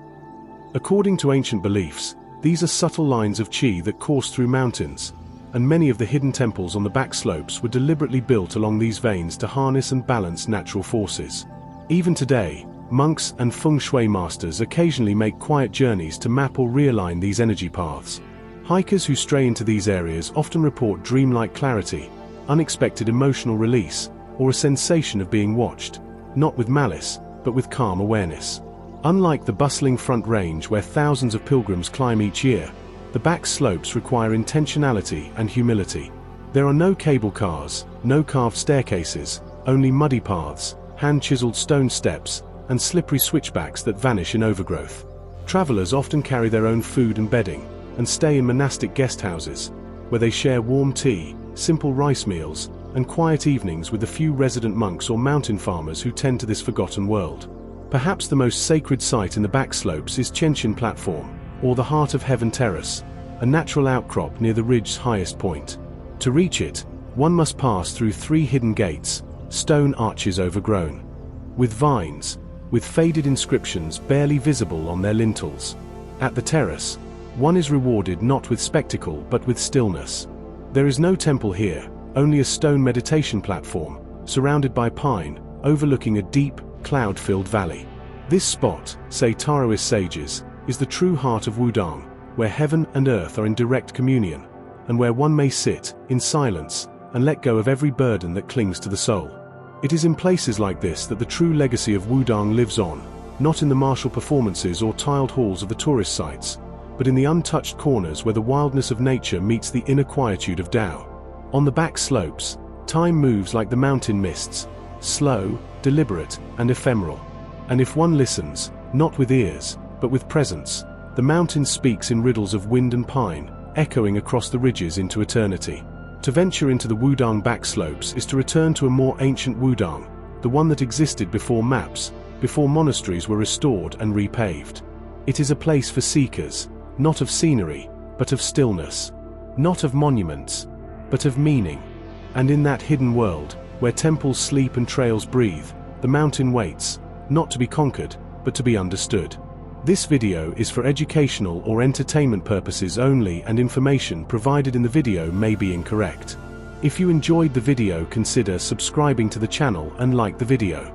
Speaker 1: According to ancient beliefs, these are subtle lines of qi that course through mountains, and many of the hidden temples on the back slopes were deliberately built along these veins to harness and balance natural forces. Even today, monks and feng shui masters occasionally make quiet journeys to map or realign these energy paths. Hikers who stray into these areas often report dreamlike clarity, unexpected emotional release, or a sensation of being watched, not with malice, but with calm awareness. Unlike the bustling front range where thousands of pilgrims climb each year, the back slopes require intentionality and humility. There are no cable cars, no carved staircases, only muddy paths, hand-chiseled stone steps, and slippery switchbacks that vanish in overgrowth. Travelers often carry their own food and bedding, and stay in monastic guest houses, where they share warm tea, simple rice meals, and quiet evenings with the few resident monks or mountain farmers who tend to this forgotten world. Perhaps the most sacred site in the back slopes is Chenshin Platform, or the Heart of Heaven Terrace, a natural outcrop near the ridge's highest point. To reach it, one must pass through 3 hidden gates, stone arches overgrown with vines, with faded inscriptions barely visible on their lintels. At the terrace, one is rewarded not with spectacle but with stillness. There is no temple here, only a stone meditation platform, surrounded by pine, overlooking a deep, cloud-filled valley. This spot, say Taoist sages, is the true heart of Wudang, where heaven and earth are in direct communion, and where one may sit, in silence, and let go of every burden that clings to the soul. It is in places like this that the true legacy of Wudang lives on, not in the martial performances or tiled halls of the tourist sites, but in the untouched corners where the wildness of nature meets the inner quietude of Tao. On the back slopes, time moves like the mountain mists, slow, deliberate, and ephemeral. And if one listens, not with ears, but with presence, the mountain speaks in riddles of wind and pine, echoing across the ridges into eternity. To venture into the Wudang back slopes is to return to a more ancient Wudang, the one that existed before maps, before monasteries were restored and repaved. It is a place for seekers, not of scenery, but of stillness, not of monuments, but of meaning. And in that hidden world, where temples sleep and trails breathe, the mountain waits, not to be conquered, but to be understood. This video is for educational or entertainment purposes only, and information provided in the video may be incorrect. If you enjoyed the video, consider subscribing to the channel and like the video.